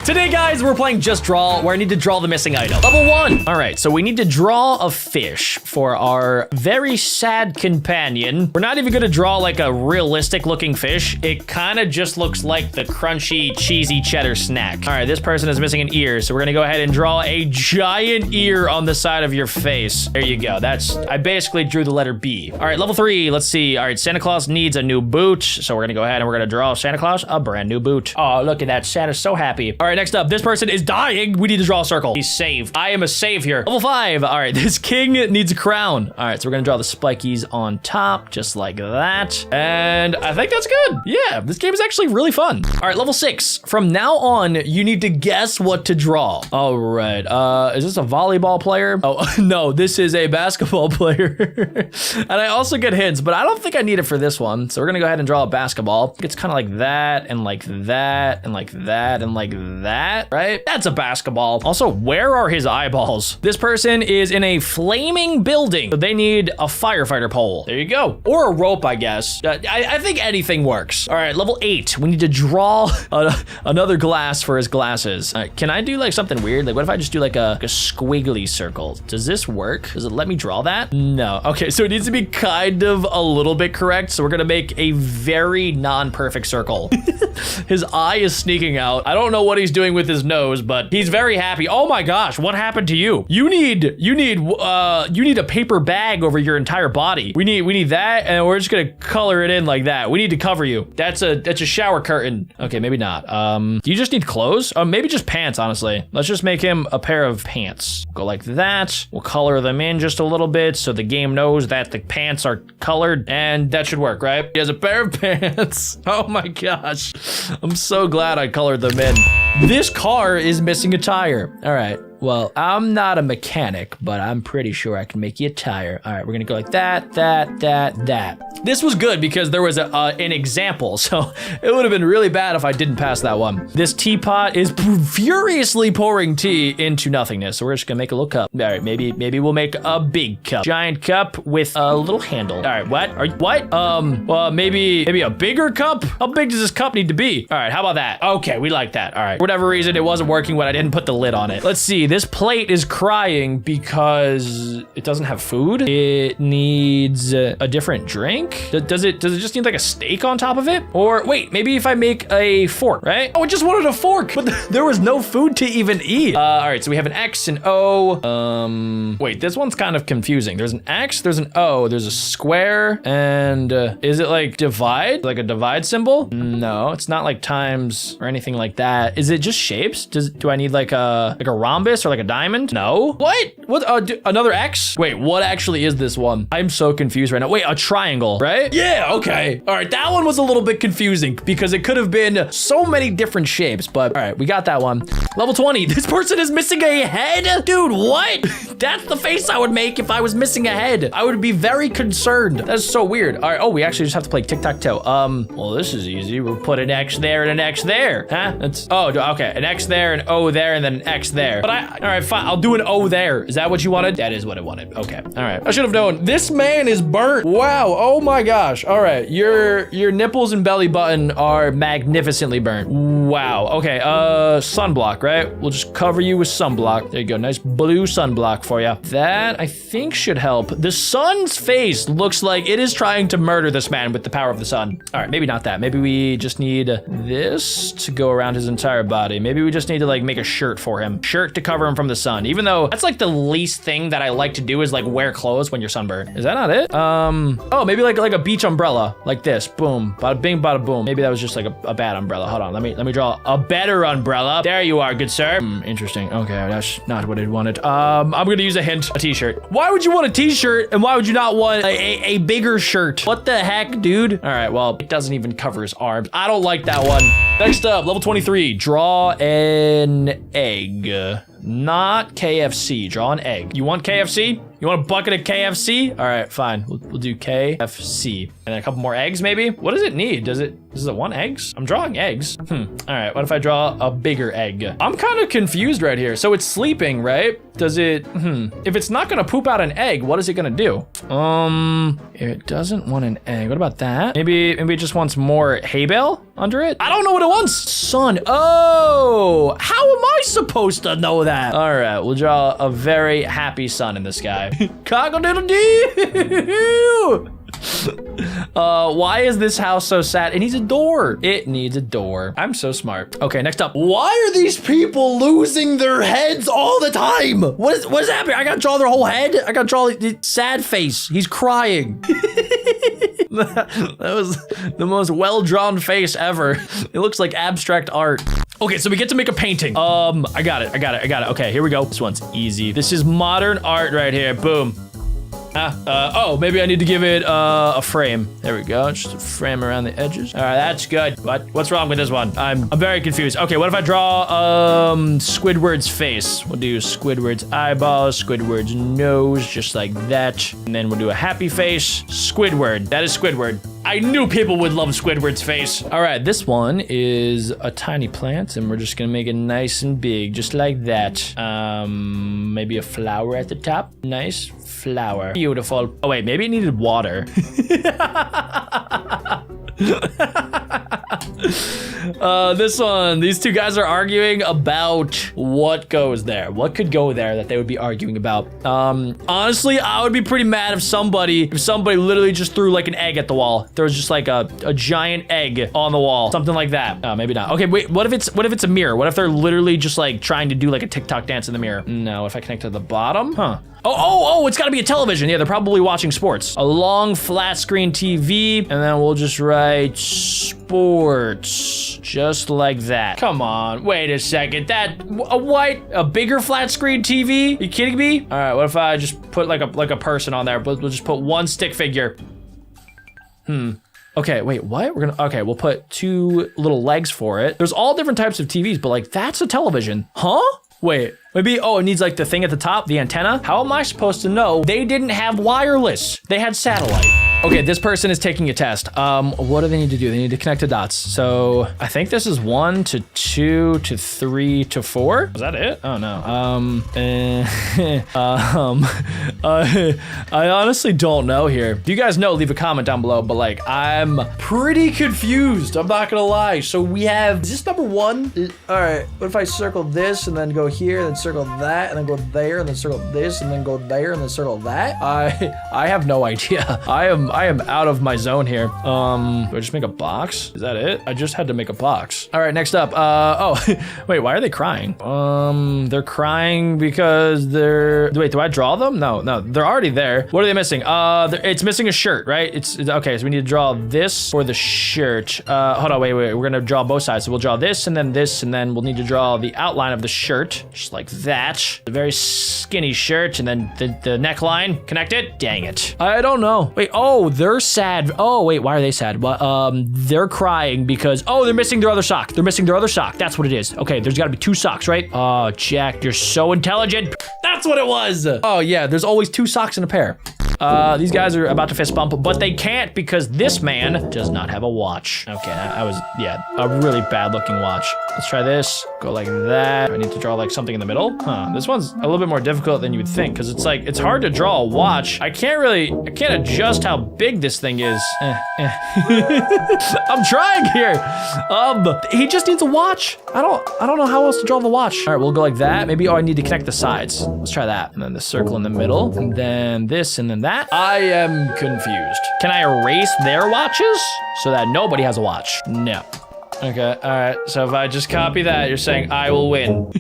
Today, guys, we're playing Just Draw, where I need to draw the missing item. Level 1. All right, so we need to draw a fish for our very sad companion. We're not even gonna draw like a realistic looking fish. It kind of just looks like the crunchy, cheesy cheddar snack. All right, this person is missing an ear, so we're gonna go ahead and draw a giant ear on the side of your face. There you go. I basically drew the letter B. All right, level 3, let's see. All right, Santa Claus needs a new boot, so we're gonna go ahead and we're gonna draw Santa Claus a brand new boot. Oh, look at that, Santa's so happy. All right, next up, this person is dying. We need to draw a circle. He's saved. I am a savior. Level 5. All right, this king needs a crown. All right, so we're gonna draw the spikies on top, just like that. And I think that's good. Yeah, this game is actually really fun. All right, level 6. From now on, you need to guess what to draw. All right, is this a volleyball player? Oh, no, this is a basketball player. And I also get hints, but I don't think I need it for this one. So we're gonna go ahead and draw a basketball. It's kind of like that, and like that, and like that, and like that, right? That's a basketball. Also, where are his eyeballs? This person is in a flaming building, so they need a firefighter pole. There you go. Or a rope, I guess. I think anything works. All right, level 8. We need to draw another glass for his glasses. All right, can I do like something weird? Like, what if I just do like a squiggly circle? Does this work? Does it let me draw that? No. Okay, so it needs to be kind of a little bit correct. So we're gonna make a very non-perfect circle. His eye is sneaking out. I don't know what he's doing with his nose, but he's very happy. Oh my gosh, what happened to you? You need a paper bag over your entire body. We need that, and we're just gonna color it in like that. We need to cover you. That's a shower curtain. Okay, maybe not. Do you just need clothes? Maybe just pants, honestly. Let's just make him a pair of pants. Go like that. We'll color them in just a little bit so the game knows that the pants are colored, and that should work, right? He has a pair of pants. Oh my gosh. I'm so glad I colored them in. This car is missing a tire. All right. Well, I'm not a mechanic, but I'm pretty sure I can make you a tire. All right, we're gonna go like that. This was good because there was an example, so it would have been really bad if I didn't pass that one. This teapot is furiously pouring tea into nothingness, so we're just gonna make a little cup. All right, maybe we'll make a big cup. Giant cup with a little handle. All right, what? Well, maybe a bigger cup? How big does this cup need to be? All right, how about that? Okay, we like that. All right, for whatever reason, it wasn't working when I didn't put the lid on it. Let's see. This plate is crying because it doesn't have food. It needs a different drink. Does it just need like a steak on top of it? Or wait, maybe if I make a fork, right? Oh, it just wanted a fork, but there was no food to even eat. All right, so we have an X and O. Wait, this one's kind of confusing. There's an X, there's an O, there's a square, and is it like divide? Like a divide symbol? No, it's not like times or anything like that. Is it just shapes? Do I need like a rhombus or like a diamond? No. What? Another X? Wait, what actually is this one? I'm so confused right now. Wait, a triangle, right? Yeah, okay. All right, that one was a little bit confusing because it could have been so many different shapes, but all right, we got that one. Level 20, this person is missing a head? Dude, what? That's the face I would make if I was missing a head. I would be very concerned. That's so weird. All right, oh, we actually just have to play tic-tac-toe. Well, this is easy. We'll put an X there and an X there, huh? Okay, an X there, an O there, and then an X there. But all right, fine, I'll do an O there. Is that what you wanted? That is what I wanted. Okay, all right. I should have known. This man is burnt. Wow, oh my gosh. All right, your nipples and belly button are magnificently burnt. Wow, okay, sunblock, right? We'll just cover you with sunblock. There you go, nice blue sunblock for you. That, I think, should help. The sun's face looks like it is trying to murder this man with the power of the sun. All right, maybe not that. Maybe we just need this to go around his entire body. Maybe we just need to like make a shirt for him. Shirt to cover him from the sun, even though that's like the least thing that I like to do is like wear clothes when you're sunburned. Is that not it? Oh, maybe like a beach umbrella, like this. Boom, bada bing, bada boom. Maybe that was just like a bad umbrella. Hold on, let me draw a better umbrella. There you are, good sir. Interesting. Okay, that's not what I wanted. I'm gonna use a hint. A t-shirt. Why would you want a t-shirt and why would you not want a bigger shirt? What the heck, dude? All right, well, it doesn't even cover his arms. I don't like that one. Next up, level 23. Draw an egg. Not KFC. Draw an egg. You want KFC? You want a bucket of KFC? All right, fine. We'll do KFC. And then a couple more eggs, maybe? What does it need? Does it want eggs? I'm drawing eggs. All right, what if I draw a bigger egg? I'm kind of confused right here. So it's sleeping, right? Does it, if it's not gonna poop out an egg, what is it gonna do? It doesn't want an egg. What about that? Maybe it just wants more hay bale under it? I don't know what it wants. Sun. Oh, how supposed to know that? All right, we'll draw a very happy sun in the sky. Cock-a-doodle-doo! Why is this house so sad? It needs a door. It needs a door. I'm so smart. Okay, next up. Why are these people losing their heads all the time? What is happening? I gotta draw their whole head? I gotta draw the sad face. He's crying. That was the most well-drawn face ever. It looks like abstract art. Okay, so we get to make a painting. I got it. Okay, here we go. This one's easy. This is modern art right here. Boom. Oh, maybe I need to give it a frame. There we go, just a frame around the edges. All right, that's good. What's wrong with this one? I'm very confused. Okay, what if I draw Squidward's face? We'll do Squidward's eyeballs, Squidward's nose, just like that. And then we'll do a happy face. Squidward, that is Squidward. I knew people would love Squidward's face. All right, this one is a tiny plant, and we're just gonna make it nice and big, just like that. Maybe a flower at the top. Nice flower. Beautiful. Oh wait, maybe it needed water. This one, these two guys are arguing about what goes there. What could go there that they would be arguing about? Honestly, I would be pretty mad if somebody literally just threw like an egg at the wall. There was just like a giant egg on the wall, something like that. Maybe not. Okay, wait, what if it's a mirror? What if they're literally just like trying to do like a TikTok dance in the mirror? No, if I connect to the bottom, huh? Oh, it's gotta be a television. Yeah, they're probably watching sports. A long flat screen TV, and then we'll just write sports, just like that. Come on, wait a second. A bigger flat screen TV? Are you kidding me? All right, what if I just put like a person on there? We'll just put one stick figure. Okay, wait, what? We'll put two little legs for it. There's all different types of TVs, but like that's a television. Huh? Wait, maybe, it needs like the thing at the top, the antenna. How am I supposed to know? They didn't have wireless. They had satellite. Okay, this person is taking a test. What do they need to do? They need to connect the dots. So I think this is 1 to 2 to 3 to 4. Is that it? Oh no. I honestly don't know here. If you guys know, leave a comment down below, but like, I'm pretty confused. I'm not gonna lie. So we have, is this number 1? All right, what if I circle this and then go here, and then circle that, and then go there, and then circle this, and then go there, and then circle that? I have no idea. I am out of my zone here. Do I just make a box? Is that it? I just had to make a box. All right, next up. Wait, why are they crying? They're crying because wait, do I draw them? No, they're already there. What are they missing? It's missing a shirt, right? It's okay, so we need to draw this for the shirt. Hold on, wait, we're gonna draw both sides. So we'll draw this, and then we'll need to draw the outline of the shirt, just like that. A very skinny shirt, and then the neckline. Connect it? Dang it. I don't know. Wait, they're sad. Oh, wait, why are they sad? Well, they're crying because, they're missing their other sock. They're missing their other sock. That's what it is. Okay, there's gotta be 2 socks, right? Oh, Jack, you're so intelligent. That's what it was. Oh, yeah, there's always 2 socks in a pair. These guys are about to fist bump, but they can't because this man does not have a watch. Okay, a really bad looking watch. Let's try this. Go like that. I need to draw like something in the middle. Huh, this one's a little bit more difficult than you would think because it's hard to draw a watch. I can't adjust how big this thing is. I'm trying here. He just needs a watch. I don't know how else to draw the watch. All right, we'll go like that. Maybe, I need to connect the sides. Let's try that. And then the circle in the middle, and then this, and then that. I am confused. Can I erase their watches so that nobody has a watch? No. Okay, all right. So if I just copy that, you're saying I will win.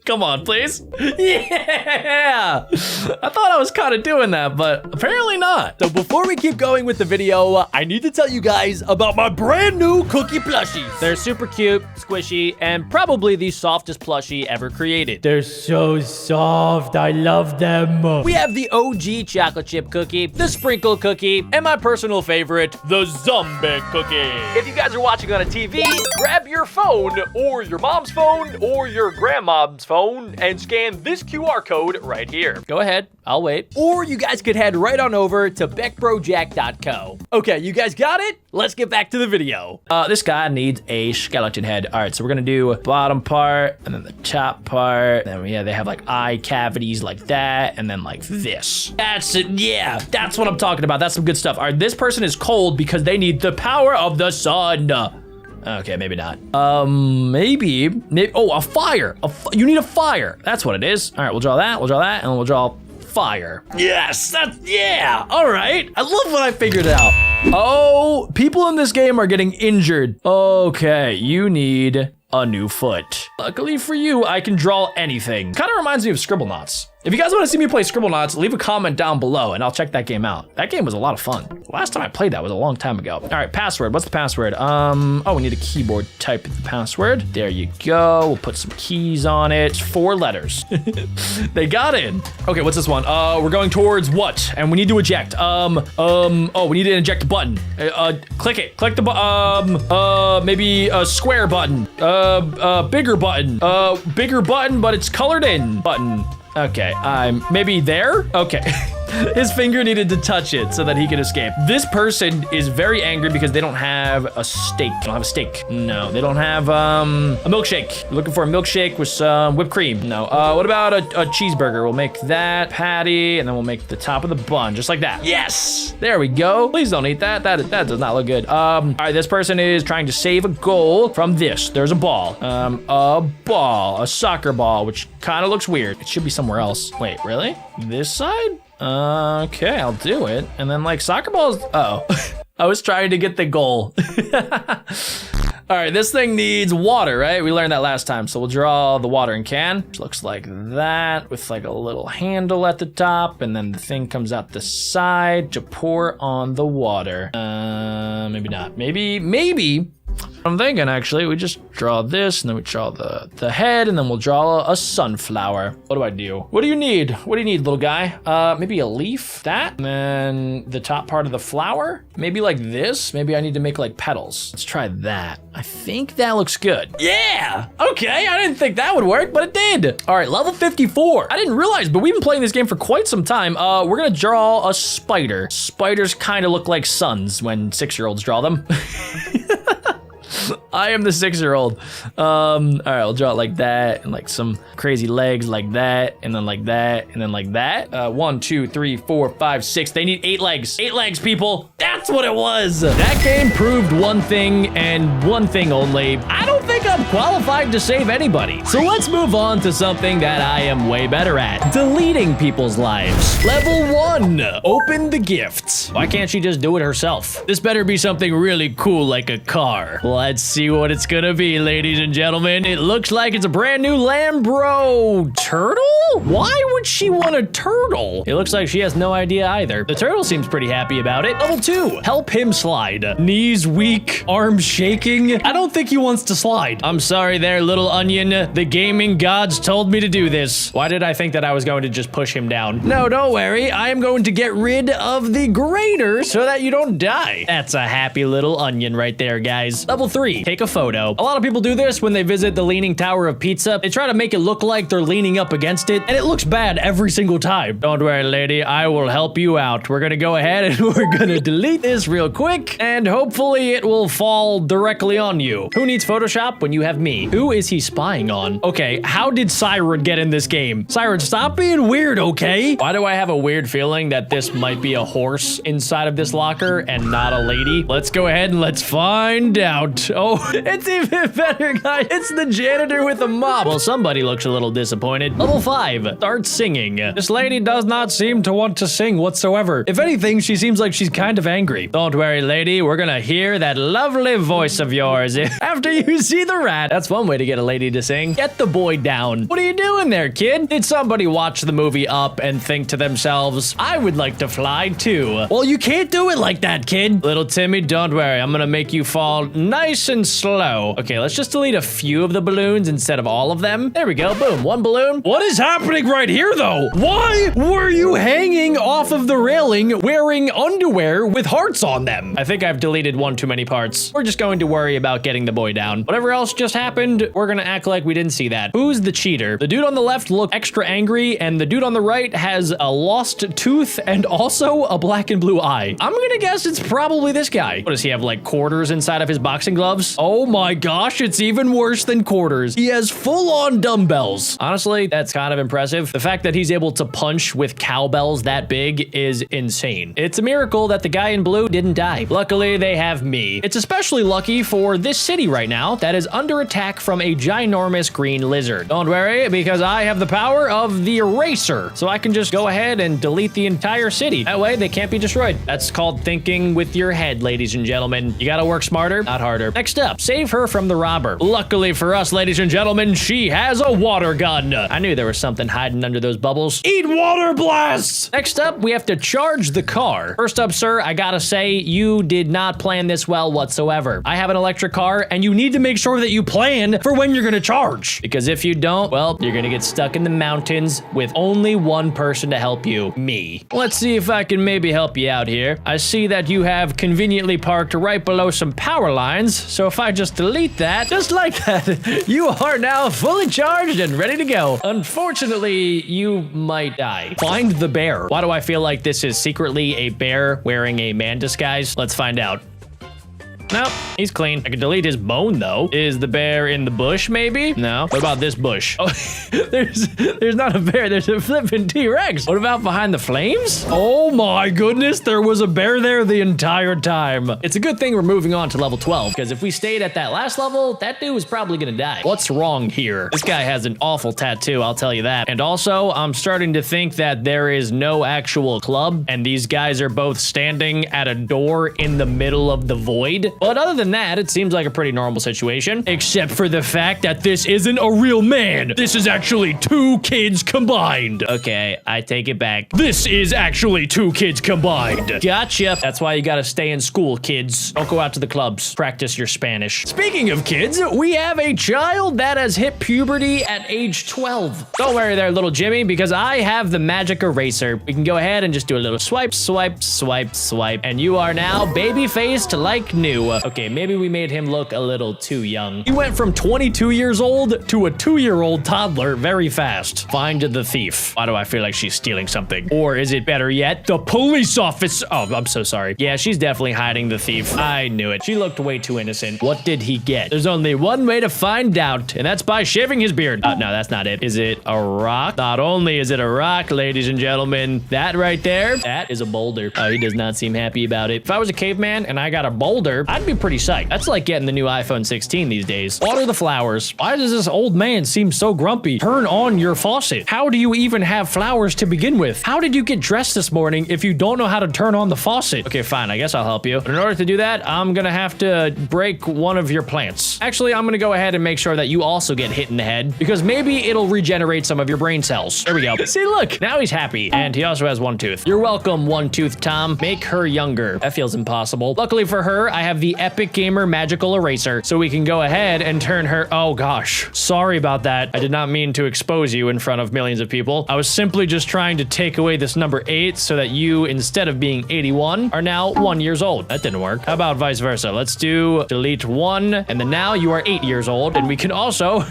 Come on, please. Yeah! I thought I was kind of doing that, but apparently not. So before we keep going with the video, I need to tell you guys about my brand new cookie plushies. They're super cute, squishy, and probably the softest plushie ever created. They're so soft. I love them. We have the OG chocolate chip cookie, the sprinkle cookie, and my personal favorite, the zombie cookie. If you guys are watching on a TV, grab your phone or your mom's phone or your grandmom's phone and scan this QR code right here. Go ahead, I'll wait. Or you guys could head right on over to BeckBroJack.co. Okay, you guys got it? Let's get back to the video. This guy needs a skeleton head. All right, so we're gonna do bottom part and then the top part. And then they have like eye cavities like that, and then like this. That's it. Yeah, that's what I'm talking about. That's some good stuff. All right, this person is cold because they need the power of the sun. Okay, maybe not. Maybe. Oh, a fire. You need a fire. That's what it is. All right, we'll draw that. We'll draw that, and we'll draw fire. Yes, yeah. All right. I love when I figured it out. Oh, people in this game are getting injured. Okay, you need a new foot. Luckily for you, I can draw anything. Kind of reminds me of Scribblenauts. If you guys want to see me play Scribblenauts, leave a comment down below and I'll check that game out. That game was a lot of fun. The last time I played that was a long time ago. All right, password. What's the password? Oh, we need a keyboard. Type the password. There you go. We'll put some keys on it. 4 letters. They got in. Okay, what's this one? We're going towards what? And we need to eject. Oh, we need to eject a button. Click it. Click the button. Maybe a square button. Bigger button. Bigger button, but it's colored in button. Okay, maybe there? Okay. His finger needed to touch it so that he could escape. This person is very angry because they don't have a steak. They don't have a steak. No, they don't have a milkshake. We're looking for a milkshake with some whipped cream. No. What about a cheeseburger? We'll make that patty, and then we'll make the top of the bun, just like that. Yes! There we go. Please don't eat that. That does not look good. All right, this person is trying to save a goal from this. There's a ball. A soccer ball, which kind of looks weird. It should be somewhere else. Wait, really? This side? Okay, I'll do it. And then like soccer balls. Uh oh. I was trying to get the goal. All right, this thing needs water, right? We learned that last time. So we'll draw the watering can, which looks like that with like a little handle at the top. And then the thing comes out the side to pour on the water. Maybe not. Maybe. I'm thinking actually, we just draw this and then we draw the head and then we'll draw a sunflower. What do I do? What do you need? What do you need, little guy? Maybe a leaf, that, and then the top part of the flower. Maybe like this. Maybe I need to make like petals. Let's try that. I think that looks good. Yeah. Okay, I didn't think that would work, but it did. All right, level 54. I didn't realize, but we've been playing this game for quite some time. We're gonna draw a spider. Spiders kind of look like suns when 6-year-olds draw them. I am the 6-year-old. All right, I'll draw it like that, and like some crazy legs like that, and then like that, and then like that. 1, 2, 3, 4, 5, 6. They need 8 legs. 8 legs, people. That's what it was. That game proved one thing and one thing only. I don't think I'm qualified to save anybody. So let's move on to something that I am way better at. Deleting people's lives. Level 1, open the gifts. Why can't she just do it herself? This better be something really cool like a car. Let's see what it's gonna be, ladies and gentlemen. It looks like it's a brand new Lambro turtle? Why would she want a turtle? It looks like she has no idea either. The turtle seems pretty happy about it. Level 2, help him slide. Knees weak, arms shaking. I don't think he wants to slide. I'm sorry there, little onion. The gaming gods told me to do this. Why did I think that I was going to just push him down? No, don't worry. I am going to get rid of the grater so that you don't die. That's a happy little onion right there, guys. Level 3, take a photo. A lot of people do this when they visit the Leaning Tower of Pizza. They try to make it look like they're leaning up against it, and it looks bad every single time. Don't worry, lady. I will help you out. We're gonna go ahead and we're gonna delete this real quick, and hopefully it will fall directly on you. Who needs Photoshop when you have me? Who is he spying on? Okay, how did Siren get in this game? Siren, stop being weird, okay? Why do I have a weird feeling that this might be a horse inside of this locker and not a lady? Let's go ahead and let's find out. Oh, it's even better, guys. It's the janitor with a mop. Well, somebody looks a little disappointed. Level 5, start singing. This lady does not seem to want to sing whatsoever. If anything, she seems like she's kind of angry. Don't worry, lady. We're gonna hear that lovely voice of yours after you see the rat. That's one way to get a lady to sing. Get the boy down. What are you doing there, kid? Did somebody watch the movie Up and think to themselves, I would like to fly too? Well, you can't do it like that, kid. Little Timmy, don't worry. I'm gonna make you fall nice and slow. Okay, let's just delete a few of the balloons instead of all of them. There we go. Boom. One balloon. What is happening right here, though? Why were you hanging off of the railing wearing underwear with hearts on them? I think I've deleted one too many parts. We're just going to worry about getting the boy down. Whatever else just happened, we're gonna act like we didn't see that. Who's the cheater? The dude on the left looked extra angry, and the dude on the right has a lost tooth and also a black and blue eye. I'm gonna guess it's probably this guy. What does he have, like quarters inside of his boxing gloves? Oh my gosh, it's even worse than quarters. He has full-on dumbbells. Honestly, that's kind of impressive. The fact that he's able to punch with cowbells that big is insane. It's a miracle that the guy in blue didn't die. Luckily, they have me. It's especially lucky for this city right now that is under attack from a ginormous green lizard. Don't worry, because I have the power of the eraser, so I can just go ahead and delete the entire city. That way, they can't be destroyed. That's called thinking with your head, ladies and gentlemen. You gotta work smarter, not harder. Next up, save her from the robber. Luckily for us, ladies and gentlemen, she has a water gun. I knew there was something hiding under those bubbles. Eat water blasts! Next up, we have to charge the car. First up, sir, I gotta say, you did not plan this well whatsoever. I have an electric car, and you need to make sure that you plan for when you're gonna charge. Because if you don't, well, you're gonna get stuck in the mountains with only one person to help you, me. Let's see if I can maybe help you out here. I see that you have conveniently parked right below some power lines, so if I just delete that, just like that, you are now fully charged and ready to go. Unfortunately, you might die. Find the bear. Why do I feel like this is secretly a bear wearing a man disguise? Let's find out. Nope, he's clean. I can delete his bone, though. Is the bear in the bush, maybe? No. What about this bush? Oh, there's not a bear. There's a flipping T-Rex. What about behind the flames? Oh my goodness, there was a bear there the entire time. It's a good thing we're moving on to level 12, because if we stayed at that last level, that dude was probably gonna die. What's wrong here? This guy has an awful tattoo, I'll tell you that. And also, I'm starting to think that there is no actual club, and these guys are both standing at a door in the middle of the void. But other than that, it seems like a pretty normal situation, except for the fact that this isn't a real man. This is actually two kids combined. Okay, I take it back. This is actually two kids combined. Gotcha. That's why you gotta stay in school, kids. Don't go out to the clubs. Practice your Spanish. Speaking of kids, we have a child that has hit puberty at age 12. Don't worry there, little Jimmy, because I have the magic eraser. We can go ahead and just do a little swipe, swipe, swipe, swipe, and you are now baby-faced like new. Okay, maybe we made him look a little too young. He went from 22 years old to a 2-year-old toddler very fast. Find the thief. Why do I feel like she's stealing something? Or is it better yet, the police officer? Oh, I'm so sorry. Yeah, she's definitely hiding the thief. I knew it. She looked way too innocent. What did he get? There's only one way to find out, and that's by shaving his beard. No, that's not it. Is it a rock? Not only is it a rock, ladies and gentlemen, that right there, that is a boulder. He does not seem happy about it. If I was a caveman and I got a boulder, I'd be pretty psyched. That's like getting the new iPhone 16 these days. Water the flowers. Why does this old man seem so grumpy? Turn on your faucet. How do you even have flowers to begin with? How did you get dressed this morning if you don't know how to turn on the faucet? Okay, fine. I guess I'll help you. But in order to do that, I'm gonna have to break one of your plants. Actually, I'm gonna go ahead and make sure that you also get hit in the head, because maybe it'll regenerate some of your brain cells. There we go. See, look, now he's happy. And he also has one tooth. You're welcome, One Tooth Tom. Make her younger. That feels impossible. Luckily for her, I have the Epic Gamer magical eraser, so we can go ahead and turn her. Oh gosh, sorry about that. I did not mean to expose you in front of millions of people. I was simply just trying to take away this number 8 so that you, instead of being 81, are now 1 years old. That didn't work. How about vice versa? Let's do delete 1, and then now you are 8 years old, and we can also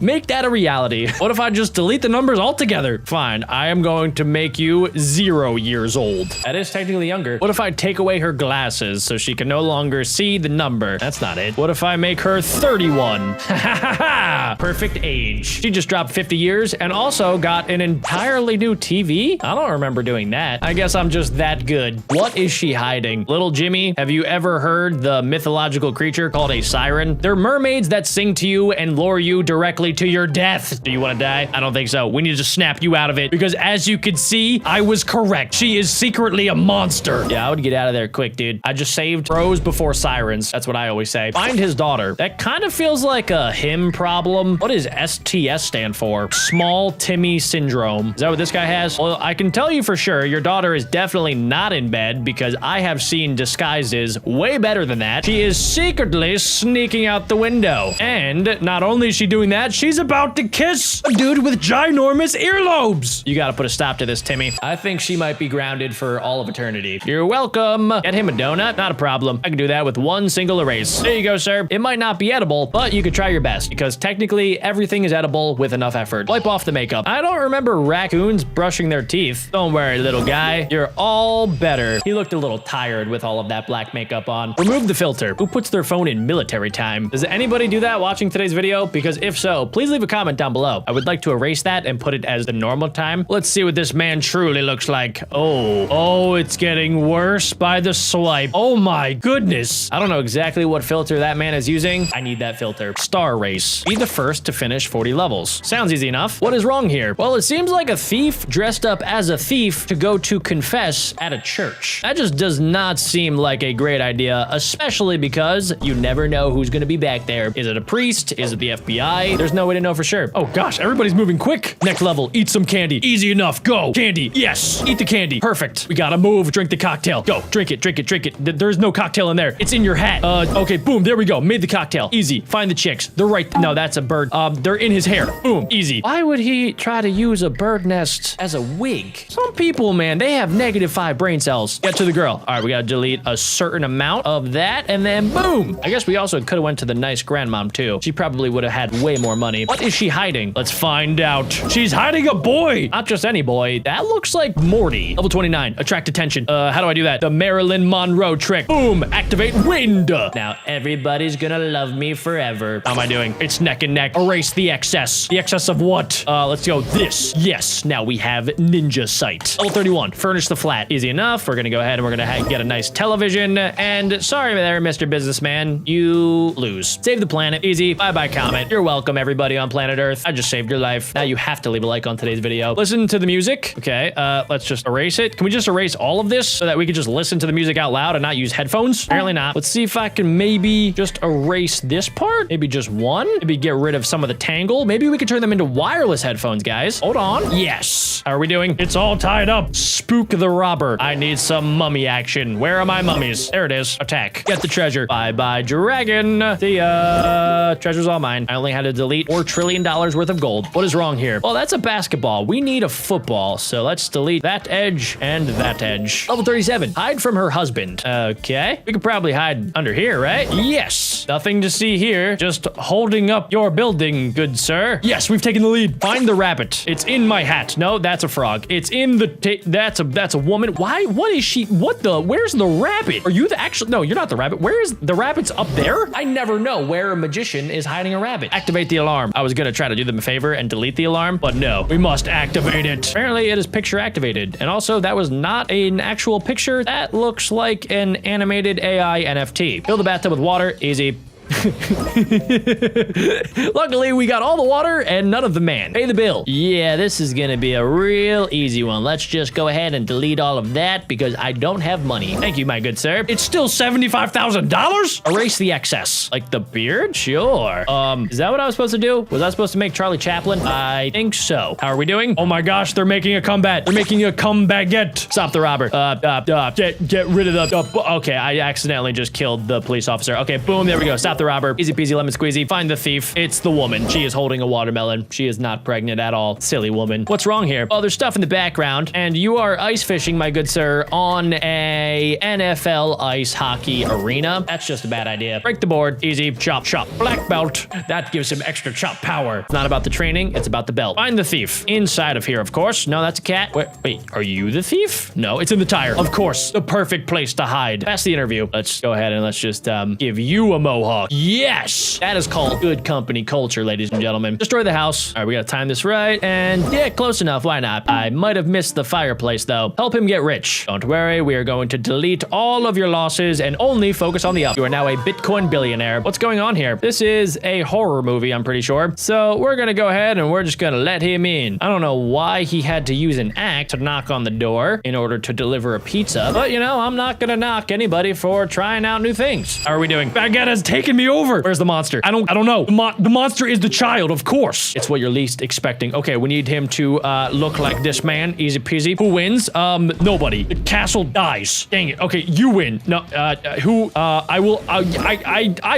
make that a reality. What if I just delete the numbers altogether? Fine, I am going to make you 0 years old. That is technically younger. What if I take away her glasses so she can no longer see the number? That's not it. What if I make her 31? Perfect age. She just dropped 50 years and also got an entirely new TV? I don't remember doing that. I guess I'm just that good. What is she hiding? Little Jimmy, have you ever heard the mythological creature called a siren? They're mermaids that sing to you and lure you directly to your death. Do you want to die? I don't think so. We need to snap you out of it, because as you can see, I was correct. She is secretly a monster. Yeah, I would get out of there quick, dude. I just saved bros before sirens. That's what I always say. Find his daughter. That kind of feels like a him problem. What does STS stand for? Small Timmy syndrome. Is that what this guy has? Well, I can tell you for sure, your daughter is definitely not in bed, because I have seen disguises way better than that. She is secretly sneaking out the window. And not only is she doing that, she's about to kiss a dude with ginormous earlobes. You gotta put a stop to this, Timmy. I think she might be grounded for all of eternity. You're welcome. Get him a donut? Not a problem. I can do that with with one single erase. There you go, sir. It might not be edible, but you could try your best because technically everything is edible with enough effort. Wipe off the makeup. I don't remember raccoons brushing their teeth. Don't worry, little guy. You're all better. He looked a little tired with all of that black makeup on. Remove the filter. Who puts their phone in military time? Does anybody do that watching today's video? Because if so, please leave a comment down below. I would like to erase that and put it as the normal time. Let's see what this man truly looks like. Oh, it's getting worse by the swipe. Oh my goodness. I don't know exactly what filter that man is using. I need that filter. Star race. Be the first to finish 40 levels. Sounds easy enough. What is wrong here? Well, it seems like a thief dressed up as a thief to go to confess at a church. That just does not seem like a great idea, especially because you never know who's gonna be back there. Is it a priest? Is it the FBI? There's no way to know for sure. Oh gosh, everybody's moving quick. Next level, eat some candy. Easy enough, go. Candy, yes. Eat the candy, perfect. We gotta move, drink the cocktail. Go, drink it, drink it, drink it. There's no cocktail in there. It's in your hat. Okay, boom, there we go. Made the cocktail. Easy, find the chicks. They're right, no, that's a bird. They're in his hair. Boom, easy. Why would he try to use a bird nest as a wig? Some people, man, they have -5 brain cells. Get to the girl. All right, we gotta delete a certain amount of that, and then boom. I guess we also could have went to the nice grandmom too. She probably would have had way more money. What is she hiding? Let's find out. She's hiding a boy. Not just any boy. That looks like Morty. Level 29, attract attention. How do I do that? The Marilyn Monroe trick. Boom, activate wind. Now everybody's gonna love me forever. How am I doing? It's neck and neck. Erase the excess. The excess of what? Let's go this. Yes, now we have ninja sight. Level 31, furnish the flat. Easy enough. We're gonna go ahead and we're gonna get a nice television. And sorry there, Mr. Businessman, you lose. Save the planet. Easy. Bye-bye comment. You're welcome, everybody on planet Earth. I just saved your life. Now you have to leave a like on today's video. Listen to the music. Okay, let's just erase it. Can we just erase all of this so that we can just listen to the music out loud and not use headphones? Apparently not. Let's see if I can maybe just erase this part. Maybe just one. Maybe get rid of some of the tangle. Maybe we could turn them into wireless headphones, guys. Hold on. Yes. How are we doing? It's all tied up. Spook the robber. I need some mummy action. Where are my mummies? There it is. Attack. Get the treasure. Bye-bye, dragon. See ya. Treasure's all mine. I only had to delete $4 trillion worth of gold. What is wrong here? Well, that's a basketball. We need a football. So let's delete that edge and that edge. Level 37. Hide from her husband. Okay. We could probably hide under here, right? Yes. Nothing to see here. Just holding up your building, good sir. Yes, we've taken the lead. Find the rabbit. It's in my hat. No, that's a frog. It's in the that's a woman. Why? What is she? What the? Where's the rabbit? Are you the actual? No, you're not the rabbit. Where is the rabbit's up there? I never know where a magician is hiding a rabbit. Activate the alarm. I was gonna try to do them a favor and delete the alarm, but no, we must activate it. Apparently it is picture activated. And also that was not an actual picture. That looks like an animated AI NFT. Fill the bathtub with water. Easy. Luckily, we got all the water and none of the man. Pay the bill. Yeah, this is gonna be a real easy one. Let's just go ahead and delete all of that because I don't have money. Thank you, my good sir. It's still $75,000? Erase the excess. Like the beard? Sure. Is that what I was supposed to do? Was I supposed to make Charlie Chaplin? I think so. How are we doing? Oh my gosh, they're making a comeback. They're making a comeback. Stop the robber. Get rid of the, okay, I accidentally just killed the police officer. Okay, boom, there we go. Stop the robber. Easy peasy lemon squeezy. Find the thief. It's the woman. She is holding a watermelon. She is not pregnant at all. Silly woman. What's wrong here? Oh, there's stuff in the background, and you are ice fishing, my good sir, on a NFL ice hockey arena. That's just a bad idea. Break the board. Easy. Chop, chop. Black belt. That gives him extra chop power. It's not about the training. It's about the belt. Find the thief. Inside of here, of course. No, that's a cat. Wait, are you the thief? No, it's in the tire. Of course. The perfect place to hide. Pass the interview. Let's go ahead and let's just give you a mohawk. Yes! That is called good company culture, ladies and gentlemen. Destroy the house. All right, we gotta time this right. And yeah, close enough. Why not? I might have missed the fireplace, though. Help him get rich. Don't worry, we are going to delete all of your losses and only focus on the up. You are now a Bitcoin billionaire. What's going on here? This is a horror movie, I'm pretty sure. So we're gonna go ahead and we're just gonna let him in. I don't know why he had to use an act to knock on the door in order to deliver a pizza. But, you know, I'm not gonna knock anybody for trying out new things. How are we doing? Baguette has taken me over. Where's the monster? I don't know. The monster is the child, of course. It's what you're least expecting. Okay, we need him to look like this man. Easy peasy. Who wins? Nobody. The castle dies. Dang it. Okay, you win. No, I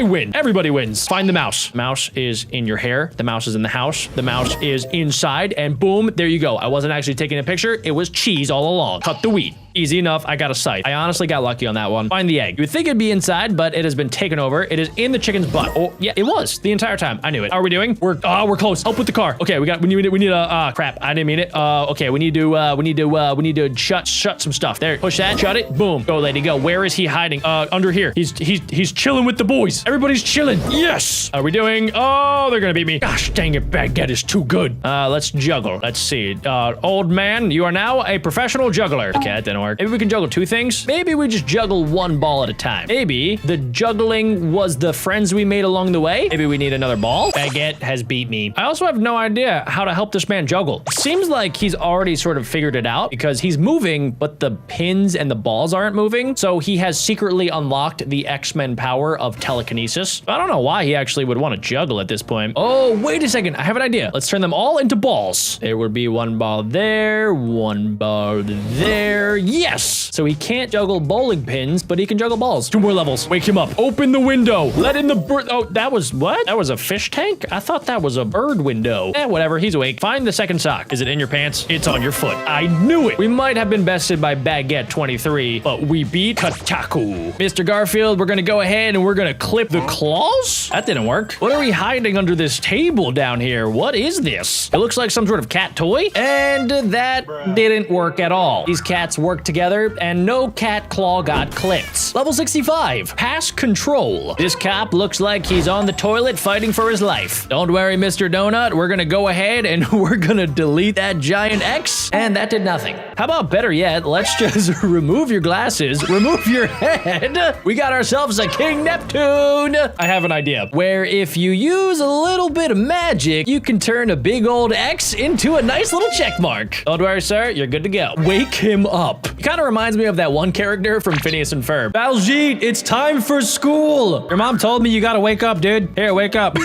win. Everybody wins. Find the mouse. Mouse is in your hair. The mouse is in the house. The mouse is inside, and boom, there you go. I wasn't actually taking a picture. It was cheese all along. Cut the wheat. Easy enough. I got a sight. I honestly got lucky on that one. Find the egg. You would think it'd be inside, but it has been taken over. It is in the chicken's butt. Oh, yeah, it was the entire time. I knew it. How are we doing? We're close. Help with the car. Okay, we need crap. I didn't mean it. Okay, we need to shut some stuff. There, push that, shut it. Boom. Go, lady, go. Where is he hiding? Under here. He's chilling with the boys. Everybody's chilling. Yes. Are we doing? Oh, they're gonna beat me. Gosh, dang it, baguette is too good. Let's juggle. Let's see. Old man, you are now a professional juggler. Okay, that didn't work. Maybe we can juggle two things. Maybe we just juggle one ball at a time. Maybe the juggling was the friends we made along the way. Maybe we need another ball. Baguette has beat me. I also have no idea how to help this man juggle. It seems like he's already sort of figured it out because he's moving, but the pins and the balls aren't moving. So he has secretly unlocked the X-Men power of telekinesis. I don't know why he actually would want to juggle at this point. Oh, wait a second. I have an idea. Let's turn them all into balls. There would be one ball there, one ball there. Yes. So he can't juggle bowling pins, but he can juggle balls. 2 more levels. Wake him up. Open the window. Let in the bird. Oh, that was what? That was a fish tank? I thought that was a bird window. Whatever. He's awake. Find the second sock. Is it in your pants? It's on your foot. I knew it. We might have been bested by Baguette 23, but we beat Kotaku. Mr. Garfield, we're gonna go ahead and we're gonna clip the claws? That didn't work. What are we hiding under this table down here? What is this? It looks like some sort of cat toy, and that didn't work at all. These cats work together, and no cat claw got clipped. Level 65, pass control. This cop looks like he's on the toilet fighting for his life. Don't worry, Mr. Donut. We're gonna go ahead and we're gonna delete that giant X, and that did nothing. How about better yet, let's just remove your glasses, remove your head. We got ourselves a King Neptune. I have an idea where if you use a little bit of magic, you can turn a big old X into a nice little check mark. Don't worry, sir. You're good to go. Wake him up. He kind of reminds me of that one character from Phineas and Ferb. Baljeet, it's time for school. Your mom told me you gotta wake up, dude. Here, wake up.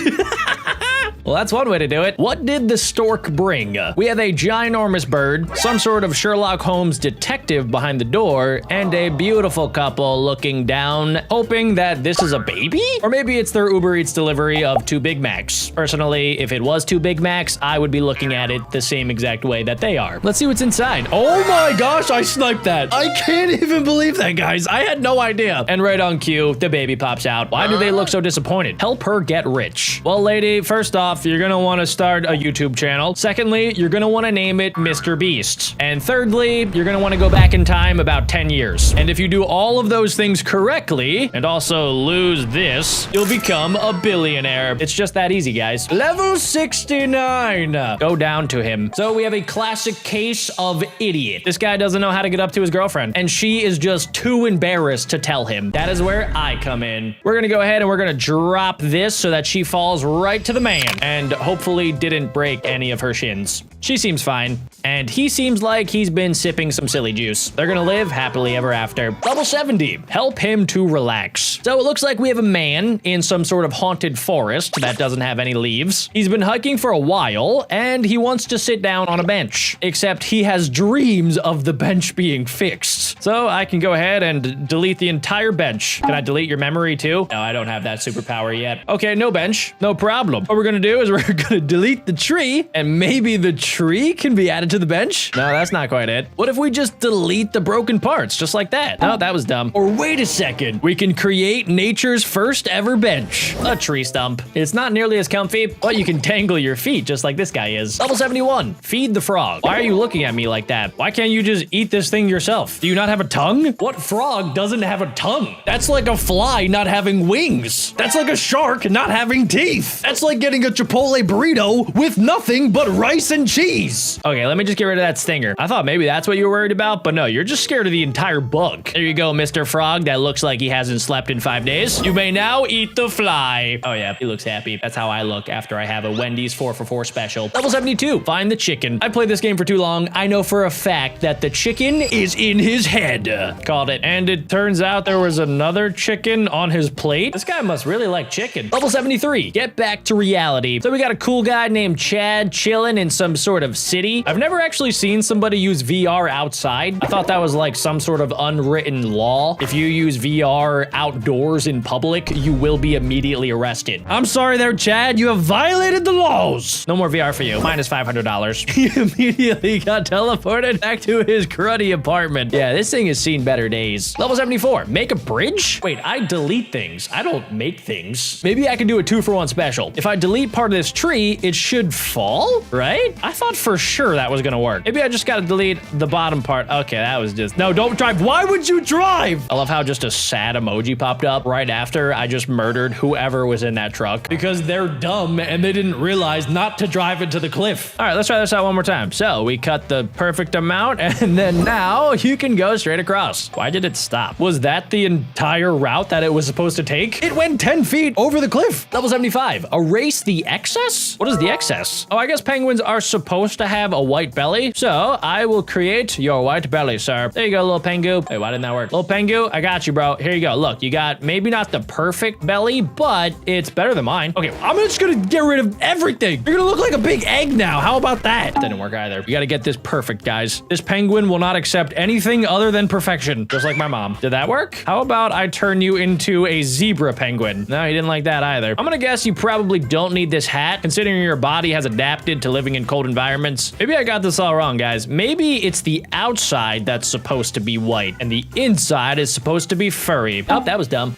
Well, that's one way to do it. What did the stork bring? We have a ginormous bird, some sort of Sherlock Holmes detective behind the door, and a beautiful couple looking down, hoping that this is a baby? Or maybe it's their Uber Eats delivery of 2 Big Macs. Personally, if it was 2 Big Macs, I would be looking at it the same exact way that they are. Let's see what's inside. Oh my gosh, I sniped that. I can't even believe that, guys. I had no idea. And right on cue, the baby pops out. Why do they look so disappointed? Help her get rich. Well, lady, first off, you're gonna want to start a YouTube channel. Secondly, you're gonna want to name it Mr. Beast. And thirdly, you're gonna want to go back in time about 10 years. And if you do all of those things correctly, and also lose this, you'll become a billionaire. It's just that easy, guys. Level 69. Go down to him. So we have a classic case of idiot. This guy doesn't know how to get up to his girlfriend, and she is just too embarrassed to tell him. That is where I come in. We're gonna go ahead and we're gonna drop this so that she falls right to the man, and hopefully didn't break any of her shins. She seems fine, and he seems like he's been sipping some silly juice. They're gonna live happily ever after. Level 70, help him to relax. So it looks like we have a man in some sort of haunted forest that doesn't have any leaves. He's been hiking for a while, and he wants to sit down on a bench, except he has dreams of the bench being fixed. So I can go ahead and delete the entire bench. Can I delete your memory too? No, I don't have that superpower yet. Okay, no bench, no problem. What we're gonna do is we're gonna delete the tree, and maybe the tree can be added to the bench? No, that's not quite it. What if we just delete the broken parts, just like that? No, that was dumb. Or wait a second, we can create nature's first ever bench. A tree stump. It's not nearly as comfy, but you can tangle your feet just like this guy is. Level 71, feed the frog. Why are you looking at me like that? Why can't you just eat this thing yourself? Do you not have a tongue? What frog doesn't have a tongue? That's like a fly not having wings. That's like a shark not having teeth. That's like getting a Chipotle burrito with nothing but rice and cheese. Okay, let me just get rid of that stinger. I thought maybe that's what you were worried about, but no, you're just scared of the entire bug. There you go, Mr. Frog. That looks like he hasn't slept in 5 days. You may now eat the fly. Oh yeah, he looks happy. That's how I look after I have a Wendy's 4 for 4 special. Level 72, find the chicken. I've played this game for too long. I know for a fact that the chicken is in his head. Called it. And it turns out there was another chicken on his plate. This guy must really like chicken. Level 73, get back to reality. So we got a cool guy named Chad chilling in some sort of city. I've never actually seen somebody use VR outside. I thought that was like some sort of unwritten law. If you use VR outdoors in public, you will be immediately arrested. I'm sorry there, Chad. You have violated the laws. No more VR for you. Minus $500. He immediately got teleported back to his cruddy apartment. Yeah, this This thing has seen better days. Level 74, make a bridge? Wait, I delete things. I don't make things. Maybe I can do a 2-for-1 special. If I delete part of this tree, it should fall, right? I thought for sure that was gonna work. Maybe I just gotta delete the bottom part. Okay, that was just, no, don't drive. Why would you drive? I love how just a sad emoji popped up right after I just murdered whoever was in that truck. Because they're dumb and they didn't realize not to drive into the cliff. All right, let's try this out one more time. So we cut the perfect amount and then now you can go straight across. Why did it stop? Was that the entire route that it was supposed to take? It went 10 feet over the cliff. Level 75, erase the excess? What is the excess? Oh, I guess penguins are supposed to have a white belly. So I will create your white belly, sir. There you go, little pengu. Wait, why didn't that work? Little pengu, I got you, bro. Here you go. Look, you got maybe not the perfect belly, but it's better than mine. Okay, I'm just gonna get rid of everything. You're gonna look like a big egg now. How about that? Didn't work either. You gotta get this perfect, guys. This penguin will not accept anything other than perfection, just like my mom. Did that work? How about I turn you into a zebra penguin? No, you didn't like that either. I'm gonna guess you probably don't need this hat, considering your body has adapted to living in cold environments. Maybe I got this all wrong, guys. Maybe it's the outside that's supposed to be white, and the inside is supposed to be furry. Oh, that was dumb.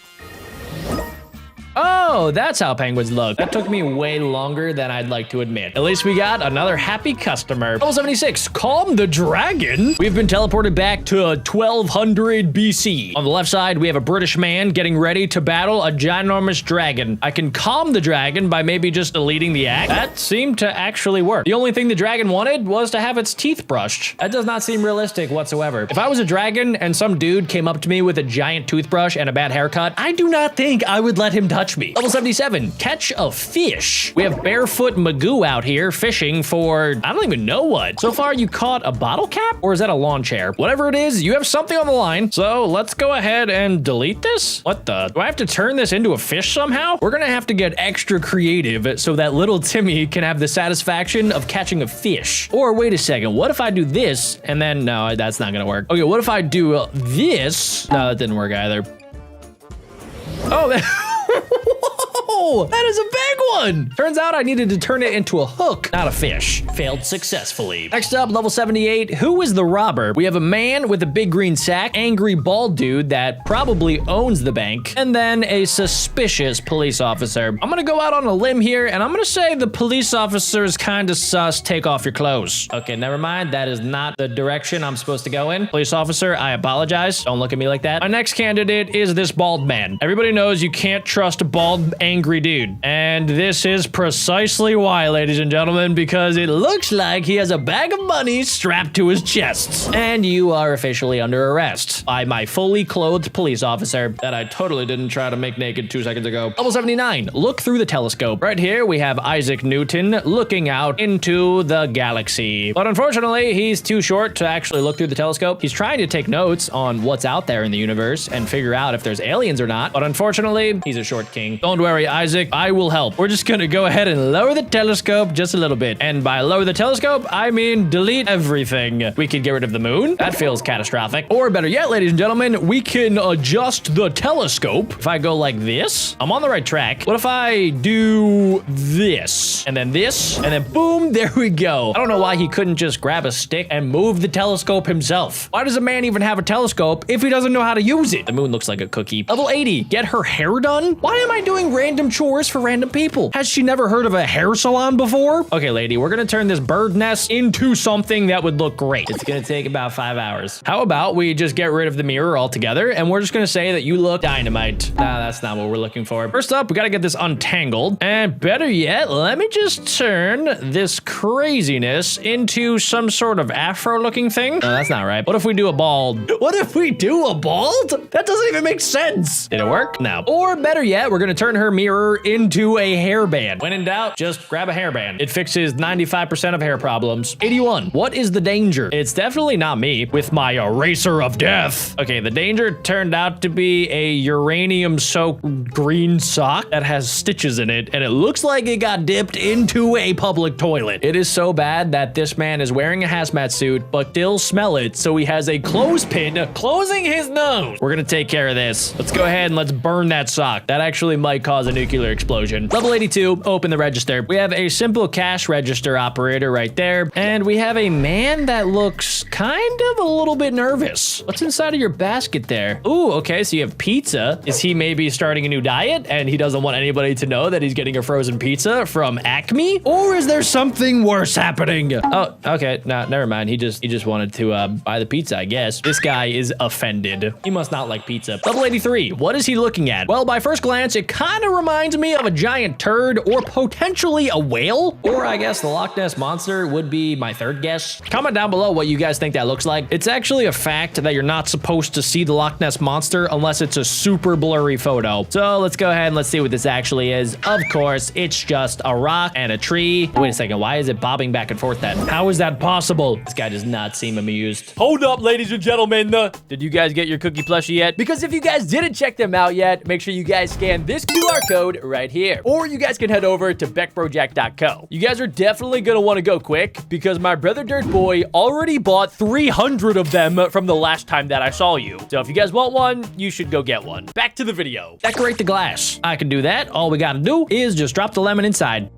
Oh, that's how penguins look. That took me way longer than I'd like to admit. At least we got another happy customer. Level 76, calm the dragon. We've been teleported back to 1200 BC. On the left side, we have a British man getting ready to battle a ginormous dragon. I can calm the dragon by maybe just deleting the act. That seemed to actually work. The only thing the dragon wanted was to have its teeth brushed. That does not seem realistic whatsoever. If I was a dragon and some dude came up to me with a giant toothbrush and a bad haircut, I do not think I would let him touch me. Level 77, catch a fish. We have Barefoot Magoo out here fishing for, I don't even know what. So far, you caught a bottle cap? Or is that a lawn chair? Whatever it is, you have something on the line. So let's go ahead and delete this. What the? Do I have to turn this into a fish somehow? We're gonna have to get extra creative so that little Timmy can have the satisfaction of catching a fish. Or wait a second, what if I do this and then, no, that's not gonna work. Okay, what if I do this? No, that didn't work either. Oh, Whoa, that is a big one. Turns out I needed to turn it into a hook, not a fish. Failed successfully. Next up, level 78, who is the robber? We have a man with a big green sack, angry bald dude that probably owns the bank, and then a suspicious police officer. I'm gonna go out on a limb here, and I'm gonna say the police officer is kinda sus, take off your clothes. Okay, never mind, that is not the direction I'm supposed to go in. Police officer, I apologize. Don't look at me like that. My next candidate is this bald man. Everybody knows you can't trust a bald, angry dude. And this is precisely why, ladies and gentlemen, because it looks like he has a bag of money strapped to his chest. And you are officially under arrest by my fully clothed police officer that I totally didn't try to make naked 2 seconds ago. Level 79, look through the telescope. Right here, we have Isaac Newton looking out into the galaxy. But unfortunately, he's too short to actually look through the telescope. He's trying to take notes on what's out there in the universe and figure out if there's aliens or not. But unfortunately, he's a short king. Don't worry, Isaac, I will help. We're just gonna go ahead and lower the telescope just a little bit. And by lower the telescope, I mean delete everything. We could get rid of the moon. That feels catastrophic. Or better yet, ladies and gentlemen, we can adjust the telescope. If I go like this, I'm on the right track. What if I do this? And then this, and then boom, there we go. I don't know why he couldn't just grab a stick and move the telescope himself. Why does a man even have a telescope if he doesn't know how to use it? The moon looks like a cookie. Level 80, get her hair done? Why am I doing random chores for random people? Has she never heard of a hair salon before? Okay, lady, we're gonna turn this bird nest into something that would look great. It's gonna take about 5 hours. How about we just get rid of the mirror altogether and we're just gonna say that you look dynamite. Nah, that's not what we're looking for. First up, we gotta get this untangled. And better yet, let me just turn this craziness into some sort of afro looking thing. No, that's not right. What if we do a bald? What if we do a bald? That doesn't even make sense. Did it work? No. Or better yet, we're gonna turn her mirror into a hairband. When in doubt, just grab a hairband. It fixes 95% of hair problems. 81, what is the danger? It's definitely not me with my eraser of death. Okay, the danger turned out to be a uranium-soaked green sock that has stitches in it, and it looks like it got dipped into a public toilet. It is so bad that this man is wearing a hazmat suit, but still smell it, so he has a clothespin closing his nose. We're gonna take care of this. Let's go ahead and let's burn that sock. That actually might cause an nuclear explosion. Level 82, open the register. We have a simple cash register operator right there. And we have a man that looks kind of a little bit nervous. What's inside of your basket there? Ooh, okay, so you have pizza. Is he maybe starting a new diet and he doesn't want anybody to know that he's getting a frozen pizza from Acme? Or is there something worse happening? Oh, okay, no, never mind. He just wanted to buy the pizza, I guess. This guy is offended. He must not like pizza. Level 83, what is he looking at? Well, by first glance, it kind of reminds me of a giant turd or potentially a whale. Or I guess the Loch Ness Monster would be my third guess. Comment down below what you guys think that looks like. It's actually a fact that you're not supposed to see the Loch Ness Monster unless it's a super blurry photo. So let's go ahead and let's see what this actually is. Of course, it's just a rock and a tree. Wait a second, why is it bobbing back and forth then? How is that possible? This guy does not seem amused. Hold up, ladies and gentlemen. Did you guys get your cookie plushie yet? Because if you guys didn't check them out yet, make sure you guys scan this QR code right here. Or you guys can head over to BeckBroJack.co. You guys are definitely gonna want to go quick because my brother Dirt Boy already bought 300 of them from the last time that I saw you. So if you guys want one, you should go get one. Back to the video. Decorate the glass. I can do that. All we gotta do is just drop the lemon inside.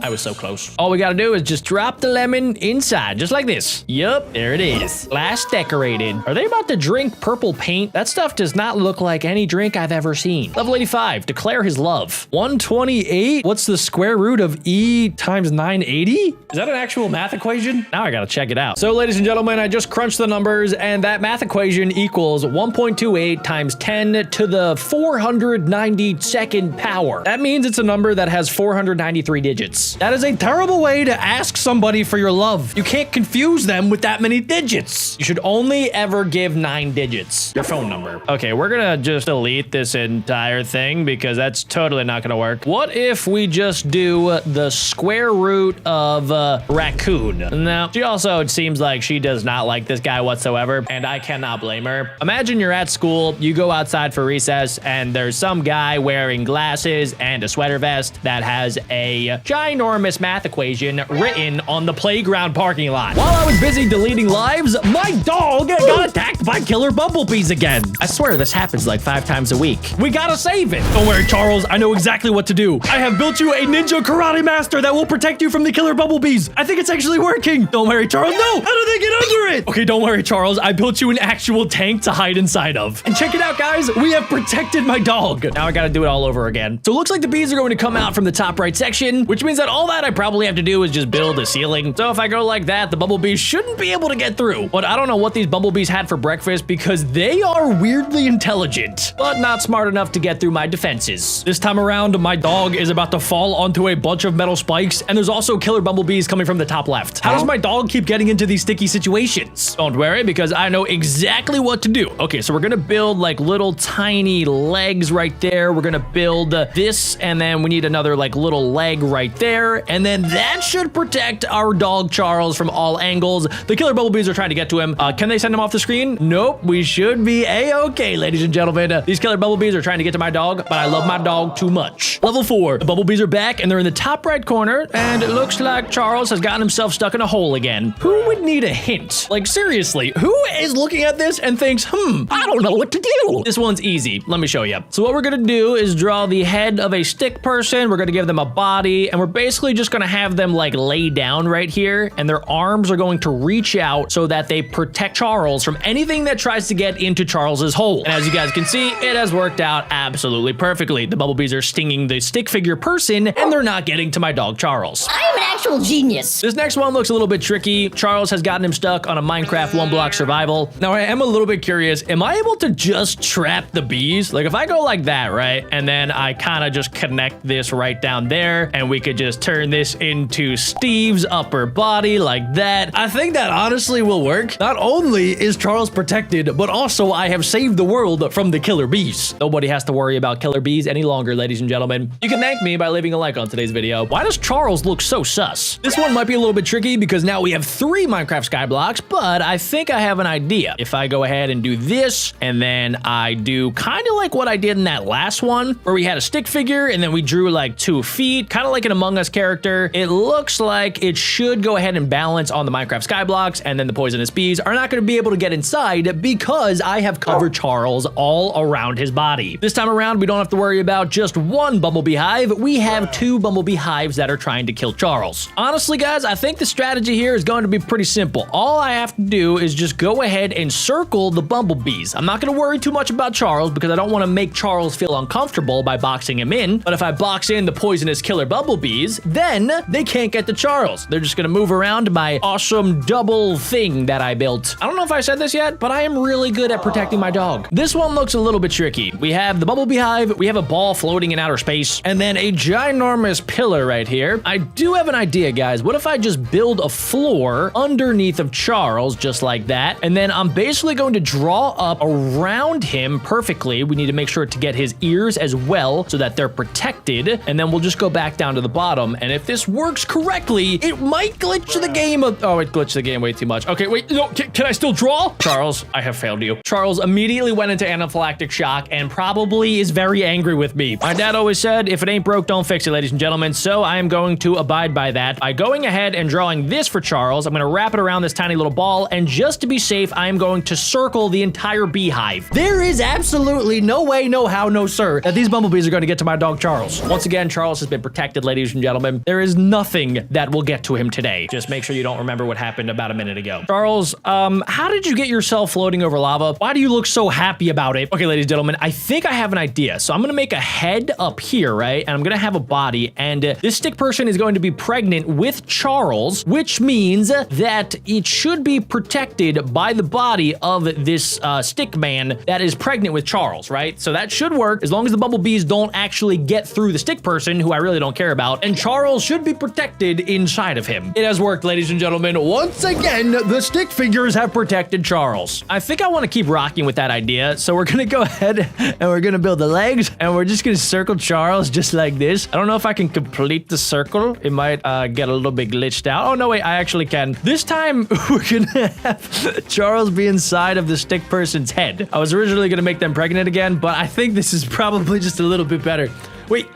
I was so close. All we gotta do is just drop the lemon inside, just like this. Yup, there it is. Glass decorated. Are they about to drink purple paint? That stuff does not look like any drink I've ever seen. Level 85, declare his love. 128? What's the square root of E times 980? Is that an actual math equation? Now I gotta check it out. So ladies and gentlemen, I just crunched the numbers and that math equation equals 1.28 times 10 to the 492nd power. That means it's a number that has 493 digits. That is a terrible way to ask somebody for your love. You can't confuse them with that many digits. You should only ever give 9 digits. Your phone number. Okay, we're gonna just delete this entire thing because that's totally not gonna work. What if we just do the square root of raccoon? No, she also, it seems like she does not like this guy whatsoever, and I cannot blame her. Imagine you're at school, you go outside for recess, and there's some guy wearing glasses and a sweater vest that has a ginormous math equation written on the playground parking lot. While I was busy deleting lives, my dog got attacked by killer bumblebees again. I swear this happens like 5 times a week. We gotta save it. Don't worry, Charles. I know exactly what to do. I have built you a ninja karate master that will protect you from the killer bumblebees. I think it's actually working. Don't worry, Charles. No! How do they get under it? Okay, don't worry, Charles. I built you an actual tank to hide inside of. And check it out, guys. We have protected my dog. Now I gotta do it all over again. So it looks like the bees are going to come out from the top right section, which means that all that I probably have to do is just build a ceiling. So if I go like that, the bumblebees shouldn't be able to get through. But I don't know what these bumblebees had for breakfast because they are weirdly intelligent, but not smart enough to get through my defenses. This time around, my dog is about to fall onto a bunch of metal spikes, and there's also killer bumblebees coming from the top left. How does my dog keep getting into these sticky situations? Don't worry, because I know exactly what to do. Okay, so we're gonna build like little tiny legs right there. We're gonna build this, and then we need another like little leg right there, and then that should protect our dog Charles from all angles. The killer bumblebees are trying to get to him. Can they send him off the screen? Nope, we should be a-okay, ladies and gentlemen. These killer bumblebees are trying to get to my dog, but I love my dog too much. Level 4, the bumblebees are back, and they're in the top right corner, and it looks like Charles has gotten himself stuck in a hole again. Who would need a hint? Like, seriously, who is looking at this and thinks, I don't know what to do? This one's easy. Let me show you. So what we're gonna do is draw the head of a stick person. We're gonna give them a body, and we're basically just gonna have them like lay down right here, and their arms are going to reach out so that they protect Charles from anything that tries to get into Charles's hole. And as you guys can see, it has worked out absolutely perfectly. The bumblebees are stinging the stick figure person, and they're not getting to my dog Charles. I am an actual genius. This next one looks a little bit tricky. Charles has gotten him stuck on a Minecraft 1-block survival. Now I am a little bit curious, am I able to just trap the bees? Like if I go like that, right? And then I kind of just connect this right down there, and we could just turn this into Steve's upper body like that. I think that honestly will work. Not only is Charles protected, but also I have saved the world from the killer bees. Nobody has to worry about killer bees any longer, ladies and gentlemen. You can thank me by leaving a like on today's video. Why does Charles look so sus? This one might be a little bit tricky because now we have 3 Minecraft skybloks, but I think I have an idea. If I go ahead and do this, and then I do kind of like what I did in that last one, where we had a stick figure, and then we drew like 2 feet, kind of like an Among Us character, it looks like it should go ahead and balance on the Minecraft Skyblocks, and then the poisonous bees are not going to be able to get inside because I have covered Charles all around his body. This time around, we don't have to worry about just one bumblebee hive. We have 2 bumblebee hives that are trying to kill Charles. Honestly, guys, I think the strategy here is going to be pretty simple. All I have to do is just go ahead and circle the bumblebees. I'm not going to worry too much about Charles because I don't want to make Charles feel uncomfortable by boxing him in. But if I box in the poisonous killer bumblebees, then they can't get to Charles. They're just going to move around my awesome double thing that I built. I don't know if I said this yet, but I am really good at protecting my dog. This one looks a little bit tricky. We have the bumblebee hive, we have a ball floating in outer space, and then a ginormous pillar right here. I do have an idea, guys. What if I just build a floor underneath of Charles, just like that, and then I'm basically going to draw up around him perfectly. We need to make sure to get his ears as well so that they're protected, and then we'll just go back down to the bottom, and if this works correctly, it might glitch the game. Oh, it glitched the game way too much. Okay, wait, no, can I still draw? Charles, I have failed you. Charles immediately went into anaphylactic shock and probably is very angry with me. My dad always said, if it ain't broke, don't fix it, ladies and gentlemen, so I am going to abide by that. By going ahead and drawing this for Charles, I'm going to wrap it around this tiny little ball, and just to be safe, I am going to circle the entire beehive. There is absolutely no way, no how, no sir, that these bumblebees are going to get to my dog Charles. Once again, Charles has been protected, ladies and gentlemen. There is nothing that will get to him today. Just make sure you don't remember what happened about a minute ago. Charles, how did you get yourself floating over lava? Why do you look so happy about it? Okay, ladies and gentlemen, I think I have an idea. So I'm gonna make a head up here, right? And I'm gonna have a body, and this stick person is going to be pregnant with Charles, which means that it should be protected by the body of this stick man that is pregnant with Charles, right? So that should work as long as the bumblebees don't actually get through the stick person, who I really don't care about, and Charles should be protected inside of him. It has worked, ladies and gentlemen. Once again, the stick figures have protected Charles. I think I want to keep rocking with that idea, so we're gonna go ahead and we're gonna build the legs, and we're just gonna circle Charles just like this. I don't know if I can complete the circle. It might get a little bit glitched out. Oh, no, wait, I actually can. This time, we're gonna have Charles be inside of the stick person's head. I was originally gonna make them pregnant again, but I think this is probably just a little bit better. Wait.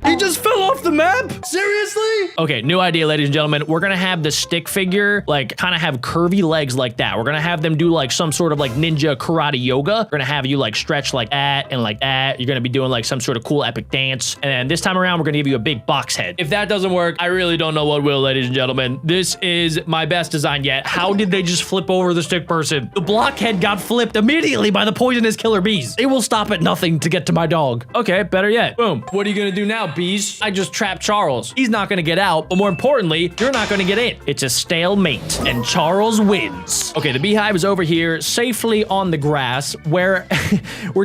He just fell off the map? Seriously? Okay, new idea, ladies and gentlemen. We're gonna have the stick figure, like, kind of have curvy legs like that. We're gonna have them do, like, some sort of, like, ninja karate yoga. We're gonna have you, like, stretch like that and like that. You're gonna be doing, like, some sort of cool epic dance. And then this time around, we're gonna give you a big box head. If that doesn't work, I really don't know what will, ladies and gentlemen. This is my best design yet. How did they just flip over the stick person? The blockhead got flipped immediately by the poisonous killer bees. It will stop at nothing to get to my dog. Okay, better yet. Boom. What are you gonna do now, bees? I just trapped Charles. He's not gonna get out, but more importantly, you're not gonna get in. It's a stalemate, and Charles wins. Okay, the beehive is over here, safely on the grass, where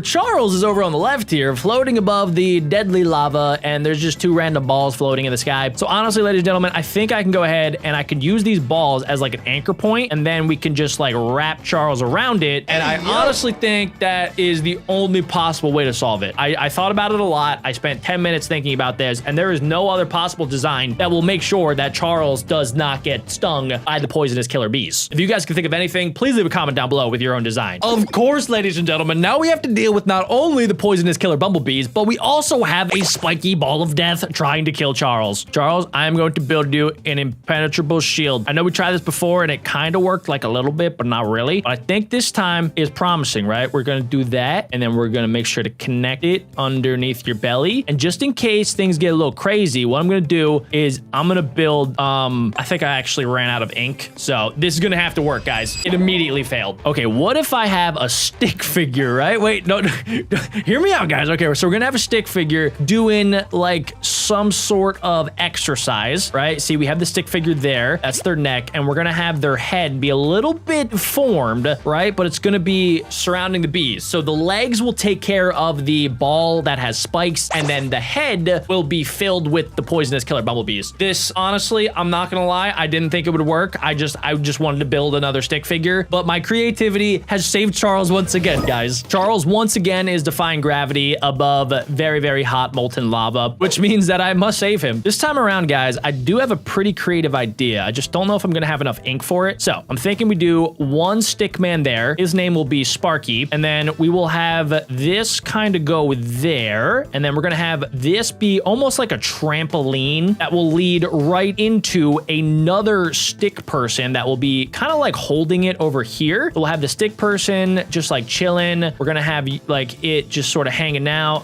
Charles is over on the left here, floating above the deadly lava, and there's just 2 random balls floating in the sky. So honestly, ladies and gentlemen, I think I can go ahead and I can use these balls as like an anchor point, and then we can just like wrap Charles around it. And I honestly think that is the only possible way to solve it. I thought about it a lot. I spent 10 minutes thinking about this, and there is no other possible design that will make sure that Charles does not get stung by the poisonous killer bees. If you guys can think of anything, please leave a comment down below with your own design. Of course, ladies and gentlemen, now we have to deal with not only the poisonous killer bumblebees, but we also have a spiky ball of death trying to kill Charles. Charles, I am going to build you an impenetrable shield. I know we tried this before and it kind of worked like a little bit, but not really. But I think this time is promising, right? We're going to do that, and then we're going to make sure to connect it underneath your belly. And just in case things get a little crazy, what I'm gonna do is I'm gonna build, I think I actually ran out of ink, so this is gonna have to work, guys. It immediately failed. Okay, what if I have a stick figure, right? Wait, no, hear me out, guys. Okay, so we're gonna have a stick figure doing like some sort of exercise, right? See, we have the stick figure there. That's their neck, and we're gonna have their head be a little bit formed, right? But it's gonna be surrounding the bees. So the legs will take care of the ball that has spikes, and then the head will be filled with the poisonous killer bumblebees. This, honestly, I'm not gonna lie, I didn't think it would work. I just wanted to build another stick figure, but my creativity has saved Charles once again, guys. Charles once again is defying gravity above very, very hot molten lava, which means that I must save him. This time around, guys, I do have a pretty creative idea. I just don't know if I'm gonna have enough ink for it. So I'm thinking we do one stick man there. His name will be Sparky, and then we will have this kind of go there, and then we're gonna have this be be almost like a trampoline that will lead right into another stick person that will be kind of like holding it over here. We'll have the stick person just like chilling. We're gonna have like it just sort of hanging out.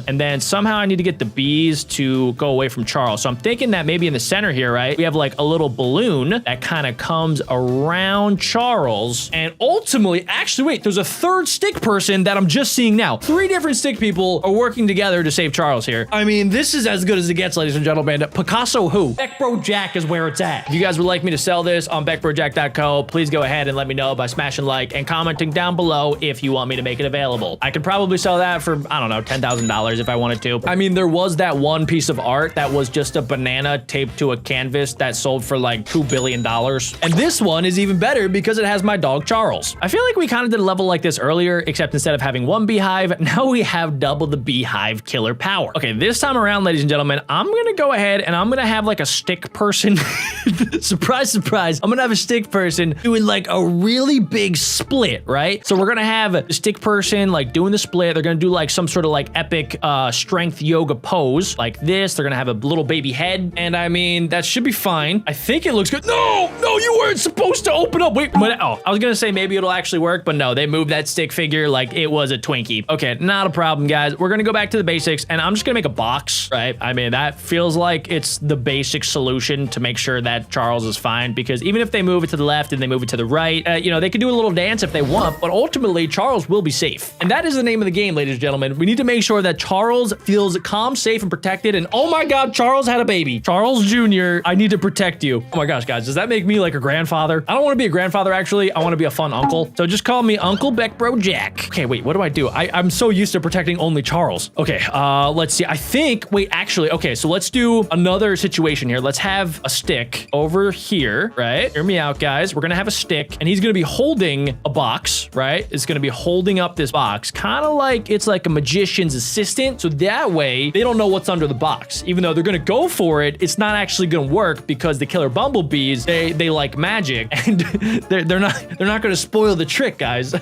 And then somehow I need to get the bees to go away from Charles. So I'm thinking that maybe in the center here, right, we have like a little balloon that kind of comes around Charles. And ultimately, actually, wait, there's a third stick person that I'm just seeing now. 3 different stick people are working together to save Charles here. I mean, this is as good as it gets, ladies and gentlemen. Picasso who? BeckBroJack is where it's at. If you guys would like me to sell this on BeckBroJack.co, please go ahead and let me know by smashing like and commenting down below if you want me to make it available. I could probably sell that for, I don't know, $10,000 if I wanted to. I mean, there was that one piece of art that was just a banana taped to a canvas that sold for like $2 billion. And this one is even better because it has my dog Charles. I feel like we kind of did a level like this earlier, except instead of having 1 beehive, now we have double the beehive killer power. Okay, this time around, ladies and gentlemen, I'm gonna go ahead and I'm gonna have like a stick person. Surprise, surprise. I'm gonna have a stick person doing like a really big split, right? So we're gonna have a stick person like doing the split. They're gonna do like some sort of like epic strength yoga pose like this. They're gonna have a little baby head. And I mean, that should be fine. I think it looks good. No, you weren't supposed to open up. Wait, oh, I was gonna say maybe it'll actually work, but no, they moved that stick figure like it was a Twinkie. Okay, not a problem, guys. We're gonna go back to the basics and I'm just gonna make a box, right? I mean, that feels like it's the basic solution to make sure that Charles is fine, because even if they move it to the left and they move it to the right, you know, they could do a little dance if they want, but ultimately Charles will be safe. And that is the name of the game, ladies and gentlemen. We need to make sure that Charles feels calm, safe, and protected. And oh my God, Charles had a baby. Charles Jr., I need to protect you. Oh my gosh, guys, does that make me like a grandfather? I don't want to be a grandfather, actually. I want to be a fun uncle. So just call me Uncle BeckBroJack. Okay, wait, what do I do? I'm so used to protecting only Charles. Okay, let's see. I think, wait, actually, okay, so let's do another situation here. Let's have a stick over here, right? Hear me out, guys. We're gonna have a stick and he's gonna be holding a box, right? It's gonna be holding up this box, kind of like it's like a magician's assistant. So that way they don't know what's under the box. Even though they're gonna go for it, it's not actually gonna work because the killer bumblebees, they like magic and they're not gonna spoil the trick, guys.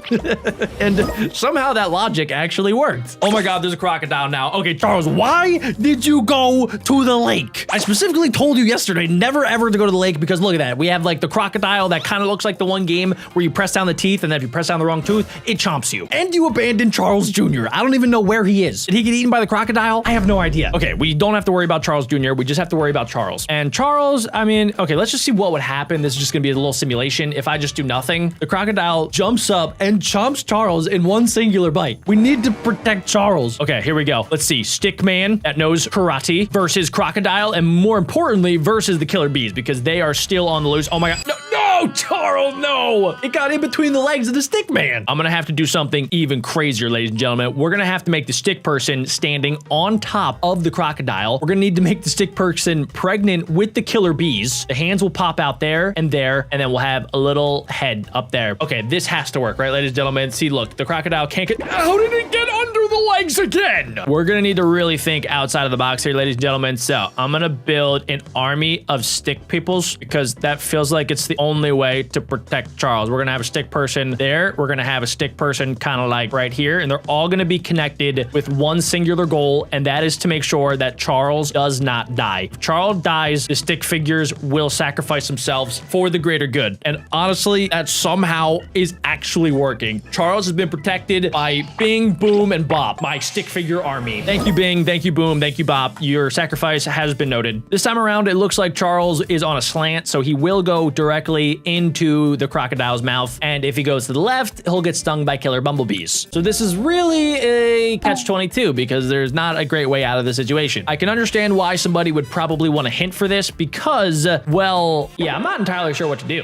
And somehow that logic actually worked. Oh my God, there's a crocodile now. Okay, Charles, why did you go to the lake? I specifically told you yesterday never ever to go to the lake because look at that. We have like the crocodile that kind of looks like the one game where you press down the teeth and then if you press down the wrong tooth, it chomps you. And you abandoned Charles Jr. I don't even know where he is. Did he get eaten by the crocodile? I have no idea. Okay, we don't have to worry about Charles Jr. We just have to worry about Charles. And Charles, I mean, okay, let's just see what would happen. This is just gonna be a little simulation. If I just do nothing, the crocodile jumps up and chomps Charles in one singular bite. We need to protect Charles. Okay, here we go. Let's see. Stick man that knows karate versus crocodile, and more importantly, versus the killer bees because they are still on the loose. Oh my God. No, Charles, no. It got in between the legs of the stick man. I'm gonna have to do something even crazier, ladies and gentlemen. We're gonna have to make the stick person standing on top of the crocodile. We're gonna need to make the stick person pregnant with the killer bees. The hands will pop out there, and then we'll have a little head up there. Okay, this has to work, right, ladies and gentlemen? See, look, the crocodile can't get, how did it get under the legs again? We're gonna need to really think outside of the box here, ladies and gentlemen. So I'm gonna build an army of stick peoples because that feels like it's the only way to protect Charles. We're gonna have a stick person there. We're gonna have a stick person kind of like right here, and they're all gonna be connected with one singular goal, and that is to make sure that Charles does not die. If Charles dies, the stick figures will sacrifice themselves for the greater good. And honestly, that somehow is actually working. Charles has been protected by Bing, Boom, and Bop, my stick figure army. Thank you, Bing. Thank you, Boom. Thank you, Bop. Your sacrifice has been noted. This time around, it looks like Charles is on a slant, so he will go directly into the crocodile's mouth. And if he goes to the left, he'll get stung by killer bumblebees. So this is really a catch-22 because there's not a great way out of the situation. I can understand why somebody would probably want to hint for this because, well, yeah, I'm not entirely sure what to do.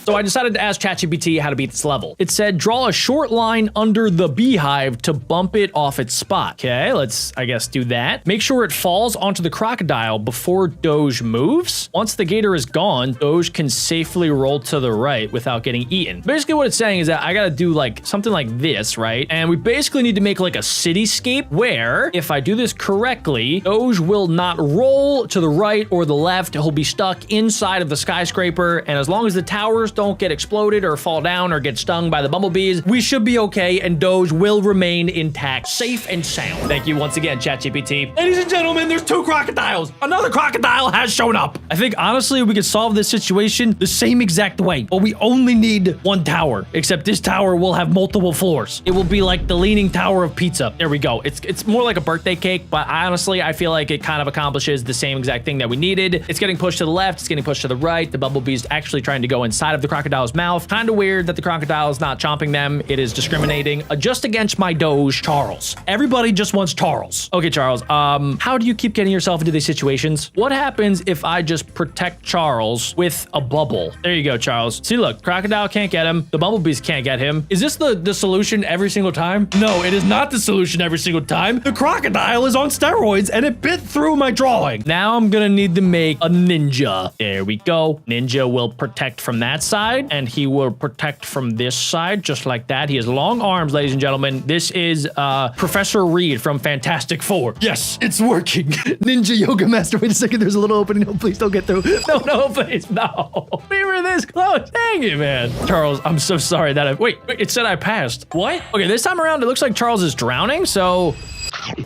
So I decided to ask ChatGPT how to beat this level. It said, draw a short line under the beehive to bump it off its spot. Okay, let's, I guess, do that. Make sure it falls onto the crocodile before Doge moves. Once the gator is gone, Doge can safely roll to the right without getting eaten. Basically what it's saying is that I gotta do like something like this, right? And we basically need to make like a cityscape where if I do this correctly, Doge will not roll to the right or the left. He'll be stuck inside of the skyscraper. And as long as the towers floors don't get exploded or fall down or get stung by the bumblebees, we should be okay, and Doge will remain intact, safe and sound. Thank you once again, ChatGPT. Ladies and gentlemen, there's 2 crocodiles. Another crocodile has shown up. I think, honestly, we could solve this situation the same exact way, but we only need 1 tower, except this tower will have multiple floors. It will be like the Leaning Tower of Pizza. There we go. It's more like a birthday cake, but honestly, I feel like it kind of accomplishes the same exact thing that we needed. It's getting pushed to the left. It's getting pushed to the right. The bumblebee's actually trying to go inside of the crocodile's mouth. Kind of weird that the crocodile is not chomping them. It is discriminating just against my Doge, Charles. Everybody just wants Charles. Okay, Charles, how do you keep getting yourself into these situations? What happens if I just protect Charles with a bubble? There you go, Charles. See, look, crocodile can't get him. The bumblebees can't get him. Is this the solution every single time? No, it is not the solution every single time. The crocodile is on steroids and it bit through my drawing. Now I'm gonna need to make a ninja. There we go. Ninja will protect from that side and he will protect from this side, just like that. He has long arms, ladies and gentlemen. This is Professor Reed from Fantastic Four. Yes, it's working. Ninja Yoga Master. Wait a second, there's a little opening. No, please don't get through. No, please, no. We were this close. Dang it, man. Charles, I'm so sorry that wait, it said I passed. What? Okay, this time around, it looks like Charles is drowning, so...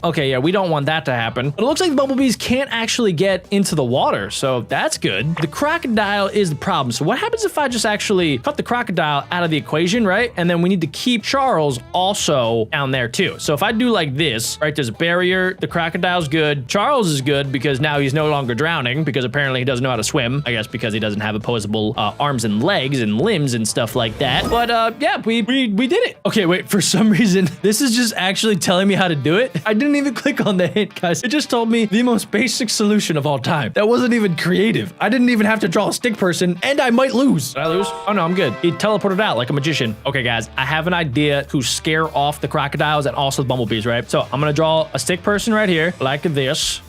Okay, yeah, we don't want that to happen. But it looks like the bumblebees can't actually get into the water, so that's good. The crocodile is the problem. So what happens if I just actually cut the crocodile out of the equation, right? And then we need to keep Charles also down there too. So if I do like this, right, there's a barrier, the crocodile's good. Charles is good because now he's no longer drowning because apparently he doesn't know how to swim. I guess because he doesn't have opposable arms and legs and limbs and stuff like that. But yeah, we did it. Okay, wait, for some reason, this is just actually telling me how to do it. I didn't even click on the hint, guys. It just told me the most basic solution of all time. That wasn't even creative. I didn't even have to draw a stick person, and I might lose. Did I lose? Oh, no, I'm good. He teleported out like a magician. Okay, guys, I have an idea to scare off the crocodiles and also the bumblebees, right? So I'm gonna draw a stick person right here, like this.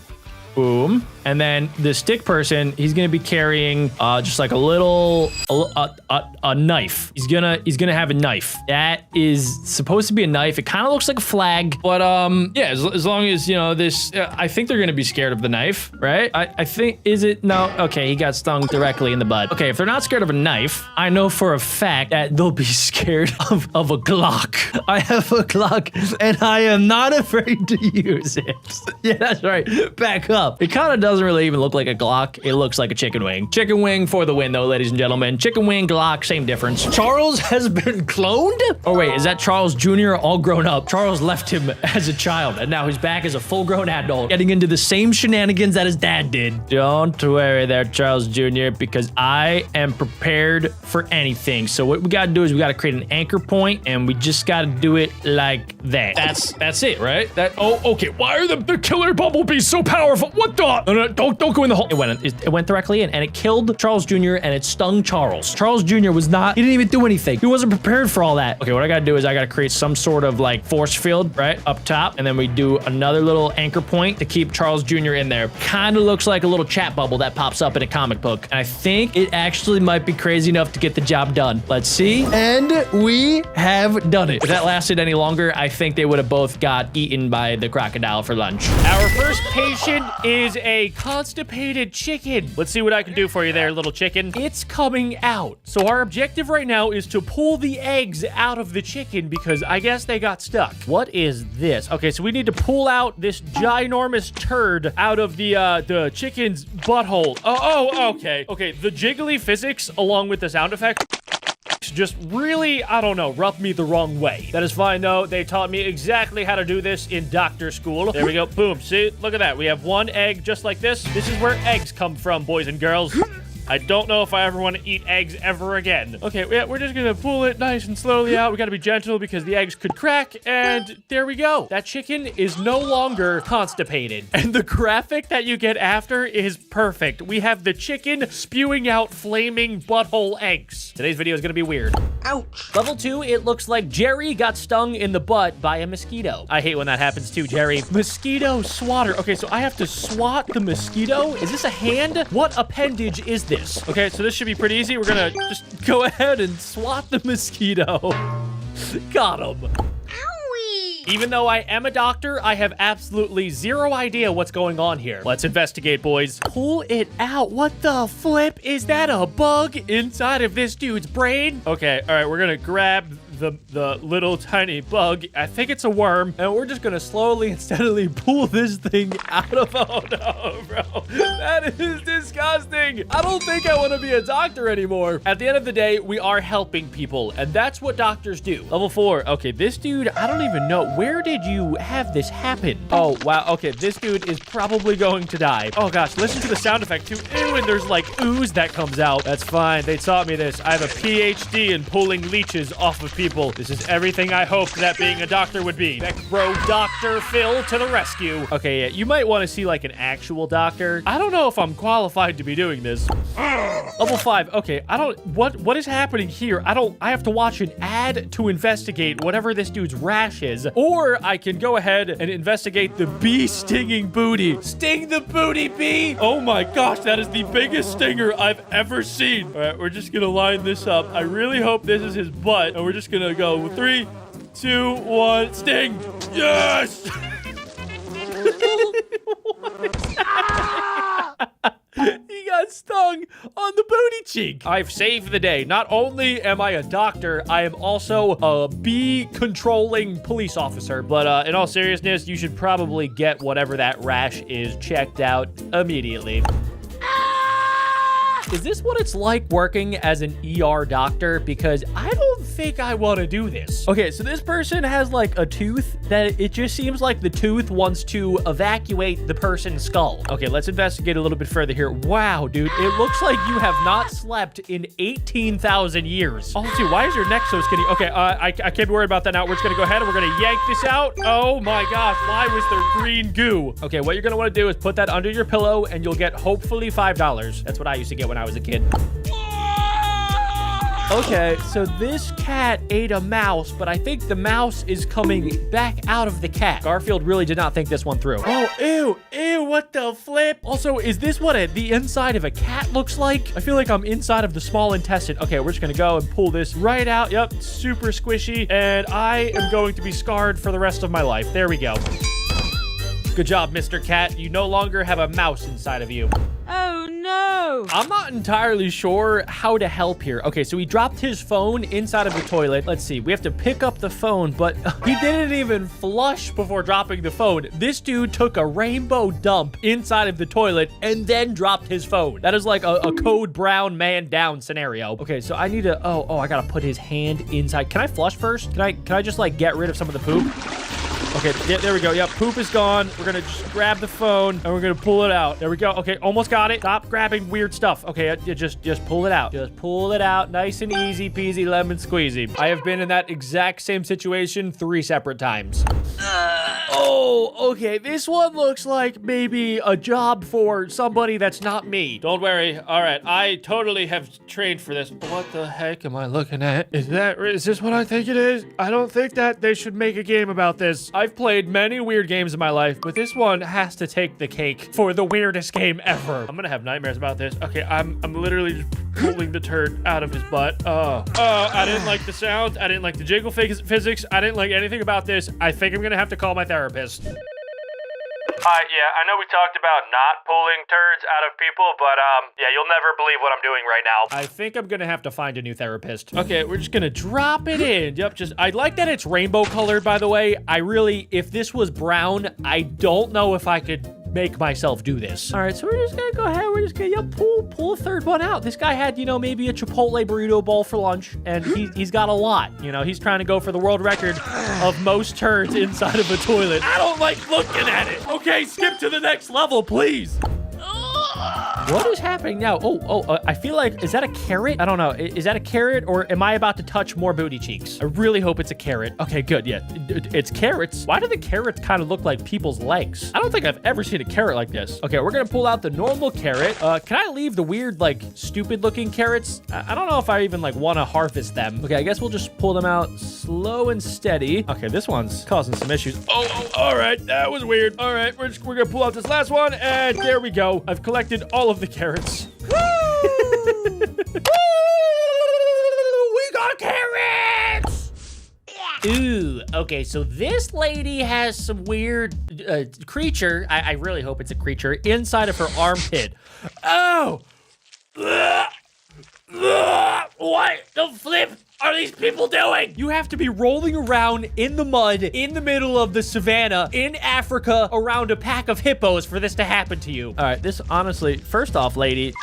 Boom. And then the stick person, he's gonna be carrying just like a knife. He's gonna have a knife. That is supposed to be a knife. It kind of looks like a flag, but yeah, as long as you know this, I think they're gonna be scared of the knife, right? I think no. Okay, he got stung directly in the butt. Okay, if they're not scared of a knife, I know for a fact that they'll be scared of a Glock. I have a Glock, and I am not afraid to use it. Yeah, that's right. Back up. It kind of doesn't really even look like a Glock. It looks like a chicken wing. Chicken wing for the win, though, ladies and gentlemen. Chicken wing, Glock, same difference. Charles has been cloned? Oh, wait, is that Charles Jr. all grown up? Charles left him as a child, and now he's back as a full-grown adult, getting into the same shenanigans that his dad did. Don't worry there, Charles Jr., because I am prepared for anything. So what we gotta do is we gotta create an anchor point, and we just gotta do it like that. That's it, right? Oh, okay. Why are the killer bumblebees so powerful? What the? No, don't go in the hole. It went directly in, and it killed Charles Jr., and it stung Charles. Charles Jr. he didn't even do anything. He wasn't prepared for all that. Okay, what I gotta do is I gotta create some sort of like force field, right, up top, and then we do another little anchor point to keep Charles Jr. in there. Kind of looks like a little chat bubble that pops up in a comic book, and I think it actually might be crazy enough to get the job done. Let's see, and we have done it. If that lasted any longer, I think they would have both got eaten by the crocodile for lunch. Our first patient is a constipated chicken. Let's see what I can do for you there, little chicken. It's coming out. So our objective right now is to pull the eggs out of the chicken because I guess they got stuck. What is this? Okay, so we need to pull out this ginormous turd out of the chicken's butthole. Oh, okay. Okay, the jiggly physics along with the sound effect just really, I don't know, rubbed me the wrong way. That is fine, though. They taught me exactly how to do this in doctor school. There we go. Boom. See? Look at that. We have one egg just like this. This is where eggs come from, boys and girls. I don't know if I ever want to eat eggs ever again. Okay, yeah, we're just gonna pull it nice and slowly out. We gotta be gentle because the eggs could crack, and there we go. That chicken is no longer constipated. And the graphic that you get after is perfect. We have the chicken spewing out flaming butthole eggs. Today's video is gonna be weird. Ouch. Level 2, it looks like Jerry got stung in the butt by a mosquito. I hate when that happens too, Jerry. Mosquito swatter. Okay, so I have to swat the mosquito? Is this a hand? What appendage is this? Okay, so this should be pretty easy. We're gonna just go ahead and swat the mosquito. Got him. Even though I am a doctor, I have absolutely zero idea what's going on here. Let's investigate, boys. Pull it out. What the flip? Is that a bug inside of this dude's brain? Okay, all right, we're gonna grab the little tiny bug. I think it's a worm, and we're just gonna slowly and steadily pull this thing out of. Oh no, bro, that is disgusting. I don't think I want to be a doctor anymore. At the end of the day, we are helping people, and that's what doctors do. Level 4. Okay, this dude, I don't even know. Where did you have this happen? Oh wow. Okay, this dude is probably going to die. Oh gosh, listen to the sound effect too. Ew, and there's like ooze that comes out. That's fine. They taught me this. I have a PhD in pulling leeches off of people. This is everything I hoped that being a doctor would be. BeckBro Dr. Phil to the rescue. Okay, yeah, you might want to see like an actual doctor. I don't know if I'm qualified to be doing this. Level 5. Okay, what is happening here? I have to watch an ad to investigate whatever this dude's rash is. Or I can go ahead and investigate the bee stinging booty. Sting the booty, bee! Oh my gosh, that is the biggest stinger I've ever seen. All right, we're just gonna line this up. I really hope this is his butt, and we're just gonna go 3, 2, 1, sting! Yes! He got stung on the booty cheek. I've saved the day. Not only am I a doctor, I am also a bee controlling police officer. But in all seriousness, you should probably get whatever that rash is checked out immediately. Is this what it's like working as an ER doctor? Because I don't think I want to do this. Okay, so this person has like a tooth that it just seems like the tooth wants to evacuate the person's skull. Okay, let's investigate a little bit further here. Wow, dude, it looks like you have not slept in 18,000 years. Oh, dude, why is your neck so skinny? Okay, I can't be worried about that now. We're just gonna go ahead and we're gonna yank this out. Oh my gosh, why was there green goo? Okay, what you're gonna want to do is put that under your pillow and you'll get hopefully $5. That's what I used to get when I was a kid. Okay, so this cat ate a mouse, but I think the mouse is coming back out of the cat. Garfield really did not think this one through. Oh, ew, what the flip? Also, is this what the inside of a cat looks like? I feel like I'm inside of the small intestine. Okay, we're just gonna go and pull this right out. Yep, super squishy, and I am going to be scarred for the rest of my life. There we go. Good job, Mr. Cat. You no longer have a mouse inside of you. Oh no! I'm not entirely sure how to help here. Okay, so he dropped his phone inside of the toilet. Let's see, we have to pick up the phone, but he didn't even flush before dropping the phone. This dude took a rainbow dump inside of the toilet and then dropped his phone. That is like a code brown man down scenario. Okay, so I need to, I gotta put his hand inside. Can I flush first? Can I just like get rid of some of the poop? Okay, there we go. Yep, poop is gone. We're gonna just grab the phone and we're gonna pull it out. There we go. Okay, almost got it. Stop grabbing weird stuff. Okay, just pull it out. Just pull it out. Nice and easy peasy lemon squeezy. I have been in that exact same situation 3 separate times. Oh, okay. This one looks like maybe a job for somebody that's not me. Don't worry. All right, I totally have trained for this. What the heck am I looking at? Is this what I think it is? I don't think that they should make a game about this. I've played many weird games in my life, but this one has to take the cake for the weirdest game ever. I'm gonna have nightmares about this. Okay, I'm literally just pulling the turd out of his butt. I didn't like the sound. I didn't like the jiggle physics. I didn't like anything about this. I think I'm gonna have to call my therapist. Yeah, I know we talked about not pulling turds out of people, but, yeah, you'll never believe what I'm doing right now. I think I'm gonna have to find a new therapist. Okay, we're just gonna drop it in. Yep, I like that it's rainbow colored, by the way. If this was brown, I don't know if I could make myself do this. All right, so we're just gonna go ahead. We're just gonna pull a third one out. This guy had, maybe a Chipotle burrito bowl for lunch, and he's got a lot. He's trying to go for the world record of most turds inside of a toilet. I don't like looking at it. Okay, skip to the next level, please. What is happening now? I feel like, is that a carrot? I don't know. Is that a carrot or am I about to touch more booty cheeks? I really hope it's a carrot. Okay, good. Yeah, it's carrots. Why do the carrots kind of look like people's legs? I don't think I've ever seen a carrot like this. Okay, we're gonna pull out the normal carrot. Can I leave the weird, like, stupid looking carrots? I don't know if I even, like, want to harvest them. Okay, I guess we'll just pull them out slow and steady. Okay, this one's causing some issues. All right. That was weird. All right, we're gonna pull out this last one and there we go. I've collected all of the carrots. Woo! We got carrots! Ooh, Okay, so this lady has some weird creature. I really hope it's a creature inside of her armpit. Oh! What the flip are these people doing? You have to be rolling around in the mud in the middle of the savannah in Africa around a pack of hippos for this to happen to you. All right, this honestly, first off, lady,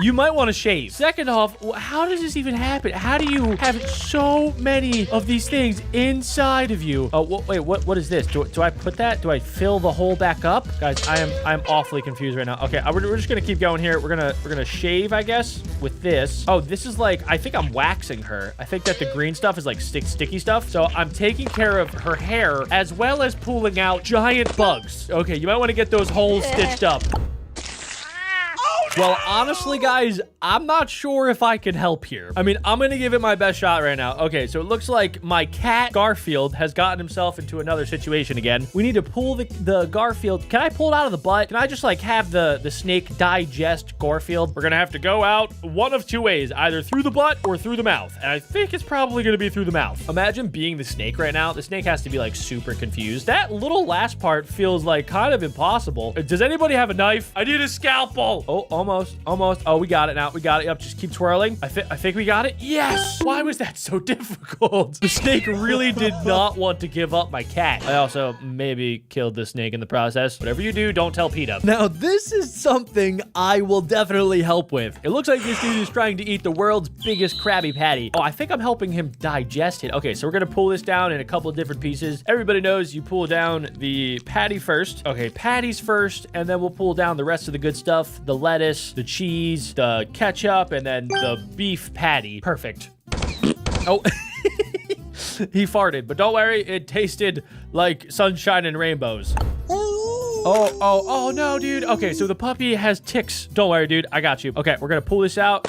You might want to shave. Second off, how does this even happen? How do you have so many of these things inside of you? Oh, wait, what is this? Do I put that? Do I fill the hole back up? Guys, I'm awfully confused right now. Okay, we're just gonna keep going here. We're gonna shave, I guess, with this. Oh, this is like, I think I'm waxing her. I think that the green stuff is like sticky stuff. So I'm taking care of her hair as well as pulling out giant bugs. Okay, you might want to get those holes stitched up. Well, honestly, guys, I'm not sure if I can help here. I mean, I'm gonna give it my best shot right now. Okay, so it looks like my cat, Garfield, has gotten himself into another situation again. We need to pull the Garfield. Can I pull it out of the butt? Can I just, like, have the snake digest Garfield? We're gonna have to go out one of two ways, either through the butt or through the mouth. And I think it's probably gonna be through the mouth. Imagine being the snake right now. The snake has to be, like, super confused. That little last part feels, like, kind of impossible. Does anybody have a knife? I need a scalpel. Oh, almost. Oh, we got it now. We got it. Yep, just keep twirling. I think we got it. Yes! Why was that so difficult? The snake really did not want to give up my cat. I also maybe killed the snake in the process. Whatever you do, don't tell PETA. Now, this is something I will definitely help with. It looks like this dude is trying to eat the world's biggest Krabby Patty. Oh, I think I'm helping him digest it. Okay, so we're gonna pull this down in a couple of different pieces. Everybody knows you pull down the patty first. Okay, patties first, and then we'll pull down the rest of the good stuff. The lettuce, the cheese, the ketchup, and then the beef patty. Perfect. Oh, he farted, but don't worry, it tasted like sunshine and rainbows. Oh, no, dude. Okay, so the puppy has ticks. Don't worry, dude. I got you. Okay, we're gonna pull this out.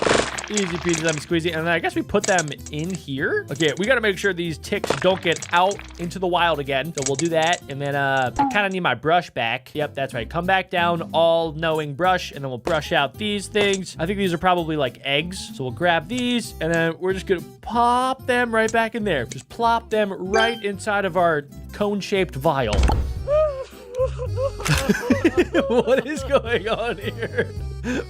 Easy peasy, lemon squeezy. And then I guess we put them in here. Okay, we gotta make sure these ticks don't get out into the wild again. So we'll do that. And then I kind of need my brush back. Yep, that's right. Come back down, all-knowing brush, and then we'll brush out these things. I think these are probably like eggs. So we'll grab these, and then we're just gonna pop them right back in there. Just plop them right inside of our cone-shaped vial. What is going on here?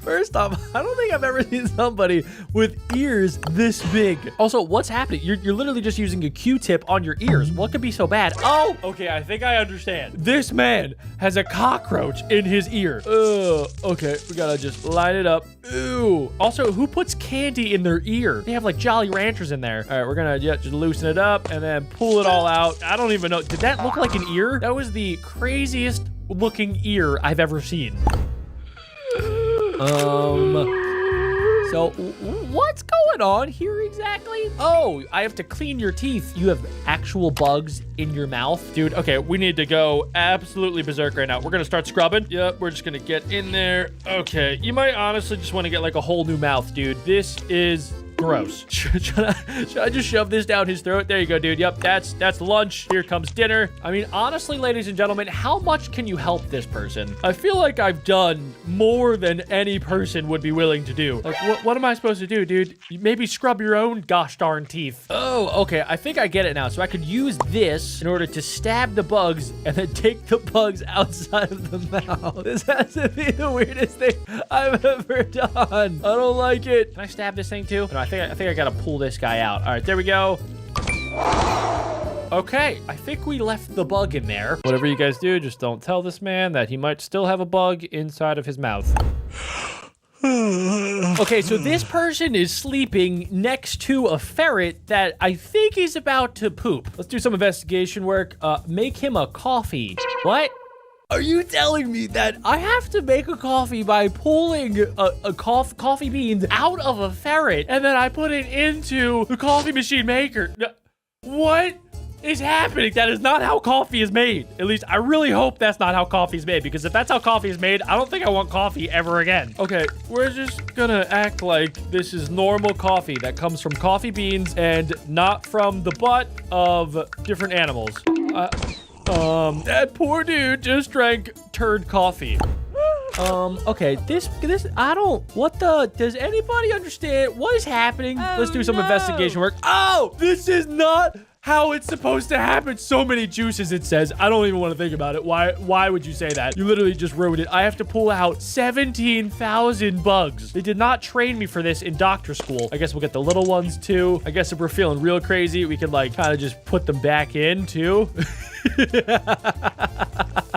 First off, I don't think I've ever seen somebody with ears this big. Also, what's happening? You're literally just using a Q-tip on your ears. What could be so bad? Oh, okay, I think I understand. This man has a cockroach in his ear. Okay, we gotta just line it up. Ew. Also, who puts candy in their ear? They have like Jolly Ranchers in there. All right, we're gonna just loosen it up and then pull it all out. I don't even know. Did that look like an ear? That was the craziest looking ear I've ever seen. So what's going on here exactly? Oh, I have to clean your teeth. You have actual bugs in your mouth. Dude, okay, we need to go absolutely berserk right now. We're gonna start scrubbing. Yep, we're just gonna get in there. Okay, you might honestly just want to get like a whole new mouth, dude. This is gross. Should I just shove this down his throat? There you go, dude. Yep, that's lunch. Here comes dinner. I mean, honestly, ladies and gentlemen, how much can you help this person? I feel like I've done more than any person would be willing to do. Like, what am I supposed to do, dude? Maybe scrub your own gosh darn teeth. Oh, okay. I think I get it now. So I could use this in order to stab the bugs and then take the bugs outside of the mouth. This has to be the weirdest thing I've ever done. I don't like it. Can I stab this thing too? No, I think I gotta pull this guy out. All right, there we go. Okay, I think we left the bug in there. Whatever you guys do, just don't tell this man that he might still have a bug inside of his mouth. Okay, so this person is sleeping next to a ferret that I think is about to poop. Let's do some investigation work. Make him a coffee. What? Are you telling me that I have to make a coffee by pulling coffee beans out of a ferret and then I put it into the coffee machine maker? What is happening? That is not how coffee is made. At least I really hope that's not how coffee is made, because if that's how coffee is made, I don't think I want coffee ever again. Okay, we're just gonna act like this is normal coffee that comes from coffee beans and not from the butt of different animals. That poor dude just drank turd coffee. Okay, this, does anybody understand what is happening? Let's do some investigation work. Oh, this is not how it's supposed to happen. So many juices, it says. I don't even want to think about it. Why would you say that? You literally just ruined it. I have to pull out 17,000 bugs. They did not train me for this in doctor school. I guess we'll get the little ones too. I guess if we're feeling real crazy, we can like kind of just put them back in too.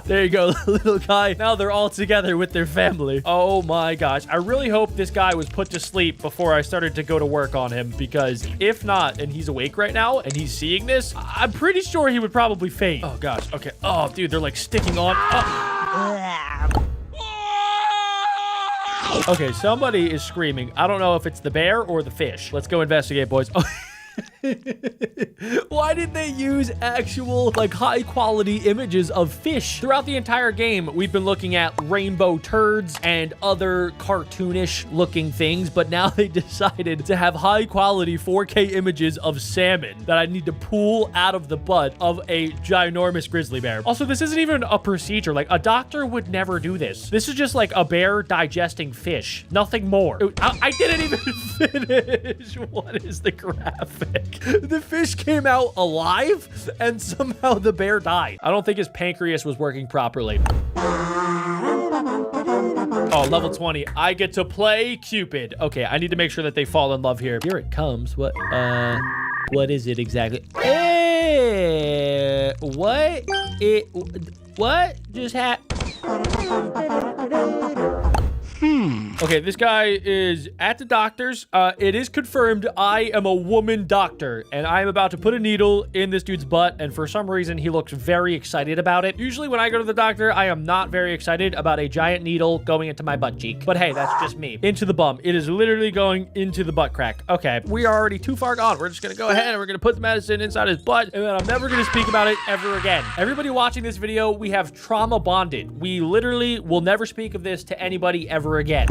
There you go, little guy. Now they're all together with their family. Oh my gosh. I really hope this guy was put to sleep before I started to go to work on him, because if not, and he's awake right now and he's seeing this, I'm pretty sure he would probably faint. Oh gosh. Okay. Oh, dude, they're like sticking on. Okay, somebody is screaming. I don't know if it's the bear or the fish. Let's go investigate, boys. Oh. Why did they use actual, like, high-quality images of fish? Throughout the entire game, we've been looking at rainbow turds and other cartoonish-looking things, but now they decided to have high-quality 4K images of salmon that I need to pull out of the butt of a ginormous grizzly bear. Also, this isn't even a procedure. Like, a doctor would never do this. This is just, like, a bear digesting fish. Nothing more. I didn't even finish. What is the graphic? The fish came out alive and somehow the bear died. I don't think his pancreas was working properly. Oh, level 20. I get to play Cupid. Okay, I need to make sure that they fall in love here. Here it comes. What is it exactly? What just happened? Okay, this guy is at the doctor's. It is confirmed I am a woman doctor, and I am about to put a needle in this dude's butt, and for some reason, he looks very excited about it. Usually, when I go to the doctor, I am not very excited about a giant needle going into my butt cheek. But hey, that's just me. Into the bum. It is literally going into the butt crack. Okay, we are already too far gone. We're just gonna go ahead and we're gonna put the medicine inside his butt, and then I'm never gonna speak about it ever again. Everybody watching this video, we have trauma bonded. We literally will never speak of this to anybody ever again.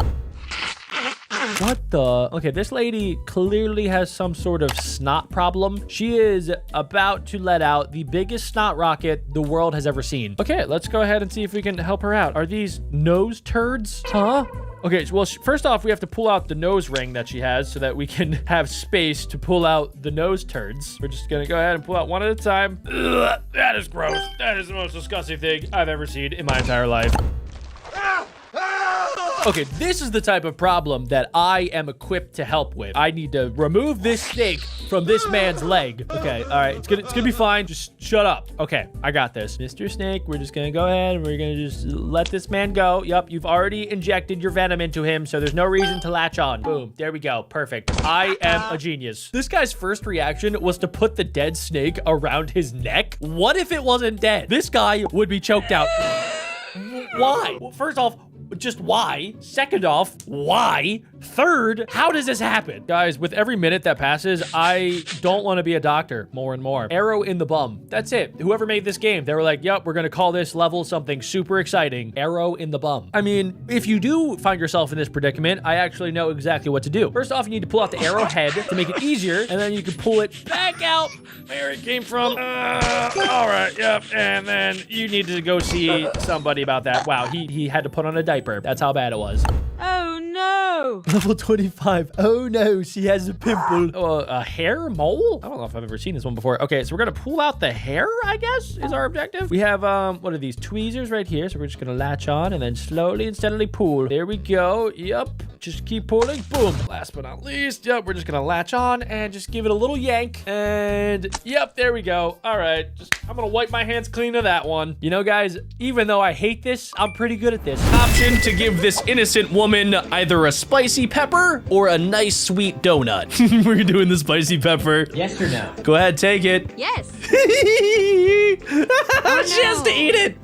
What the? Okay, this lady clearly has some sort of snot problem. She is about to let out the biggest snot rocket the world has ever seen. Okay, let's go ahead and see if we can help her out. Are these nose turds? Huh? Okay, well, first off, we have to pull out the nose ring that she has so that we can have space to pull out the nose turds. We're just gonna go ahead and pull out one at a time. Ugh, that is gross. That is the most disgusting thing I've ever seen in my entire life. Okay, this is the type of problem that I am equipped to help with. I need to remove this snake from this man's leg. Okay, all right, it's gonna be fine. Just shut up. Okay, I got this. Mr. Snake, we're just gonna go ahead and we're gonna just let this man go. Yup, you've already injected your venom into him, so there's no reason to latch on. Boom, there we go, perfect. I am a genius. This guy's first reaction was to put the dead snake around his neck. What if it wasn't dead? This guy would be choked out. Why? Well, first off, just why? Second off, why? Third, how does this happen? Guys, with every minute that passes, I don't want to be a doctor more and more. Arrow in the bum. That's it. Whoever made this game, they were like, yep, we're going to call this level something super exciting. Arrow in the bum. I mean, if you do find yourself in this predicament, I actually know exactly what to do. First off, you need to pull out the arrow head to make it easier, and then you can pull it back out where it came from. All right, yep. And then you need to go see somebody about that. Wow, he had to put on a diaper. That's how bad it was. Oh no! Level 25. Oh no, she has a pimple. A hair mole? I don't know if I've ever seen this one before. Okay, so we're gonna pull out the hair, I guess, is our objective. We have, what are these? Tweezers right here. So we're just gonna latch on and then slowly and steadily pull. There we go. Yep. Just keep pulling. Boom. Last but not least, yep, we're just gonna latch on and just give it a little yank. And yep, there we go. All right, I'm gonna wipe my hands clean of that one. You know, guys, even though I hate this, I'm pretty good at this. Option to give this innocent woman either a spicy pepper or a nice sweet donut. We're doing the spicy pepper. Yes or no? Go ahead, take it. Yes. She has to eat it.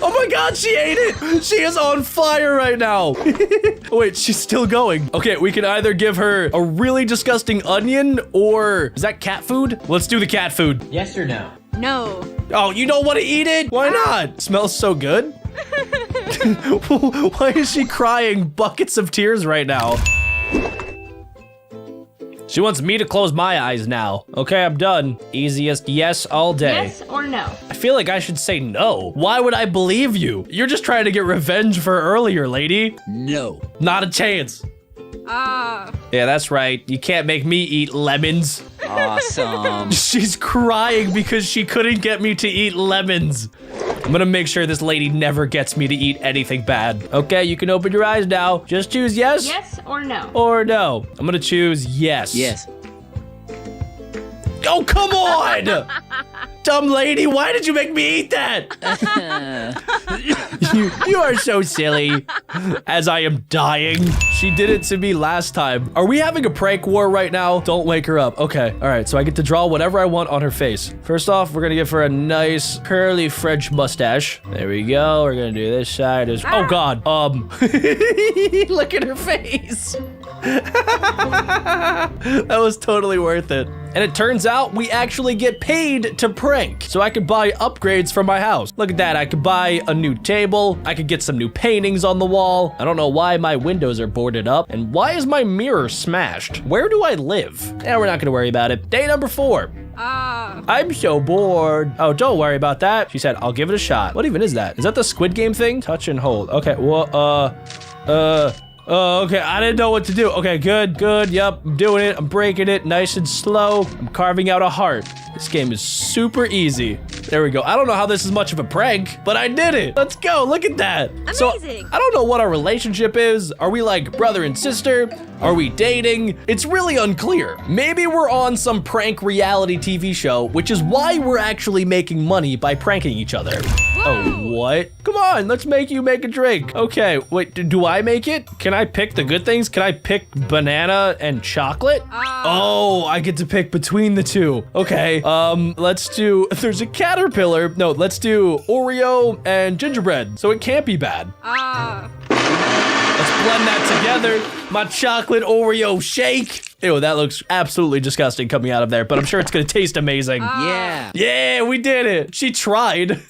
Oh my god, she ate it. She is on fire right now. Oh, wait, she's still going. Okay, we can either give her a really disgusting onion or is that cat food? Let's do the cat food. Yes or no? No. Oh, you don't want to eat it? Why not? Smells so good. Why is she crying buckets of tears right now? She wants me to close my eyes now. Okay, I'm done. Easiest yes all day. Yes or no? I feel like I should say no. Why would I believe you? You're just trying to get revenge for earlier, lady. No. Not a chance. Yeah, that's right. You can't make me eat lemons. Awesome. She's crying because she couldn't get me to eat lemons. I'm gonna make sure this lady never gets me to eat anything bad. Okay, you can open your eyes now. Just choose yes. Yes or no? Or no. I'm gonna choose yes. Yes. Oh, come on! Dumb lady, why did you make me eat that? you are so silly. As I am dying. She did it to me last time. Are we having a prank war right now? Don't wake her up. Okay, all right, so I get to draw whatever I want on her face. First off, we're gonna give her a nice curly French mustache. There we go. We're gonna do this side as, oh God. Look at her face. That was totally worth it. And it turns out we actually get paid to prank. So I could buy upgrades for my house. Look at that, I could buy a new table. I could get some new paintings on the wall. I don't know why my windows are boarded up. And why is my mirror smashed? Where do I live? Yeah, we're not gonna worry about it. Day number 4. I'm so bored. Oh, don't worry about that. She said, I'll give it a shot. What even is that? Is that the Squid Game thing? Touch and hold. Okay, well, okay, I didn't know what to do. Okay, good, yep, I'm doing it. I'm breaking it nice and slow. I'm carving out a heart. This game is super easy. There we go. I don't know how this is much of a prank, but I did it. Let's go, look at that. Amazing. So, I don't know what our relationship is. Are we like brother and sister? Are we dating? It's really unclear. Maybe we're on some prank reality TV show, which is why we're actually making money by pranking each other. Oh, what? Come on, let's make you make a drink. Okay, wait, do I make it? Can I pick the good things? Can I pick banana and chocolate? Oh, I get to pick between the two. Okay, let's do, there's a caterpillar. No, let's do Oreo and gingerbread, so it can't be bad. Let's blend that together. My chocolate Oreo shake. Ew, that looks absolutely disgusting coming out of there, but I'm sure it's gonna taste amazing. Yeah. Yeah, we did it. She tried.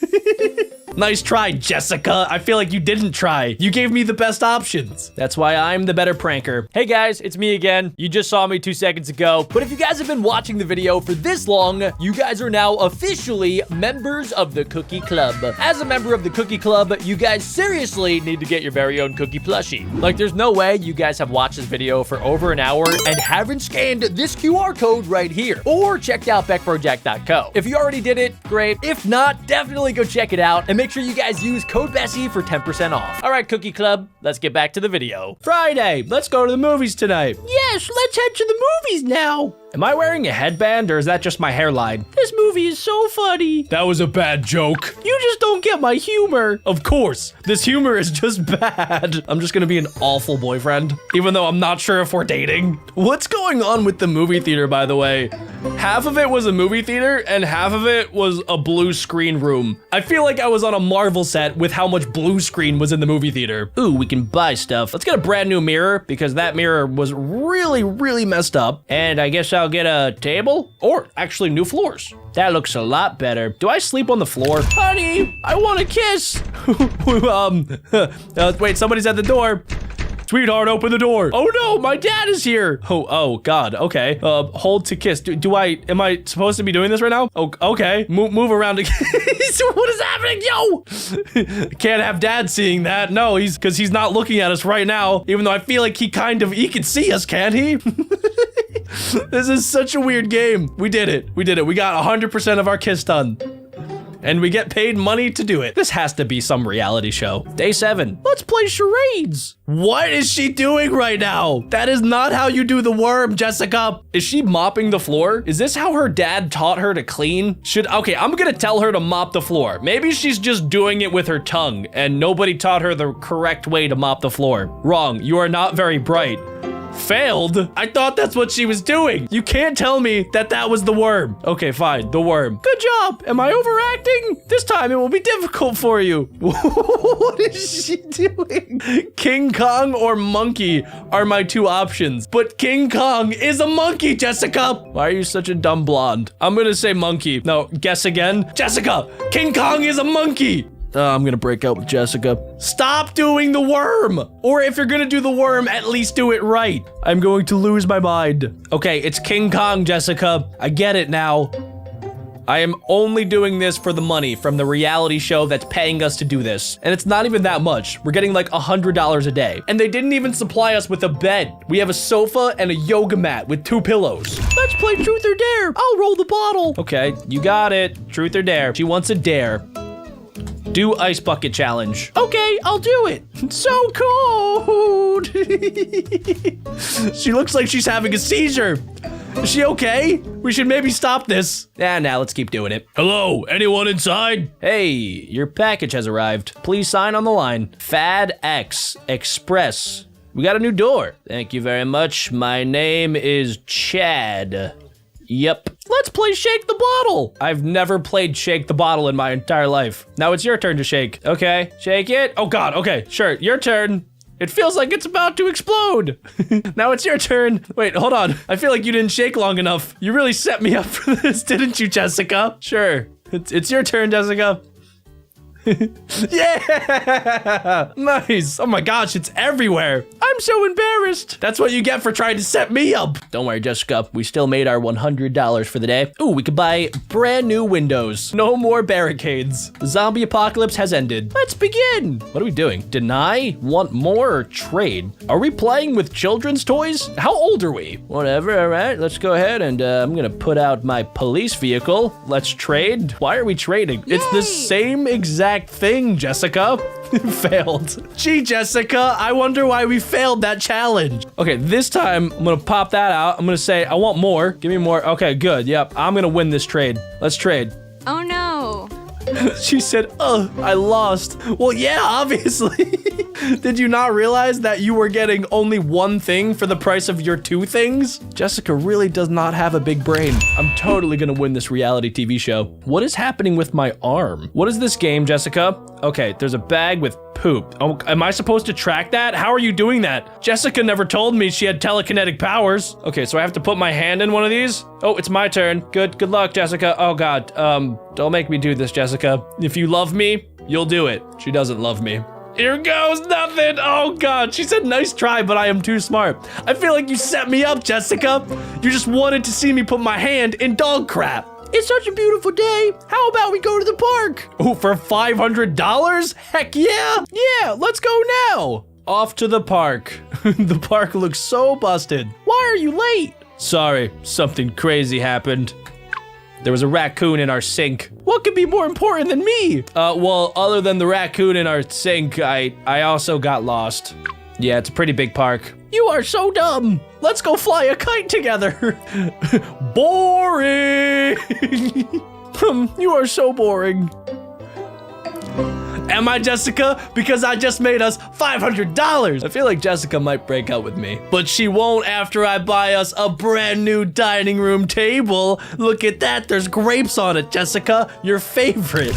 Nice try, Jessica. I feel like you didn't try. You gave me the best options. That's why I'm the better pranker. Hey guys, it's me again. You just saw me 2 seconds ago, but if you guys have been watching the video for this long, you guys are now officially members of the Cookie Club. As a member of the Cookie Club, you guys seriously need to get your very own cookie plushie. Like, there's no way you guys have watched this video for over an hour and haven't scanned this QR code right here, or checked out BeckBroJack.co. If you already did it, great. If not, definitely go check it out and make sure you guys use code Bessie for 10% off. All right, Cookie Club, let's get back to the video. Friday, let's go to the movies tonight. Yes, let's head to the movies now. Am I wearing a headband or is that just my hairline? This movie is so funny. That was a bad joke. You just don't get my humor. Of course, this humor is just bad. I'm just gonna be an awful boyfriend, even though I'm not sure if we're dating. What's going on with the movie theater, by the way? Half of it was a movie theater and half of it was a blue screen room. I feel like I was on a Marvel set with how much blue screen was in the movie theater. Ooh, we can buy stuff. Let's get a brand new mirror because that mirror was really, really messed up. And I guess I'll get a table or actually new floors. That looks a lot better. Do I sleep on the floor? Honey, I want a kiss. Wait, somebody's at the door. Sweetheart, open the door. Oh no, my dad is here. Oh God, okay. Hold to kiss. Am I supposed to be doing this right now? Oh, okay. Move around to kiss. What is happening, yo? Can't have dad seeing that. No, because he's not looking at us right now, even though I feel like he can see us, can't he? This is such a weird game. We did it. We got 100% of our kiss done. And we get paid money to do it. This has to be some reality show. Day 7. Let's play charades. What is she doing right now? That is not how you do the worm, Jessica. Is she mopping the floor? Is this how her dad taught her to clean? Okay, I'm gonna tell her to mop the floor. Maybe she's just doing it with her tongue and nobody taught her the correct way to mop the floor. Wrong, you are not very bright. Failed? I thought that's what she was doing. You can't tell me that was the worm. Okay, fine, the worm. Good job. Am I overacting? This time it will be difficult for you. What is she doing? King Kong or monkey are my 2 options, but King Kong is a monkey, Jessica. Why are you such a dumb blonde? I'm gonna say monkey. No, guess again. Jessica, King Kong is a monkey. I'm gonna break up with Jessica. Stop doing the worm! Or if you're gonna do the worm, at least do it right. I'm going to lose my mind. Okay, it's King Kong, Jessica. I get it now. I am only doing this for the money from the reality show that's paying us to do this. And it's not even that much. We're getting like $100 a day. And they didn't even supply us with a bed. We have a sofa and a yoga mat with 2 pillows. Let's play truth or dare. I'll roll the bottle. Okay, you got it. Truth or dare. She wants a dare. Do ice bucket challenge. Okay, I'll do it. It's so cold. She looks like she's having a seizure. Is she okay? We should maybe stop this. Nah, let's keep doing it. Hello, anyone inside? Hey, your package has arrived. Please sign on the line. Fad X Express. We got a new door. Thank you very much. My name is Chad. Yep. Let's play Shake the Bottle. I've never played Shake the Bottle in my entire life. Now it's your turn to shake. Okay, shake it. Oh God, okay, sure, your turn. It feels like it's about to explode. Now it's your turn. Wait, hold on. I feel like you didn't shake long enough. You really set me up for this, didn't you, Jessica? Sure, it's your turn, Jessica. Yeah! Nice. Oh my gosh, it's everywhere. I'm so embarrassed. That's what you get for trying to set me up. Don't worry, Jessica. We still made our $100 for the day. Ooh, we could buy brand new windows. No more barricades. The zombie apocalypse has ended. Let's begin. What are we doing? Deny? Want more or trade? Are we playing with children's toys? How old are we? Whatever, all right. Let's go ahead and I'm gonna put out my police vehicle. Let's trade. Why are we trading? Yay. It's the same exact thing, Jessica. Failed. Gee, Jessica, I wonder why we failed that challenge. Okay, this time I'm gonna pop that out. I'm gonna say, I want more. Give me more. Okay, good. Yep, I'm gonna win this trade. Let's trade. Oh no. She said, I lost. Well, yeah, obviously. Did you not realize that you were getting only one thing for the price of your 2 things? Jessica really does not have a big brain. I'm totally gonna win this reality TV show. What is happening with my arm? What is this game, Jessica? Okay, there's a bag with poop. Oh, am I supposed to track that? How are you doing that? Jessica never told me she had telekinetic powers. Okay, so I have to put my hand in one of these? Oh, it's my turn. Good luck, Jessica. Oh God, don't make me do this, Jessica. If you love me, you'll do it. She doesn't love me. Here goes nothing. Oh God, she said nice try, but I am too smart. I feel like you set me up, Jessica. You just wanted to see me put my hand in dog crap. It's such a beautiful day. How about we go to the park? Oh, for $500? Heck yeah. Yeah, let's go now. Off to the park. The park looks so busted. Why are you late? Sorry, something crazy happened. There was a raccoon in our sink. What could be more important than me? Well, other than the raccoon in our sink, I also got lost. Yeah, it's a pretty big park. You are so dumb. Let's go fly a kite together. Boring. You are so boring. Am I, Jessica? Because I just made us $500. I feel like Jessica might break up with me, but she won't after I buy us a brand new dining room table. Look at that, there's grapes on it, Jessica, your favorite.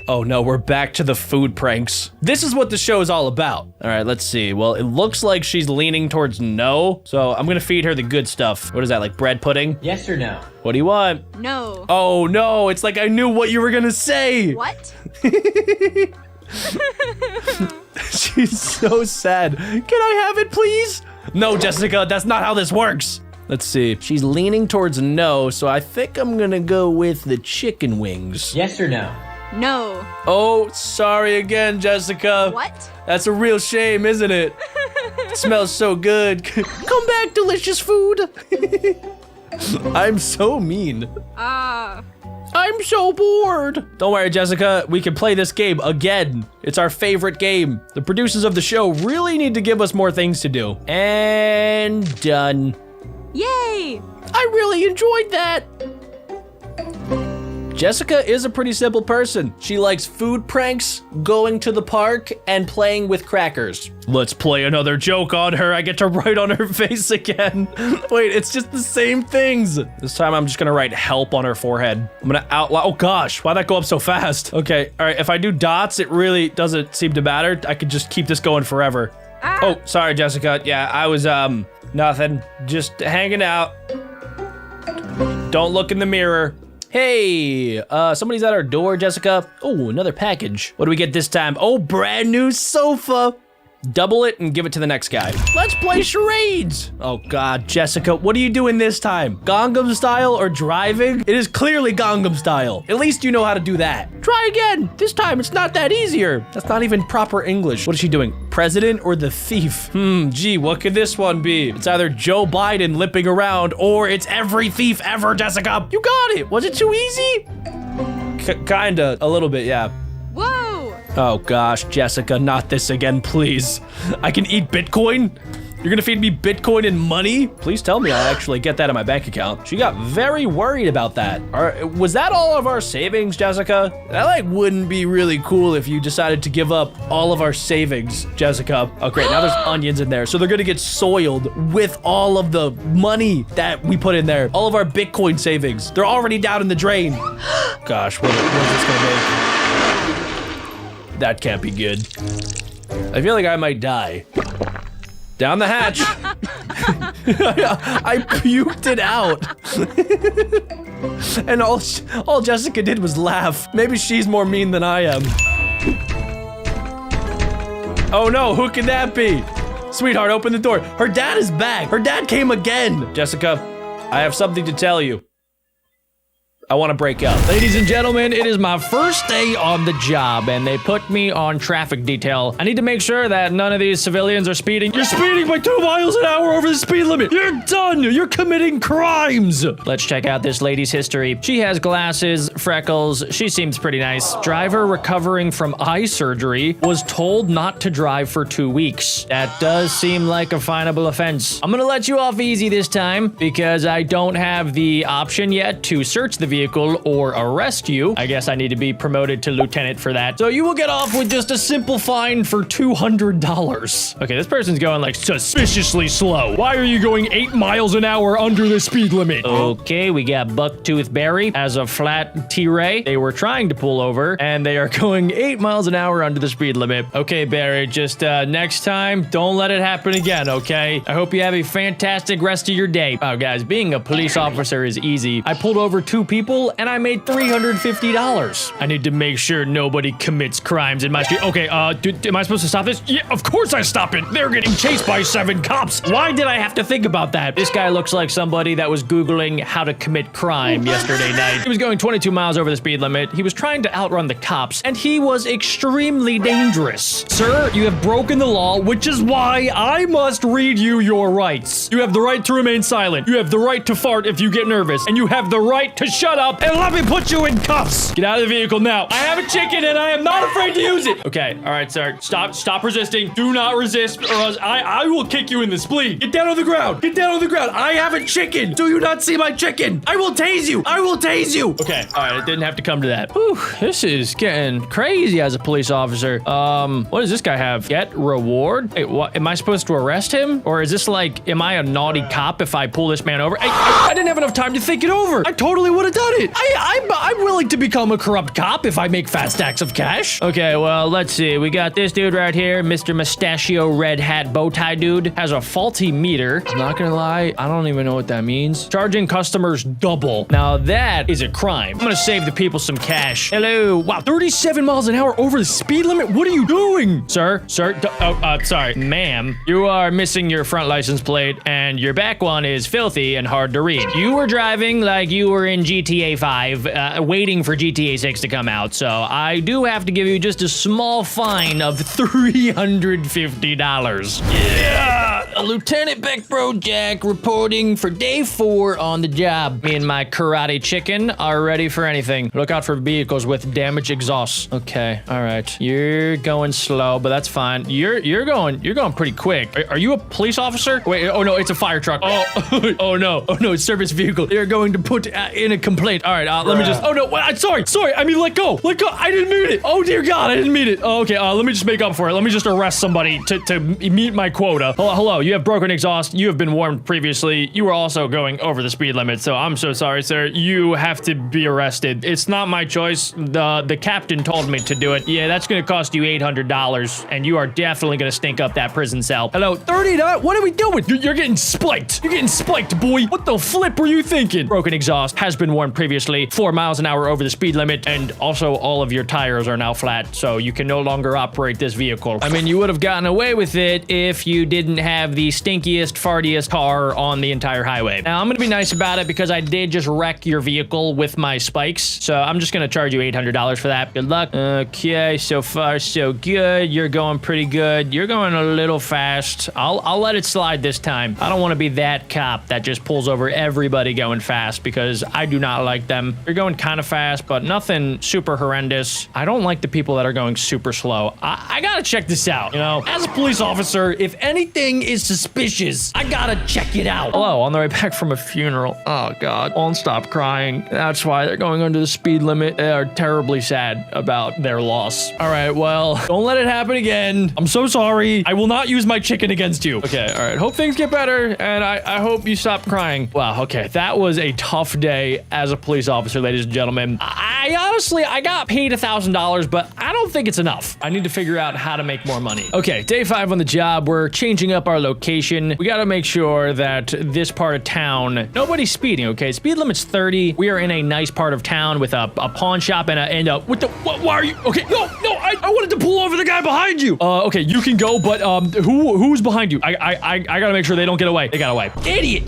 Oh no, we're back to the food pranks. This is what the show is all about. All right, let's see. Well, it looks like she's leaning towards no, so I'm gonna feed her the good stuff. What is that, like bread pudding? Yes or no? What do you want? No. Oh no, it's like I knew what you were gonna say. What? She's so sad. Can I have it, please? No, Jessica, that's not how this works. Let's see. She's leaning towards no, so I think I'm gonna go with the chicken wings. Yes or no? No. Oh, sorry again, Jessica. What? That's a real shame, isn't it? It smells so good. Come back, delicious food. I'm so mean. I'm so bored. Don't worry, Jessica. We can play this game again. It's our favorite game. The producers of the show really need to give us more things to do. And done. Yay! I really enjoyed that. Jessica is a pretty simple person. She likes food pranks, going to the park, and playing with crackers. Let's play another joke on her. I get to write on her face again. Wait, it's just the same things. This time I'm just gonna write help on her forehead. I'm gonna outline, oh gosh, why'd that go up so fast? Okay, all right, if I do dots, it really doesn't seem to matter. I could just keep this going forever. Oh, sorry, Jessica. Yeah, I was, nothing. Just hanging out. Don't look in the mirror. Hey, somebody's at our door, Jessica. Oh, another package. What do we get this time? Oh, brand new sofa. double it and give it to the next guy. Let's play charades. Oh God, Jessica, what are you doing this time? Gangnam style or driving? It is clearly Gangnam style. At least you know how to do that. Try again. This time it's not that easier. That's not even proper English. What is she doing? President or the thief? Gee, what could this one be? It's either Joe Biden limping around or it's every thief ever, Jessica. You got it. Was it too easy? Kinda, a little bit, yeah. Whoa! Oh gosh, Jessica, not this again, please. I can eat Bitcoin? You're gonna feed me Bitcoin and money? Please tell me I actually get that in my bank account. She got very worried about that. Was that all of our savings, Jessica? That like wouldn't be really cool if you decided to give up all of our savings, Jessica. Oh great, now there's onions in there. So they're gonna get soiled with all of the money that we put in there. All of our Bitcoin savings. They're already down in the drain. Gosh, what is this gonna make? That can't be good. I feel like I might die. Down the hatch. I puked it out. And all Jessica did was laugh. Maybe she's more mean than I am. Oh no, who could that be? Sweetheart, open the door. Her dad is back. Her dad came again. Jessica, I have something to tell you. I want to break up. Ladies and gentlemen, it is my first day on the job, and they put me on traffic detail. I need to make sure that none of these civilians are speeding. You're speeding by 2 miles an hour over the speed limit. You're done. You're committing crimes. Let's check out this lady's history. She has glasses, freckles. She seems pretty nice. Driver recovering from eye surgery was told not to drive for 2 weeks. That does seem like a finable offense. I'm gonna let you off easy this time because I don't have the option yet to search the vehicle or arrest you. I guess I need to be promoted to lieutenant for that. So you will get off with just a simple fine for $200. Okay, this person's going like suspiciously slow. Why are you going 8 miles an hour under the speed limit? Okay, we got Bucktooth Barry as a flat T-Ray. They were trying to pull over and they are going 8 miles an hour under the speed limit. Okay, Barry, just next time, don't let it happen again, okay? I hope you have a fantastic rest of your day. Oh, guys, being a police officer is easy. I pulled over 2 people and I made $350. I need to make sure nobody commits crimes in my street. Okay, am I supposed to stop this? Yeah, of course I stop it. They're getting chased by 7 cops. Why did I have to think about that? This guy looks like somebody that was Googling how to commit crime yesterday night. He was going 22 miles over the speed limit. He was trying to outrun the cops and he was extremely dangerous. Sir, you have broken the law, which is why I must read you your rights. You have the right to remain silent. You have the right to fart if you get nervous, and you have the right to shut up and let me put you in cuffs. Get out of the vehicle now. I have a chicken and I am not afraid to use it. Okay, all right, sir. Stop resisting. Do not resist or else I will kick you in the spleen. Get down on the ground. Get down on the ground. I have a chicken. Do you not see my chicken? I will tase you. I will tase you. Okay, all right. It didn't have to come to that. Whew, this is getting crazy as a police officer. What does this guy have? Get reward? Wait, what? Am I supposed to arrest him? Or is this like, am I a naughty cop if I pull this man over? I didn't have enough time to think it over. I totally would have done it. I'm willing to become a corrupt cop if I make fast stacks of cash. Okay, well, let's see. We got this dude right here, Mr. Mustachio Red Hat Bow Tie Dude. Has a faulty meter. I'm not gonna lie, I don't even know what that means. Charging customers double. Now that is a crime. I'm gonna save the people some cash. Hello. Wow, 37 miles an hour over the speed limit? What are you doing? Sir, sorry. Ma'am, you are missing your front license plate and your back one is filthy and hard to read. You were driving like you were in GTA 5, waiting for GTA 6 to come out, so I do have to give you just a small fine of $350. Yeah! Lieutenant BeckBroJack reporting for day 4 on the job. Me and my karate chicken are ready for anything. Look out for vehicles with damaged exhausts. Okay, all right. You're going slow, but that's fine. You're going pretty quick. Are you a police officer? Wait, oh no, it's a fire truck. Oh, oh no, it's service vehicle. They're going to put in a complaint. All right, let me just, oh no, sorry. I mean, let go. I didn't mean it. Oh dear God, I didn't mean it. Oh, okay, let me just make up for it. Let me just arrest somebody to meet my quota. Hello, Hello, you have broken exhaust. You have been warned previously. You were also going over the speed limit, so I'm so sorry, sir. You have to be arrested. It's not my choice. The captain told me to do it. Yeah, that's gonna cost you $800, and you are definitely gonna stink up that prison cell. Hello, 39. What are we doing? You're getting spiked. You're getting spiked, boy. What the flip were you thinking? Broken exhaust has been warned previously. 4 miles an hour over the speed limit, and also all of your tires are now flat, so you can no longer operate this vehicle. I mean, you would have gotten away with it if you didn't have the stinkiest, fartiest car on the entire highway. Now, I'm gonna be nice about it because I did just wreck your vehicle with my spikes, so I'm just gonna charge you $800 for that. Good luck. Okay, so far so good. You're going pretty good. You're going a little fast. I'll let it slide this time. I don't want to be that cop that just pulls over everybody going fast because I do not like them. You're going kind of fast, but nothing super horrendous. I don't like the people that are going super slow. I gotta check this out, you know? As a police officer, if anything is suspicious, I gotta check it out. Hello, on the way back from a funeral. Oh, God. Won't stop crying. That's why they're going under the speed limit. They are terribly sad about their loss. All right, well, don't let it happen again. I'm so sorry. I will not use my chicken against you. Okay, all right. Hope things get better, and I hope you stop crying. Wow, okay. That was a tough day as a police officer, ladies and gentlemen. I honestly, I got paid $1,000, but I don't think it's enough. I need to figure out how to make more money. Okay, day 5 on the job. We're changing up our location. We got to make sure that this part of town, nobody's speeding, okay? Speed limit's 30. We are in a nice part of town with a pawn shop and a why are you? Okay, no, I wanted to pull over the guy behind you. Okay, you can go, but who's behind you? I gotta make sure they don't get away. They got away. Idiot,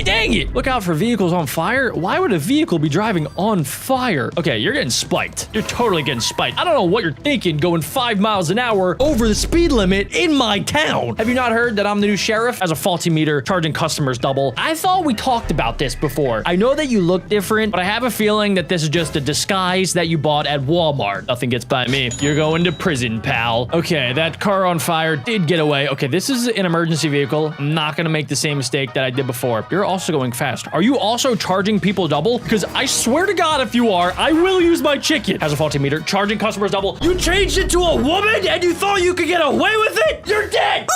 dang it. Look out for vehicles on fire. Why would a vehicle be driving on fire? Okay, you're getting spiked. You're totally getting spiked. I don't know what you're thinking going 5 miles an hour over the speed limit in my town. Have you not heard that I'm the new sheriff? As a faulty meter, charging customers double. I thought we talked about this before. I know that you look different, but I have a feeling that this is just a disguise that you bought at Walmart. Nothing gets by me. You're going to prison, pal. Okay, that car on fire did get away. Okay, this is an emergency vehicle. I'm not gonna make the same mistake that I did before. You're also going fast. Are you also charging people double? Because I swear to God, if you are, I will use my chicken. Has a faulty meter, charging customers double. You changed it to a woman and you thought you could get away with it? You're dead!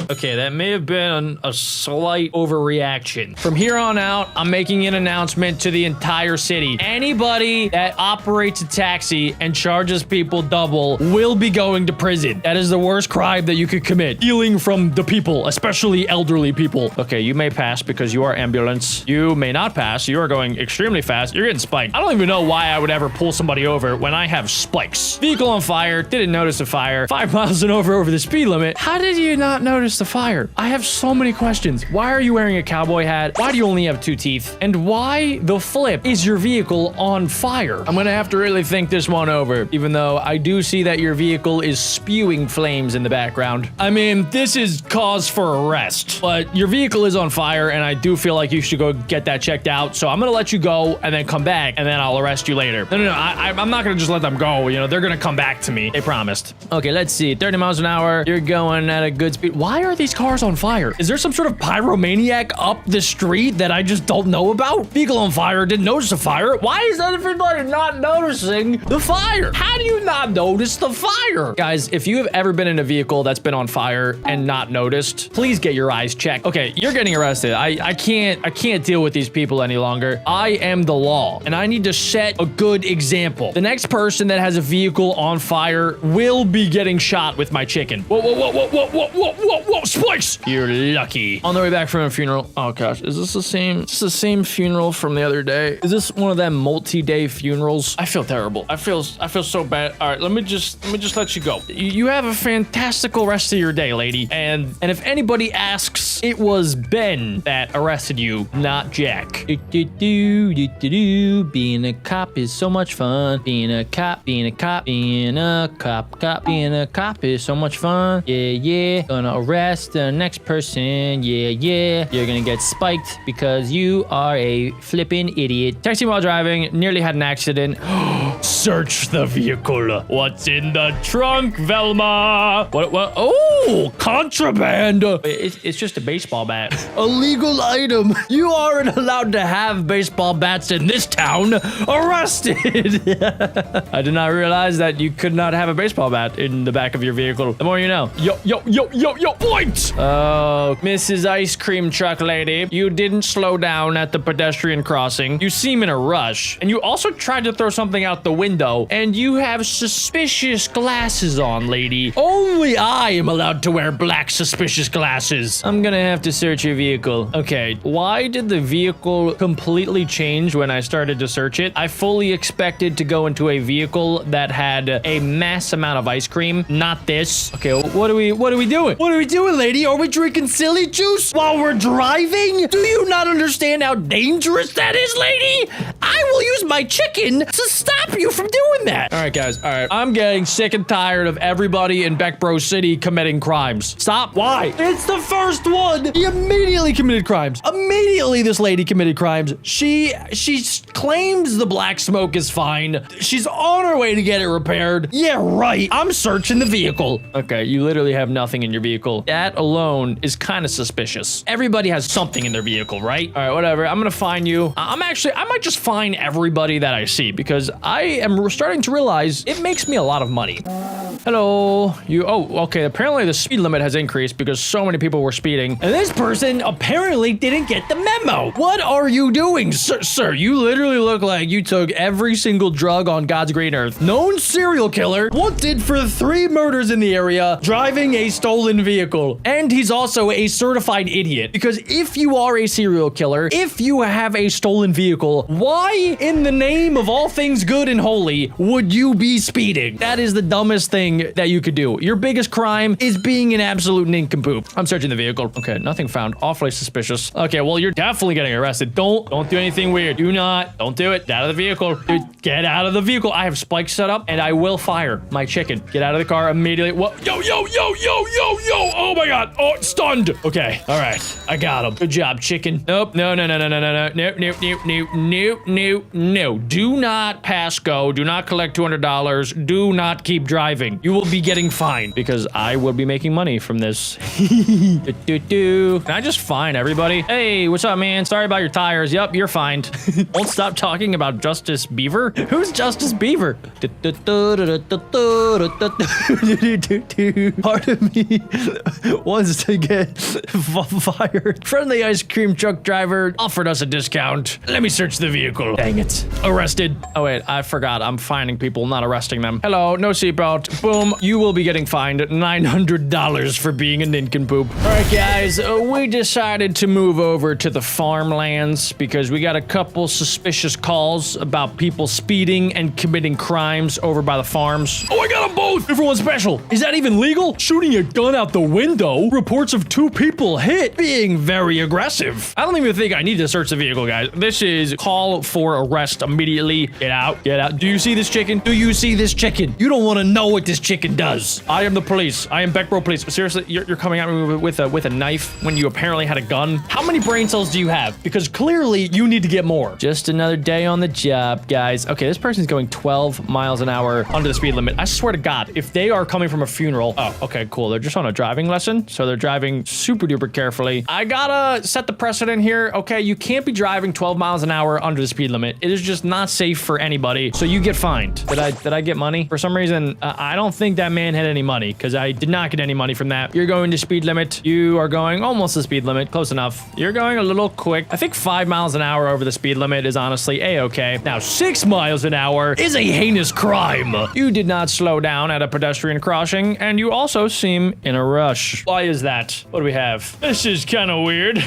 Okay, that may have been a slight overreaction. From here on out, I'm making an announcement to the entire city. Anybody that operates a taxi and charges people double will be going to prison. That is the worst crime that you could commit. Stealing from the people, especially elderly people. Okay, you may pass because you are ambulance. You may not pass. You are going extremely fast. You're getting spiked. I don't even know why I would ever pull somebody over when I have spikes. Vehicle on fire. Didn't notice the fire. 5 miles an hour over the speed limit. How did you not notice the fire? I have so many questions. Why are you wearing a cowboy hat? Why do you only have 2 teeth? And why the flip is your vehicle on fire? I'm gonna have to really think this one over, even though I do see that your vehicle is spewing flames in the background. I mean, this is cause for arrest, but your vehicle is on fire and I do feel like you should go get that checked out. So I'm gonna let you go and then come back and then I'll arrest you later. No, I'm not gonna just let them go. You know, they're gonna come back to me. They promised. Okay, let's see. 30 miles an hour. You're going at a good speed. Why are these cars on fire? Is there some sort of pyromaniac up the street that I just don't know about? Vehicle on fire, didn't notice the fire. Why is everybody not noticing the fire? How do you not notice the fire? Guys, if you have ever been in a vehicle that's been on fire and not noticed, please get your eyes checked. Okay, you're getting arrested. I can't deal with these people any longer. I am the law and I need to set a good example. The next person that has a vehicle on fire will be getting shot with my chicken. Whoa, spikes! You're lucky. On the way back from a funeral. Oh gosh, is this the same? Is this the same funeral from the other day? Is this one of them multi-day funerals? I feel terrible. I feel so bad. All right, let me just let you go. You have a fantastical rest of your day, lady. And if anybody asks, it was Ben that arrested you, not Jack. Being a cop is so much fun. Being a cop is so much fun. Yeah. Gonna arrest fast. The next person, yeah. You're gonna get spiked because you are a flippin' idiot. Texting while driving, nearly had an accident. Search the vehicle. What's in the trunk, Velma? What? Oh, contraband. It's just a baseball bat. Illegal item. You aren't allowed to have baseball bats in this town. Arrested. I did not realize that you could not have a baseball bat in the back of your vehicle. The more you know. Yo, point. Oh, Mrs. Ice Cream Truck Lady, you didn't slow down at the pedestrian crossing. You seem in a rush. And you also tried to throw something out the window. And you have suspicious glasses on, lady. Only I am allowed to wear black suspicious glasses. I'm gonna have to search your vehicle. Okay, why did the vehicle completely change when I started to search it? I fully expected to go into a vehicle that had a mass amount of ice cream, not this. Okay, what are we doing? What are we doing, lady? Are we drinking silly juice while we're driving? Do you not understand how dangerous that is, lady? I will use my chicken to stop you from doing that. All right, guys. All right. I'm getting sick and tired of everybody in BeckBro City committing crimes. Stop. Why? It's the first one. He immediately committed crimes. Immediately, this lady committed crimes. She claims the black smoke is fine. She's on her way to get it repaired. Yeah, right. I'm searching the vehicle. Okay, you literally have nothing in your vehicle. That alone is kind of suspicious. Everybody has something in their vehicle, right? All right, whatever. I'm gonna fine you. I might just fine everybody that I see because I am starting to realize it makes me a lot of money. Hello. Oh, okay. Apparently the speed limit has increased because so many people were speeding. And this person apparently didn't get the memo. What are you doing, sir? You literally look like you took every single drug on God's green earth. Known serial killer, wanted for 3 murders in the area, driving a stolen vehicle. And he's also a certified idiot. Because if you are a serial killer, if you have a stolen vehicle, why in the name of all things good and holy would you be speeding? That is the dumbest thing that you could do. Your biggest crime is being an absolute nincompoop. I'm searching the vehicle. Okay, nothing found. Awfully suspicious. Okay, well, you're definitely getting arrested. Don't do anything weird. Don't do it. Get out of the vehicle. Dude, get out of the vehicle. I have spikes set up and I will fire my chicken. Get out of the car immediately. What? Yo. Oh my God. Oh, stunned. Okay. All right. I got him. Good job, chicken. Nope. No. Do not pass go. Do not collect $200. Do not keep driving. You will be getting fined because I will be making money from this. Can I just fine everybody? Hey, what's up, man? Sorry about your tires. Yep, you're fined. Won't stop talking about Justice Beaver. Who's Justice Beaver? Part of me wants to get fired. Friendly ice cream truck driver offered us a discount. Let me search the vehicle. Dang it. Arrested. Oh, wait, I forgot. I'm fining people, not arresting them. Hello, no seatbelt. Boom. You will be getting fined $900 for being a nincompoop. All right, guys, we decided to move over to the farmlands because we got a couple suspicious calls about people speeding and committing crimes over by the farms. Oh, I got them both. Everyone's special. Is that even legal? Shooting a gun out the window. Reports of 2 people hit. Being very aggressive. I don't even think I need to search the vehicle, guys. This is call for arrest immediately. Get out. Get out. Do you see this chicken? Do you see this chicken? You don't want to know what this chicken does. I am the police. I am BeckBro Police. Seriously, you're coming at me with a knife when you apparently had a gun? How many brain cells do you have? Because clearly you need to get more. Just another day on the job, guys. Okay, this person's going 12 miles an hour under the speed limit. I swear to God, if they are coming from a funeral. Oh, okay, cool. They're just on a driving lesson. So they're driving super duper carefully. I gotta set the precedent here. Okay, you can't be driving 12 miles an hour under the speed limit. It is just not safe for anybody. So you get fined. Did I get money? For some reason, I don't think that man had any money because I did not get any money from that. You're going to speed limit. You are going almost the speed limit. Close enough. You're going a little quick. I think 5 miles an hour over the speed limit is honestly a-okay. Now, 6 miles an hour is a heinous crime. You did not slow down at a pedestrian crossing, and you also seem in a rush. Why is that? What do we have? This is kind of weird.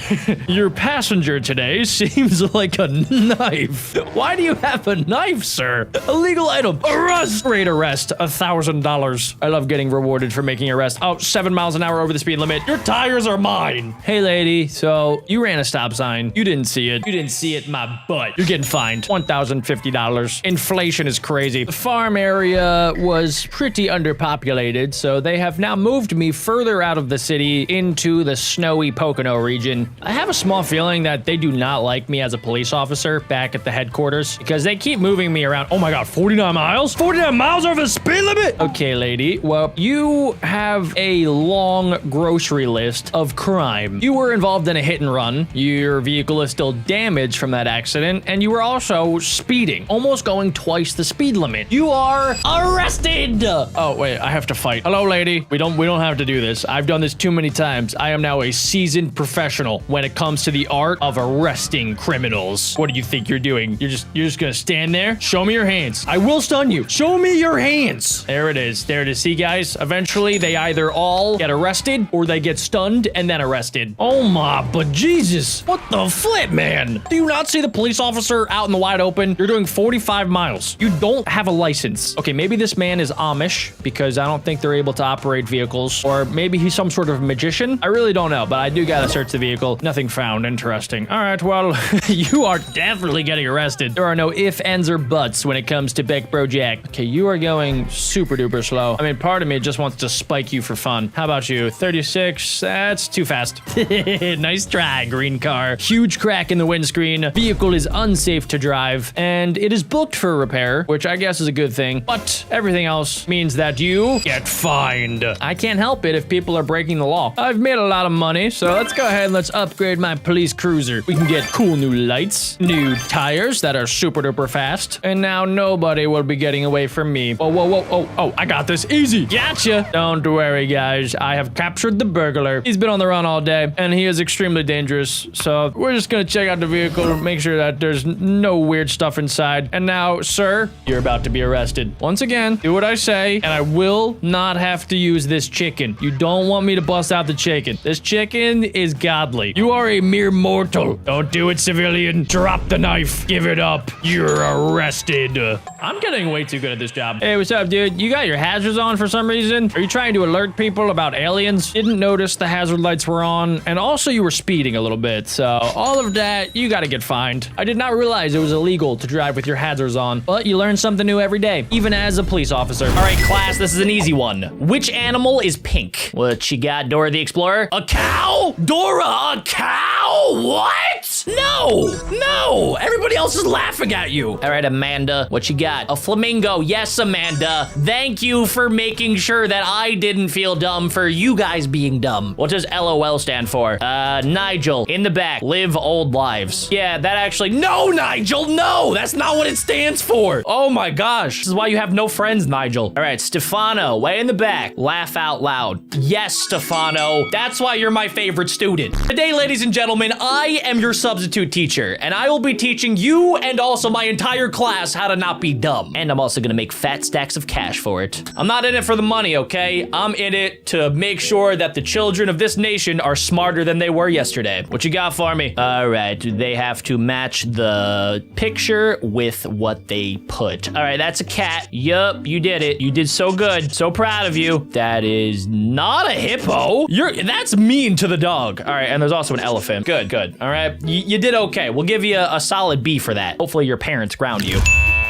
Your passenger today seems like a knife. Why do you have a knife, sir? Illegal item. Arrest. Great arrest. $1,000. I love getting rewarded for making arrest. Oh, 7 miles an hour over the speed limit. Your tires are mine. Hey, lady. So you ran a stop sign. You didn't see it. You didn't see it in my butt. You're getting fined $1,050. Inflation is crazy. The farm area was pretty underpopulated, so they have now moved me further out of the city into the snowy Pocono region. I have a small feeling that they do not like me as a police officer back at the headquarters because they keep moving me around. Oh my God, 49 miles? 49 miles over the speed limit? Okay, lady. Well, you have a long grocery list of crime. You were involved in a hit and run. Your vehicle is still damaged from that accident, and you were also speeding, almost going twice the speed limit. You are arrested. Oh wait, I have to fight. Hello, lady. We don't have to do this. I've done this too many times. I am now a seasoned professional when it comes to the art of arresting criminals. What do you think you're doing? You're just gonna stand there? Show me your hands. I will stun you. Show me your hands. There it is. There it is. See, guys? Eventually, they either all get arrested or they get stunned and then arrested. Oh my, but Jesus. What the flip, man? Do you not see the police officer out in the wide open? You're doing 45 miles. You don't have a license. Okay, maybe this man is Amish because I don't think they're able to operate vehicles, or maybe he's some sort of magician. I really don't know, but I do gotta search the vehicle. Nothing found. Interesting. All right, well, you are definitely getting arrested. There are no ifs, ands, or buts when it comes to BeckBroJack. Okay, you are going super duper slow. I mean, part of me just wants to spike you for fun. How about you? 36? That's too fast. Nice try, green car. Huge crack in the windscreen. Vehicle is unsafe to drive, and it is booked for repair, which I guess is a good thing, but everything else means that you get fined. I can't help it if people are breaking the law. I've made a lot of money, so let's go ahead and let's upgrade my police cruiser. We can get cool new lights, new tires that are super duper fast, and now nobody will be getting away from me. Whoa, whoa, whoa, oh, I got this, easy. Gotcha. Don't worry, guys. I have captured the burglar. He's been on the run all day, and he is extremely dangerous, so we're just gonna check out the vehicle, make sure that there's no weird stuff inside. And now, sir, you're about to be arrested. Once again, do what I say, and I will not have to use this chicken. You don't want me to bust out the chicken. This chicken is godly. You are a mere mortal. Don't do it, civilian. Drop the knife. Give it up. You're arrested. I'm getting way too good at this job. Hey, what's up, dude? You got your hazards on for some reason? Are you trying to alert people about aliens? Didn't notice the hazard lights were on, and also you were speeding a little bit, so all of that, you gotta get fined. I did not realize it was illegal to drive with your hazards on, but you learn something new every day, even as a police officer. All right, class, this is an easy one. Which animal is pink? What you got, Dora the Explorer? A cow? Dora, a cow? What? No, everybody else is laughing at you. All right, Amanda, what you got? A flamingo. Yes, Amanda. Thank you for making sure that I didn't feel dumb for you guys being dumb. What does LOL stand for? Nigel, in the back, live old lives. Yeah, that actually, no, Nigel, no, that's not what it stands for. Oh my gosh, this is why you have no friends, Nigel. All right, Stefano, way in the back, laugh out loud. Yes, Stefano, that's why you're my favorite student. Today, ladies and gentlemen, I am your substitute teacher, and I will be teaching you and also my entire class how to not be dumb. And I'm also gonna make fat stacks of cash for it. I'm not in it for the money, okay? I'm in it to make sure that the children of this nation are smarter than they were yesterday. What you got for me? All right, they have to match the picture with what they put. All right, that's a cat. Yup, you did it. You did so good. So proud of you. That is not a hippo. That's mean to the dog. All right, and there's also an elephant. Good. All right, you did okay. We'll give you a solid B for that. Hopefully your parents ground you.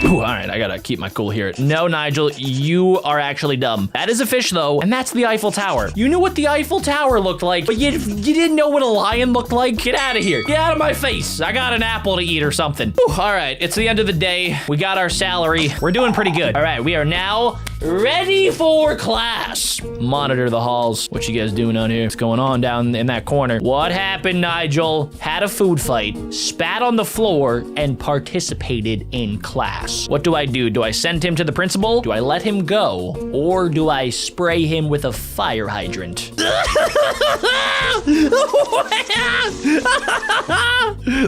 Ooh, all right, I gotta keep my cool here. No, Nigel, you are actually dumb. That is a fish, though, and that's the Eiffel Tower. You knew what the Eiffel Tower looked like, but you didn't know what a lion looked like? Get out of here. Get out of my face. I got an apple to eat or something. Ooh, all right, it's the end of the day. We got our salary. We're doing pretty good. All right, we are now ready for class. Monitor the halls. What you guys doing on here? What's going on down in that corner? What happened, Nigel? Had a food fight, spat on the floor, and participated in class. What do I do? Do I send him to the principal? Do I let him go? Or do I spray him with a fire hydrant?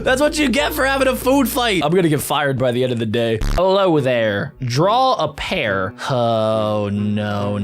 That's what you get for having a food fight. I'm gonna get fired by the end of the day. Hello there. Draw a pair. Oh, no.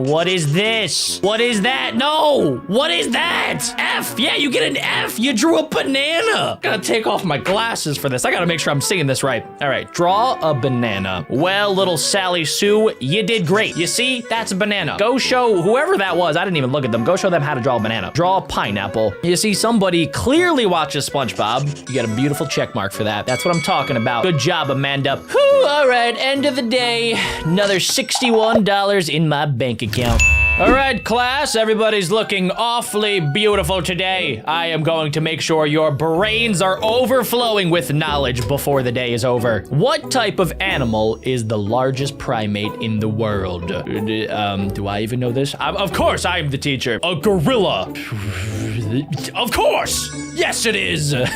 What is this? What is that? No. What is that? F. Yeah, you get an F. You drew a banana. Gotta take off my glasses for this. I gotta make sure I'm seeing this right. All right, draw a banana. Well, little Sally Sue, you did great. You see, that's a banana. Go show whoever that was. I didn't even look at them. Go show them how to draw a banana. Draw a pineapple. You see, somebody clearly watches SpongeBob. You get a beautiful check mark for that. That's what I'm talking about. Good job, Amanda. Whew, all right, end of the day. Another $61 in my bank account. All right, class, everybody's looking awfully beautiful today. I am going to make sure your brains are overflowing with knowledge before the day is over. What type of animal is the largest primate in the world? Do I even know this? Of course, I'm the teacher. A gorilla. Of course. Yes, it is. A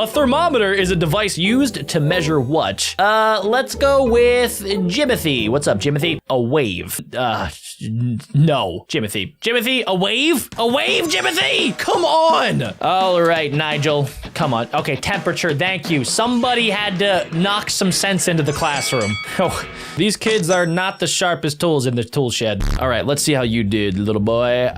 thermometer is a device used to measure what? Let's go with Jimothy. What's up, Jimothy? A wave. No, Jimothy. Jimothy, a wave? A wave, Jimothy? Come on. All right, Nigel. Come on. Okay, temperature, thank you. Somebody had to knock some sense into the classroom. Oh, these kids are not the sharpest tools in the tool shed. All right, let's see how you did, little boy.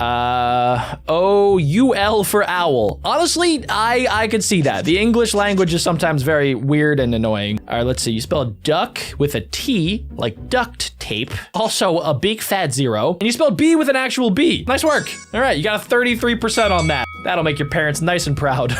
O-U-L for owl. Honestly, I could see that. The English language is sometimes very weird and annoying. All right, let's see. You spelled duck with a T, like duct tape. Also, a big fat zero. And you spelled B with an actual B. Nice work. All right, you got a 33% on that. That'll make your parents nice and proud.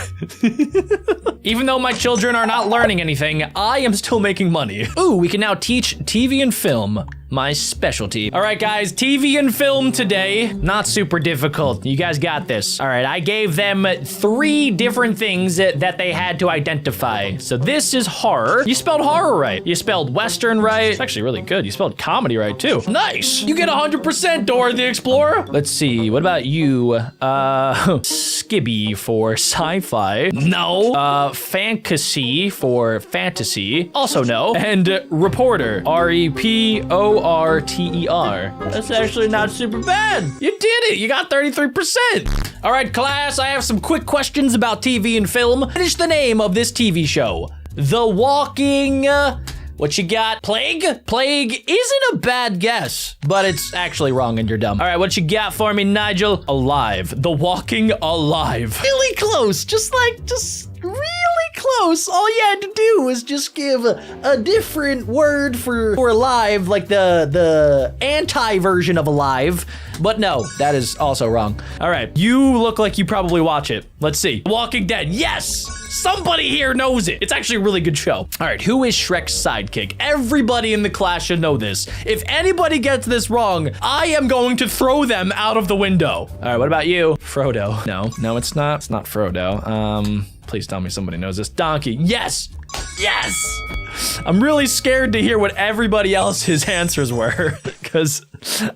Even though my children are not learning anything, I am still making money. Ooh, we can now teach TV and film. My specialty. All right, guys, TV and film today. Not super difficult. You guys got this. All right, I gave them 3 different things that they had to identify. So this is horror. You spelled horror right. You spelled Western right. It's actually really good. You spelled comedy right, too. Nice. You get 100%, Dora the Explorer. Let's see. What about you? Skibby for sci-fi. No. Fantasy for fantasy. Also no. And reporter. R-E-P-O-R-T-E-R. That's actually not super bad. You did it. You got 33%. All right, class, I have some quick questions about TV and film. Finish the name of this TV show. The Walking... what you got? Plague? Plague isn't a bad guess, but it's actually wrong and you're dumb. All right, what you got for me, Nigel? Alive. The Walking Alive. Really close. Just really close. All you had to do was just give a different word for alive, like the anti-version of alive. But no, that is also wrong. All right, you look like you probably watch it. Let's see. Walking Dead. Yes! Somebody here knows it. It's actually a really good show. All right, who is Shrek's sidekick? Everybody in the class should know this. If anybody gets this wrong, I am going to throw them out of the window. All right, what about you? Frodo. No, it's not. It's not Frodo. Please tell me somebody knows this. Donkey. Yes! Yes! I'm really scared to hear what everybody else's answers were, because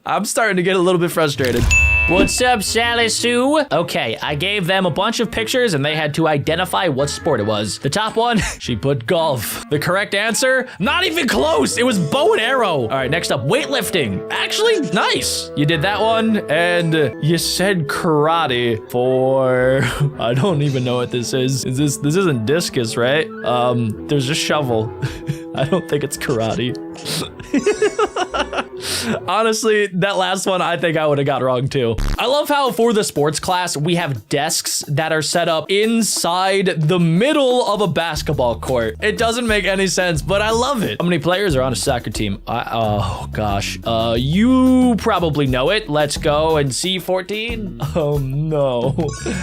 I'm starting to get a little bit frustrated. What's up, Sally Sue? Okay, I gave them a bunch of pictures and they had to identify what sport it was. The top one, she put golf. The correct answer, not even close. It was bow and arrow. All right, next up, weightlifting. Actually, nice. You did that one and you said karate for, I don't even know what this is. This isn't discus, right? There's a shovel. I don't think it's karate. Honestly, that last one, I think I would have got wrong too. I love how for the sports class, we have desks that are set up inside the middle of a basketball court. It doesn't make any sense, but I love it. How many players are on a soccer team? Oh gosh, you probably know it. Let's go and see 14. Oh no,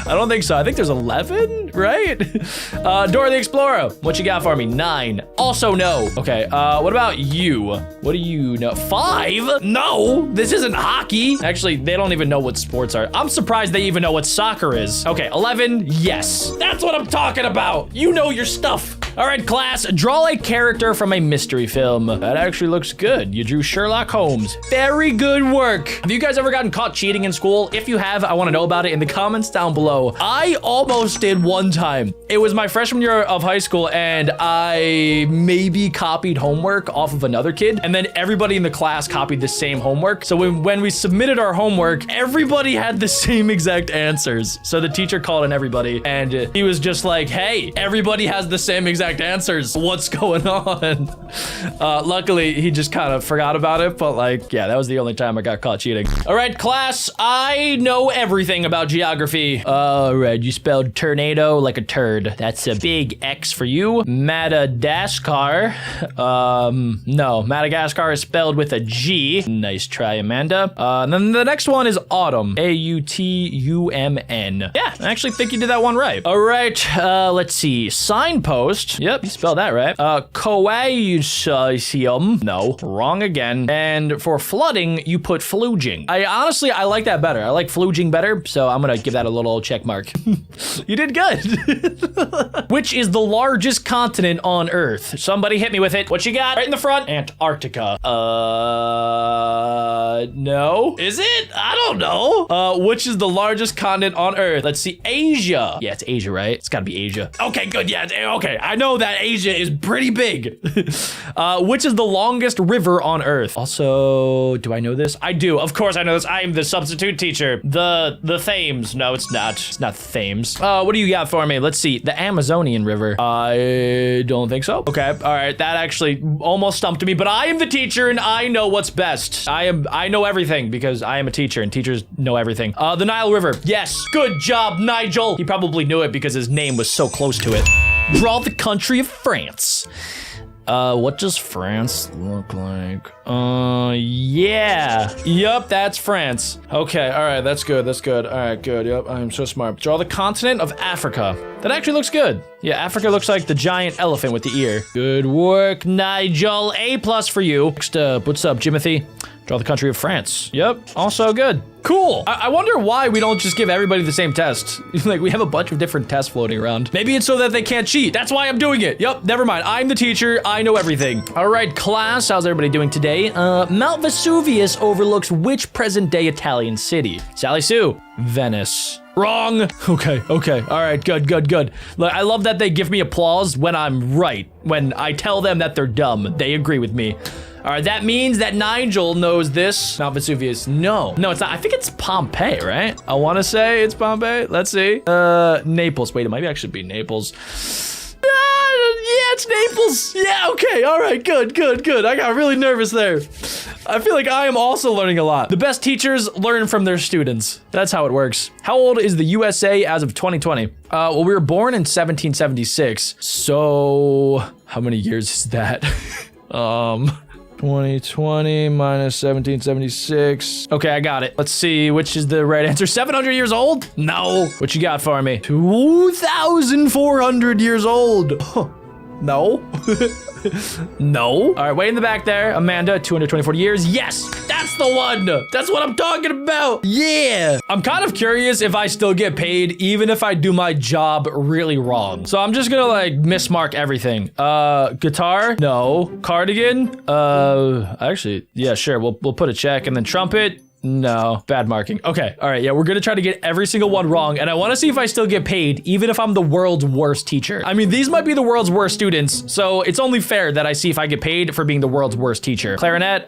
I don't think so. I think there's 11, right? Dora the Explorer, what you got for me? 9. Also no. Okay, what about you? What do you know? 5? No, this isn't hockey. Actually, they don't even know what sports are. I'm surprised they even know what soccer is. Okay, 11, yes. That's what I'm talking about. You know your stuff. All right, class, draw a character from a mystery film. That actually looks good. You drew Sherlock Holmes. Very good work. Have you guys ever gotten caught cheating in school? If you have, I want to know about it in the comments down below. I almost did one time. It was my freshman year of high school, and I maybe copied homework off of another kid, and then everybody in the class copied the same homework. So when we submitted our homework, everybody had the same exact answers. So the teacher called in everybody, and he was just like, hey, everybody has the same exact answers. What's going on? Luckily, he just kind of forgot about it, but like, yeah, that was the only time I got caught cheating. All right, class, I know everything about geography. All right, you spelled tornado like a turd. That's a big X for you. Madagascar. No, Madagascar is spelled with a G. Nice try, Amanda. And then the next one is autumn. A-U-T-U-M-N. Yeah, I actually think you did that one right. All right, let's see. Signpost. Correct. Yep, you spelled that right. Coasium. No, wrong again. And for flooding, you put fluging. I like that better. I like fluging better, so I'm gonna give that a little check mark. You did good. Which is the largest continent on Earth? Somebody hit me with it. What you got? Right in the front. Antarctica. No. Is it? I don't know. Which is the largest continent on Earth? Let's see. Asia. Yeah, it's Asia, right? It's gotta be Asia. Okay, good. Yeah, okay. I know that Asia is pretty big. Which is the longest river on Earth? Also, do I know this? I do. Of course I know this. I am the substitute teacher. The Thames. No, it's not. It's not Thames. What do you got for me? Let's see. The Amazonian River. I don't think so. Okay. All right. That actually almost stumped me, but I am the teacher and I know what's best. I know everything because I am a teacher and teachers know everything. The Nile River. Yes. Good job, Nigel. He probably knew it because his name was so close to it. Draw the country of France. What does France look like? Yeah. Yup, that's France. Okay, all right, that's good, that's good. All right, good, yup, I'm so smart. Draw the continent of Africa. That actually looks good. Yeah, Africa looks like the giant elephant with the ear. Good work, Nigel. A+ for you. Next up, what's up, Jimothy? Draw the country of France. Yep, also good. Cool. I wonder why we don't just give everybody the same test. Like, we have a bunch of different tests floating around. Maybe it's so that they can't cheat. That's why I'm doing it. Yep, never mind. I'm the teacher. I know everything. All right, class. How's everybody doing today? Mount Vesuvius overlooks which present-day Italian city? Sally Sue. Venice. Wrong. Okay. All right, good. Look, I love that they give me applause when I'm right. When I tell them that they're dumb, they agree with me. All right, that means that Nigel knows this. Mount Vesuvius. No, it's not. I think it's Pompeii, right? I want to say it's Pompeii. Let's see. Naples. Wait, it might actually be Naples. Yeah, it's Naples. Yeah, okay. All right, good. I got really nervous there. I feel like I am also learning a lot. The best teachers learn from their students. That's how it works. How old is the USA as of 2020? Well, we were born in 1776. So how many years is that? 2020 minus 1776. Okay, I got it. Let's see which is the right answer. 700 years old? No. What you got for me? 2,400 years old. No. No. All right, way in the back there. Amanda, 224 years. Yes, that's the one. That's what I'm talking about. Yeah. I'm kind of curious if I still get paid even if I do my job really wrong. So I'm just gonna like mismark everything. Guitar? No. Cardigan? Actually, yeah, sure. We'll put a check. And then trumpet? No, bad marking. Okay, all right, yeah, we're gonna try to get every single one wrong, and I wanna see if I still get paid, even if I'm the world's worst teacher. I mean, these might be the world's worst students, so it's only fair that I see if I get paid for being the world's worst teacher. Clarinet,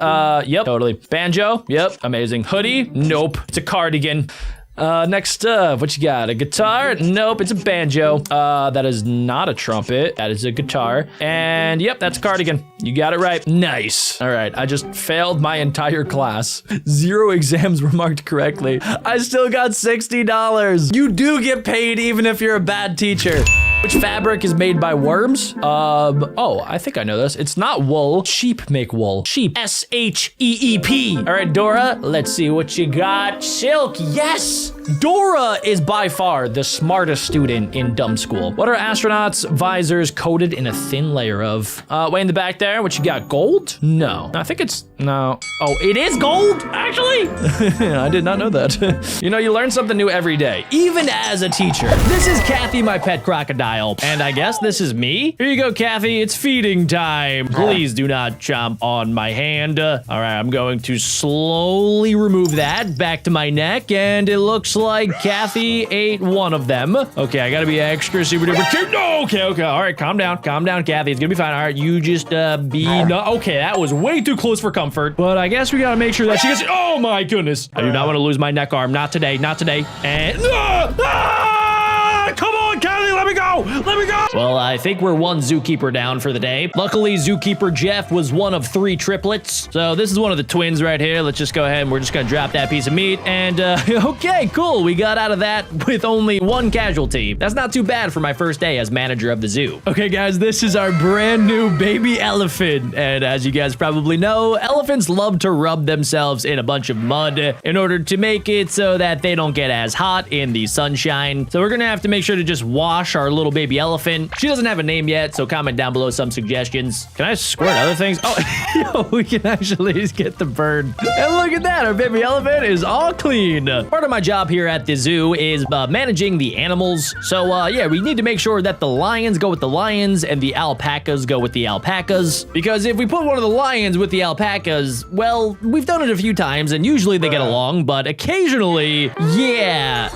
yep, totally. Banjo, yep, amazing. Hoodie, nope, it's a cardigan. Next up, what you got? A guitar? Nope, it's a banjo. That is not a trumpet. That is a guitar. And yep, that's a cardigan. You got it right. Nice. All right, I just failed my entire class. 0 exams were marked correctly. I still got $60. You do get paid even if you're a bad teacher. Which fabric is made by worms? Oh, I think I know this. It's not wool. Sheep make wool. Sheep. S-H-E-E-P. All right, Dora, let's see what you got. Silk, yes! Dora is by far the smartest student in dumb school. What are astronauts' visors coated in a thin layer of? Way in the back there, what you got, gold? No. I think it's, no. Oh, it is gold, actually? I did not know that. You know, you learn something new every day, even as a teacher. This is Kathy, my pet crocodile. And I guess this is me? Here you go, Kathy. It's feeding time. Please do not chomp on my hand. All right, I'm going to slowly remove that back to my neck, and it looks like Kathy ate one of them. Okay, I gotta be extra super duper cute. No, okay. All right, calm down, Kathy. It's gonna be fine. All right, you just okay, that was way too close for comfort, but I guess we gotta make sure that she gets, oh my goodness. I do not want to lose my neck arm. Not today. And come on, Kathy, let me go. Well, I think we're one zookeeper down for the day. Luckily, zookeeper Jeff was one of 3 triplets. So this is one of the twins right here. Let's just go ahead and we're just gonna drop that piece of meat. And okay, cool. We got out of that with only 1 casualty. That's not too bad for my first day as manager of the zoo. Okay, guys, this is our brand new baby elephant. And as you guys probably know, elephants love to rub themselves in a bunch of mud in order to make it so that they don't get as hot in the sunshine. So we're gonna have to make sure to just wash our little baby elephant. She doesn't have a name yet, so comment down below some suggestions. Can I squirt other things? Oh, yo, we can actually get the bird. And look at that, our baby elephant is all clean. Part of my job here at the zoo is managing the animals. So yeah, we need to make sure that the lions go with the lions and the alpacas go with the alpacas. Because if we put one of the lions with the alpacas, well, we've done it a few times and usually they get along, but occasionally, yeah,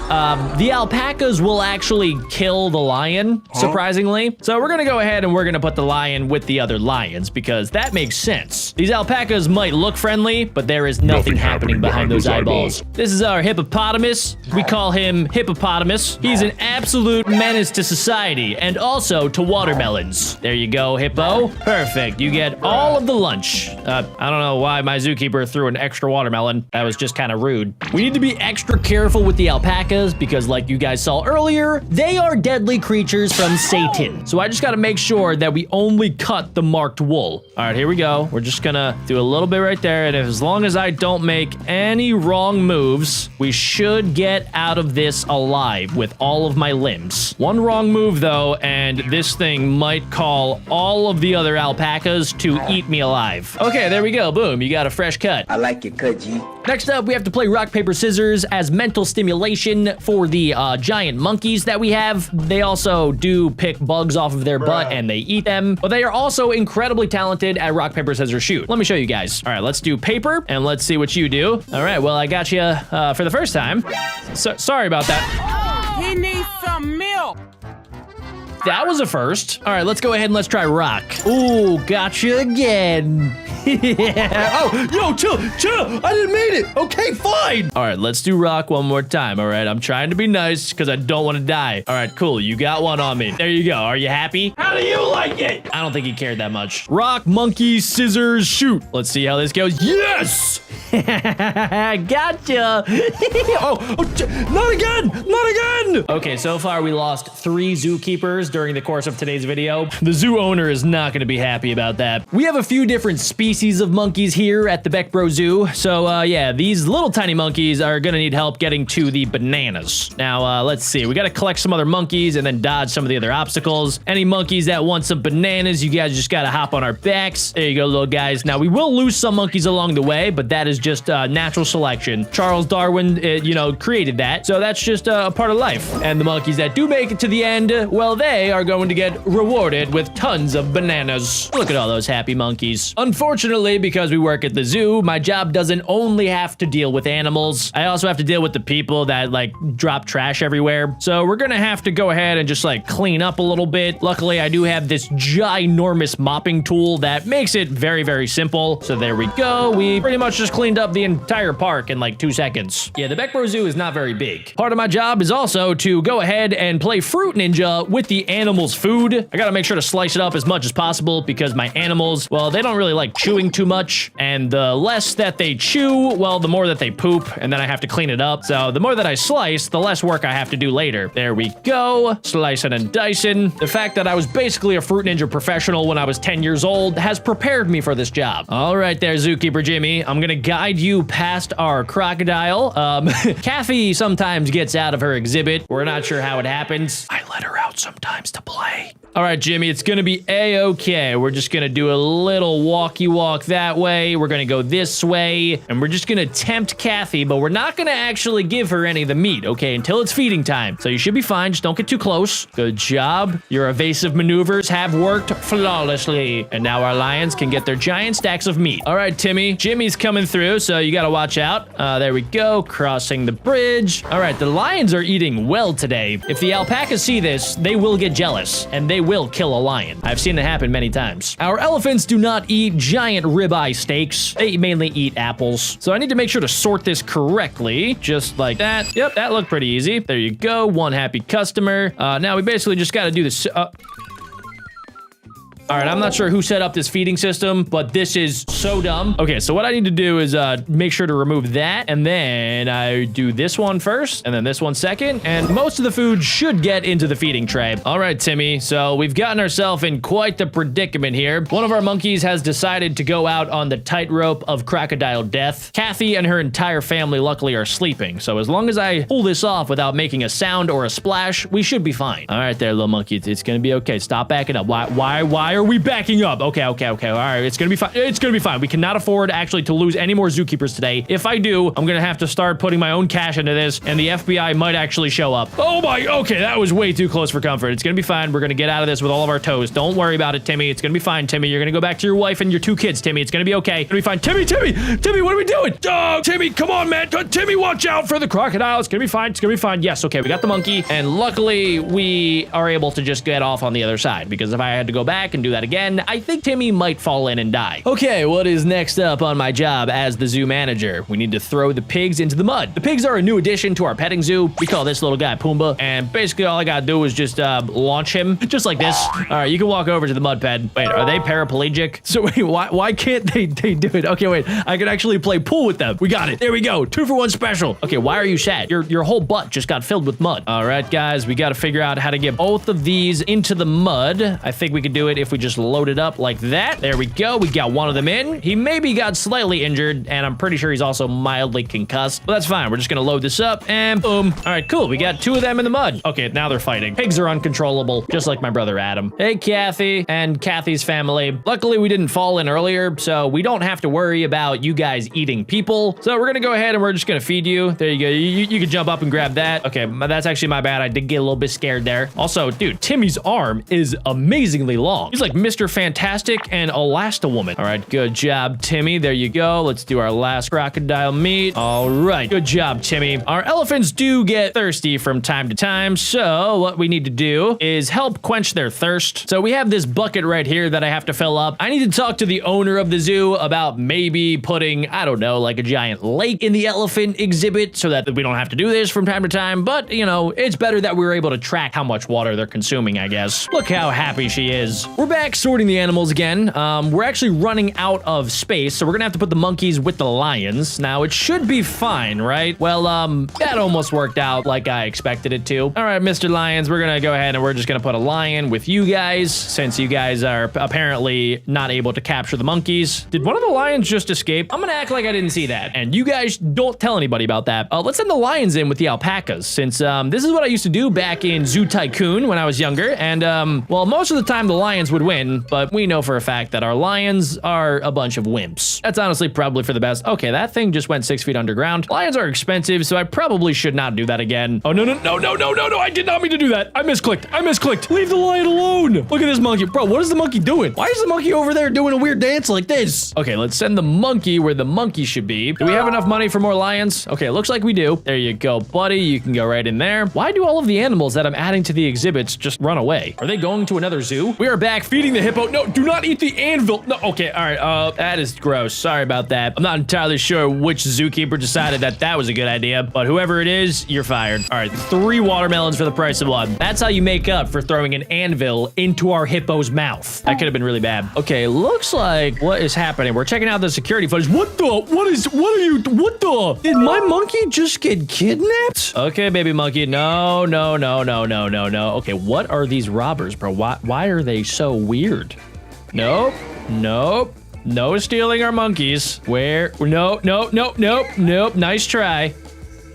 the alpacas will actually kill the lion, surprisingly. So we're gonna go ahead and we're gonna put the lion with the other lions because that makes sense. These alpacas might look friendly, but there is nothing happening behind those eyeballs. This is our hippopotamus. We call him Hippopotamus. He's an absolute menace to society and also to watermelons. There you go, Hippo. Perfect. You get all of the lunch. I don't know why my zookeeper threw an extra watermelon. That was just kind of rude. We need to be extra careful with the alpacas because like you guys saw earlier, they are deadly creatures from Satan. So I just got to make sure that we only cut the marked wool. All right, here we go. We're just gonna do a little bit right there. And as long as I don't make any wrong moves, we should get out of this alive with all of my limbs. One wrong move though, and this thing might call all of the other alpacas to eat me alive. Okay, there we go. Boom, you got a fresh cut. I like your cut, G. Next up, we have to play rock, paper, scissors as mental stimulation for the giant monkeys that we have. They also do pick bugs off of their butt and they eat them, but they are also incredibly talented at rock, paper, scissors, shoot. Let me show you guys. All right, let's do paper and let's see what you do. All right, well, I got you for the first time. So, sorry about that. He needs some milk. That was a first. All right, let's go ahead and let's try rock. Ooh, gotcha again. Yeah. Oh, yo, chill. I didn't mean it. Okay, fine. All right, let's do rock one more time. All right, I'm trying to be nice because I don't want to die. All right, cool. You got one on me. There you go. Are you happy? How do you like it? I don't think he cared that much. Rock, monkey, scissors, shoot. Let's see how this goes. Yes. Gotcha. Not again. Okay, so far we lost 3 zookeepers during the course of today's video. The zoo owner is not going to be happy about that. We have a few different species of monkeys here at the BeckBro Zoo. So yeah, these little tiny monkeys are going to need help getting to the bananas. Now, let's see. We got to collect some other monkeys and then dodge some of the other obstacles. Any monkeys that want some bananas, you guys just got to hop on our backs. There you go, little guys. Now, we will lose some monkeys along the way, but that is just natural selection. Charles Darwin, created that. So that's just a part of life. And the monkeys that do make it to the end, well, they are going to get rewarded with tons of bananas. Look at all those happy monkeys. Unfortunately, because we work at the zoo, my job doesn't only have to deal with animals. I also have to deal with the people that like drop trash everywhere. So we're gonna have to go ahead and just like clean up a little bit. Luckily, I do have this ginormous mopping tool that makes it very, very simple. So there we go. We pretty much just cleaned up the entire park in like 2 seconds. Yeah, the BeckBro Zoo is not very big. Part of my job is also to go ahead and play Fruit Ninja with the animals' food. I gotta make sure to slice it up as much as possible because my animals, well, they don't really like chewing too much. And the less that they chew, well, the more that they poop, and then I have to clean it up. So the more that I slice, the less work I have to do later. There we go. Slicing and dicing. The fact that I was basically a Fruit Ninja professional when I was 10 years old has prepared me for this job. All right there, Zookeeper Jimmy. I'm gonna guide you past our crocodile. Kathy sometimes gets out of her exhibit. We're not sure how it happens. I let her out sometimes to play. All right, Jimmy, it's gonna be A-okay. We're just gonna do a little walkie walk that way. We're gonna go this way, and we're just gonna tempt Kathy, but we're not gonna actually give her any of the meat, okay, until it's feeding time. So you should be fine, just don't get too close. Good job. Your evasive maneuvers have worked flawlessly. And now our lions can get their giant stacks of meat. All right, Timmy, Jimmy's coming through, so you gotta watch out. There we go, crossing the bridge. All right, the lions are eating well today. If the alpacas see this, they will get jealous, and they will kill a lion. I've seen it happen many times. Our elephants do not eat giant ribeye steaks. They mainly eat apples. So I need to make sure to sort this correctly, just like that. Yep, that looked pretty easy. There you go, one happy customer. Now we basically just gotta do this. All right, I'm not sure who set up this feeding system, but this is so dumb. Okay, so what I need to do is make sure to remove that, and then I do this one first, and then this one second, and most of the food should get into the feeding tray. All right, Timmy, so we've gotten ourselves in quite the predicament here. One of our monkeys has decided to go out on the tightrope of crocodile death. Kathy and her entire family luckily are sleeping, so as long as I pull this off without making a sound or a splash, we should be fine. All right there, little monkey, it's gonna be okay. Stop backing up. Why are we backing up? Okay. All right, it's gonna be fine. It's gonna be fine. We cannot afford actually to lose any more zookeepers today. If I do, I'm gonna have to start putting my own cash into this, and the FBI might actually show up. Oh my, okay, that was way too close for comfort. It's gonna be fine. We're gonna get out of this with all of our toes. Don't worry about it, Timmy. It's gonna be fine, Timmy. You're gonna go back to your wife and your 2 kids, Timmy. It's gonna be okay. It's gonna be fine. Timmy, what are we doing? Oh, Timmy, come on, man. Timmy, watch out for the crocodile. It's gonna be fine. It's gonna be fine. Yes, okay, we got the monkey, and luckily we are able to just get off on the other side, because if I had to go back and do that again, I think Timmy might fall in and die. Okay, what is next up on my job as the zoo manager? We need to throw the pigs into the mud. The pigs are a new addition to our petting zoo. We call this little guy Pumbaa, and basically all I gotta do is just launch him, just like this. All right, you can walk over to the mud pen. Wait, are they paraplegic? So wait, why can't they do it? Okay, wait, I can actually play pool with them. We got it. There we go. 2 for 1 special. Okay, why are you sad? Your whole butt just got filled with mud. All right, guys, we gotta figure out how to get both of these into the mud. I think we could do it if we just load it up like that. There we go. We got one of them in. He maybe got slightly injured, and I'm pretty sure he's also mildly concussed, but that's fine. We're just gonna load this up, and boom. All right, cool. We got 2 of them in the mud. Okay, now they're fighting. Pigs are uncontrollable, just like my brother Adam. Hey, Kathy and Kathy's family. Luckily, we didn't fall in earlier, so we don't have to worry about you guys eating people. So we're gonna go ahead and we're just gonna feed you. There you go. You can jump up and grab that. Okay, that's actually my bad. I did get a little bit scared there. Also, dude, Timmy's arm is amazingly long. He's like Mr. Fantastic and Elasti-Woman. All right, good job, Timmy. There you go. Let's do our last crocodile meat. All right, good job, Timmy. Our elephants do get thirsty from time to time, so what we need to do is help quench their thirst. So we have this bucket right here that I have to fill up. I need to talk to the owner of the zoo about maybe putting, I don't know, like a giant lake in the elephant exhibit so that we don't have to do this from time to time, but you know, it's better that we're able to track how much water they're consuming, I guess. Look how happy she is. We're back sorting the animals again. We're actually running out of space, so we're gonna have to put the monkeys with the lions. Now, it should be fine, right? Well, that almost worked out like I expected it to. All right, Mr. Lions, we're gonna go ahead and we're just gonna put a lion with you guys, since you guys are apparently not able to capture the monkeys. Did one of the lions just escape? I'm gonna act like I didn't see that, and you guys don't tell anybody about that. Let's send the lions in with the alpacas, since this is what I used to do back in Zoo Tycoon when I was younger, and well, most of the time the lions would win, but we know for a fact that our lions are a bunch of wimps. That's honestly probably for the best. Okay, that thing just went 6 feet underground. Lions are expensive, so I probably should not do that again. Oh, no, I did not mean to do that. I misclicked. Leave the lion alone. Look at this monkey. Bro, what is the monkey doing? Why is the monkey over there doing a weird dance like this? Okay, let's send the monkey where the monkey should be. Do we have enough money for more lions? Okay, looks like we do. There you go, buddy. You can go right in there. Why do all of the animals that I'm adding to the exhibits just run away? Are they going to another zoo? We are back feeding the hippo. No, do not eat the anvil. No, okay, all right. That is gross. Sorry about that. I'm not entirely sure which zookeeper decided that was a good idea, but whoever it is, you're fired. All right, 3 watermelons for the price of 1. That's how you make up for throwing an anvil into our hippo's mouth. That could have been really bad. Okay, looks like what is happening? We're checking out the security footage. What the? Did my monkey just get kidnapped? Okay, baby monkey. No. Okay, what are these robbers, bro? Why are they so weird? Nope. No stealing our monkeys. Where? Nope. Nice try.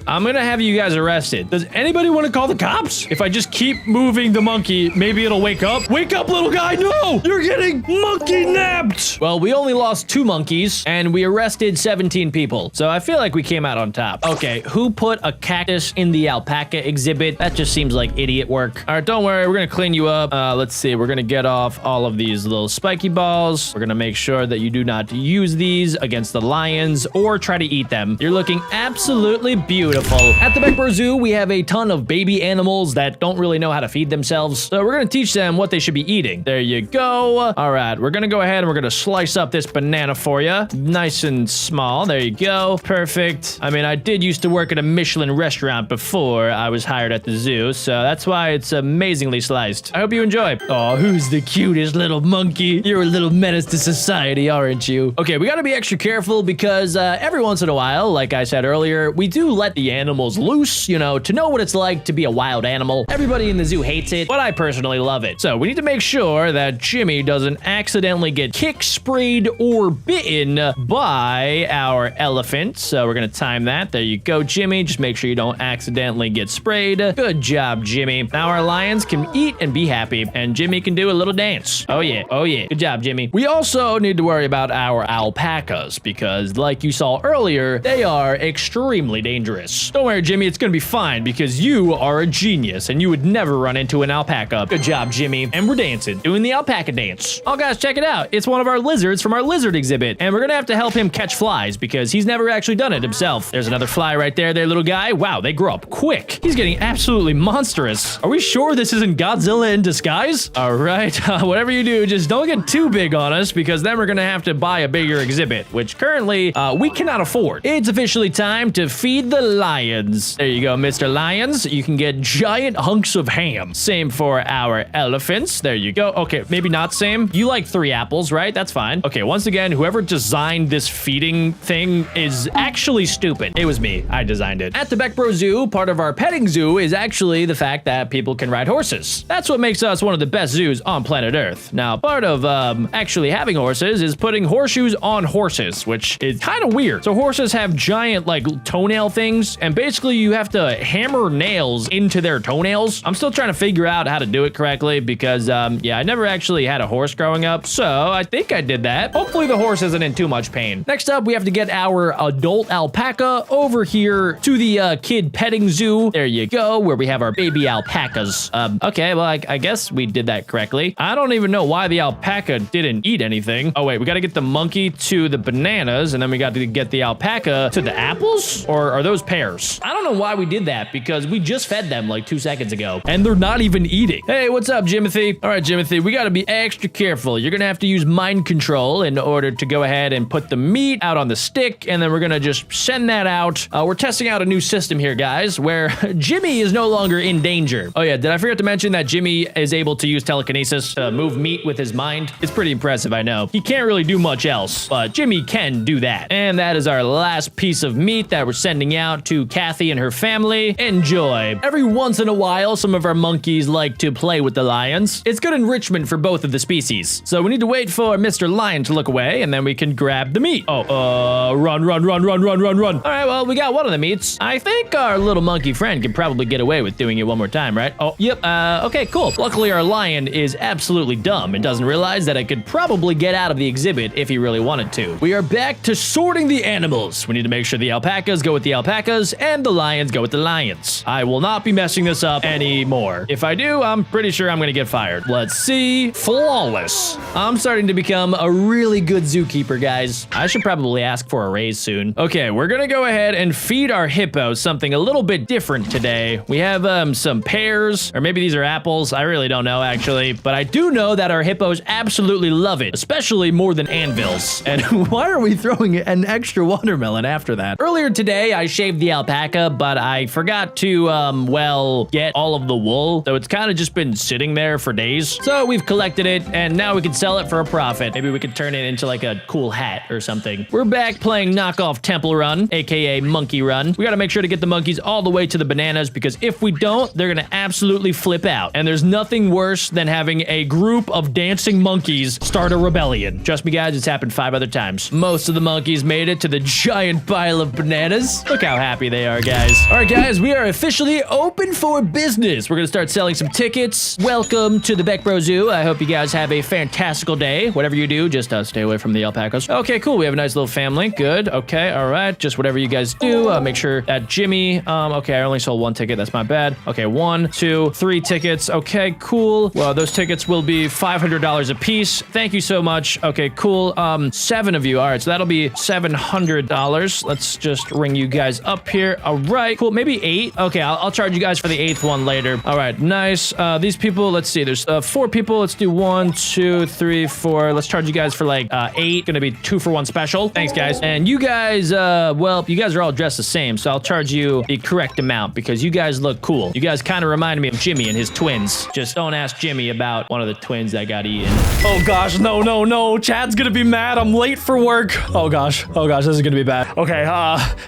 I'm gonna have you guys arrested. Does anybody want to call the cops? If I just keep moving the monkey, maybe it'll wake up. Wake up, little guy. No, you're getting monkey napped. Well, we only lost 2 monkeys and we arrested 17 people. So I feel like we came out on top. Okay, who put a cactus in the alpaca exhibit? That just seems like idiot work. All right, don't worry. We're gonna clean you up. Let's see. We're gonna get off all of these little spiky balls. We're gonna make sure that you do not use these against the lions or try to eat them. You're looking absolutely beautiful. Beautiful. At the BeckBro Zoo, we have a ton of baby animals that don't really know how to feed themselves. So we're gonna teach them what they should be eating. There you go. All right, we're gonna go ahead and we're gonna slice up this banana for you. Nice and small. There you go. Perfect. I mean, I did used to work at a Michelin restaurant before I was hired at the zoo, so that's why it's amazingly sliced. I hope you enjoy. Oh, who's the cutest little monkey? You're a little menace to society, aren't you? Okay, we gotta be extra careful because every once in a while, like I said earlier, we do let the animals loose, you know, to know what it's like to be a wild animal. Everybody in the zoo hates it, but I personally love it. So we need to make sure that Jimmy doesn't accidentally get kicked, sprayed, or bitten by our elephant. So we're gonna time that. There you go, Jimmy. Just make sure you don't accidentally get sprayed. Good job, Jimmy. Now our lions can eat and be happy, and Jimmy can do a little dance. Oh yeah, oh yeah. Good job, Jimmy. We also need to worry about our alpacas because, like you saw earlier, they are extremely dangerous. Don't worry, Jimmy, it's gonna be fine because you are a genius and you would never run into an alpaca. Good job, Jimmy. And we're dancing, doing the alpaca dance. Oh guys, check it out. It's one of our lizards from our lizard exhibit, and we're gonna have to help him catch flies because he's never actually done it himself. There's another fly right there, little guy. Wow, they grow up quick. He's getting absolutely monstrous. Are we sure this isn't Godzilla in disguise? All right, whatever you do, just don't get too big on us because then we're gonna have to buy a bigger exhibit, which currently we cannot afford. It's officially time to feed the lions. There you go, Mr. Lions. You can get giant hunks of ham. Same for our elephants. There you go. Okay, maybe not same. You like 3 apples, right? That's fine. Okay, once again, whoever designed this feeding thing is actually stupid. It was me. I designed it. At the BeckBro Zoo, part of our petting zoo is actually the fact that people can ride horses. That's what makes us one of the best zoos on planet Earth. Now, part of actually having horses is putting horseshoes on horses, which is kind of weird. So horses have giant like toenail things, and basically you have to hammer nails into their toenails. I'm still trying to figure out how to do it correctly because yeah, I never actually had a horse growing up, so I think I did that. Hopefully the horse isn't in too much pain. Next up, we have to get our adult alpaca over here to the kid petting zoo. There you go, where we have our baby alpacas. Okay, well, I guess we did that correctly. I don't even know why the alpaca didn't eat anything. Oh wait, we gotta get the monkey to the bananas, and then we got to get the alpaca to the apples? Or are those pears? I don't know why we did that because we just fed them like 2 seconds ago, and they're not even eating. Hey, what's up, Jimothy? All right, Jimothy, we gotta be extra careful. You're gonna have to use mind control in order to go ahead and put the meat out on the stick, and then we're gonna just send that out. We're testing out a new system here, guys, where Jimmy is no longer in danger. Oh yeah, did I forget to mention that Jimmy is able to use telekinesis to move meat with his mind? It's pretty impressive, I know. He can't really do much else, but Jimmy can do that. And that is our last piece of meat that we're sending out to Kathy and her family. Enjoy. Every once in a while, some of our monkeys like to play with the lions. It's good enrichment for both of the species. So we need to wait for Mr. Lion to look away, and then we can grab the meat. Oh, run, run, run, run, run, run, run. All right, well, we got one of the meats. I think our little monkey friend can probably get away with doing it one more time, right? Oh, yep, okay, cool. Luckily, our lion is absolutely dumb and doesn't realize that it could probably get out of the exhibit if he really wanted to. We are back to sorting the animals. We need to make sure the alpacas go with the alpacas and the lions go with the lions. I will not be messing this up anymore. If I do, I'm pretty sure I'm gonna get fired. Let's see. Flawless. I'm starting to become a really good zookeeper, guys. I should probably ask for a raise soon. Okay, we're gonna go ahead and feed our hippos something a little bit different today. We have some pears, or maybe these are apples. I really don't know, actually, but I do know that our hippos absolutely love it, especially more than anvils. And why are we throwing an extra watermelon after that? Earlier today, I shaved the alpaca, but I forgot to, well, get all of the wool, so it's kind of just been sitting there for days. So we've collected it, and now we can sell it for a profit. Maybe we could turn it into like a cool hat or something. We're back playing knockoff Temple Run, aka Monkey Run. We gotta make sure to get the monkeys all the way to the bananas, because if we don't, they're gonna absolutely flip out. And there's nothing worse than having a group of dancing monkeys start a rebellion. Trust me, guys, it's happened 5 other times. Most of the monkeys made it to the giant pile of bananas. Look how happy they are, guys. All right, guys, we are officially open for business. We're gonna start selling some tickets. Welcome to the BeckBro Zoo. I hope you guys have a fantastical day. Whatever you do, just stay away from the alpacas. Okay, cool. We have a nice little family. Good. Okay, all right. Just whatever you guys do. Make sure that Jimmy, okay, I only sold 1 ticket. That's my bad. Okay, 1, 2, 3 tickets. Okay, cool. Well, those tickets will be $500 a piece. Thank you so much. Okay, cool. 7 of you. All right, so that'll be $700. Let's just ring you guys up up here. All right, cool. Maybe 8. Okay, I'll charge you guys for the 8th one later. All right, nice. These people, let's see. There's 4 people. Let's do 1, 2, 3, 4. Let's charge you guys for like 8. Gonna be 2 for 1 special. Thanks, guys. And you guys, well, you guys are all dressed the same, so I'll charge you the correct amount because you guys look cool. You guys kind of remind me of Jimmy and his twins. Just don't ask Jimmy about one of the twins that got eaten. Oh gosh, no, no, no. Chad's gonna be mad. I'm late for work. Oh gosh, this is gonna be bad. Okay,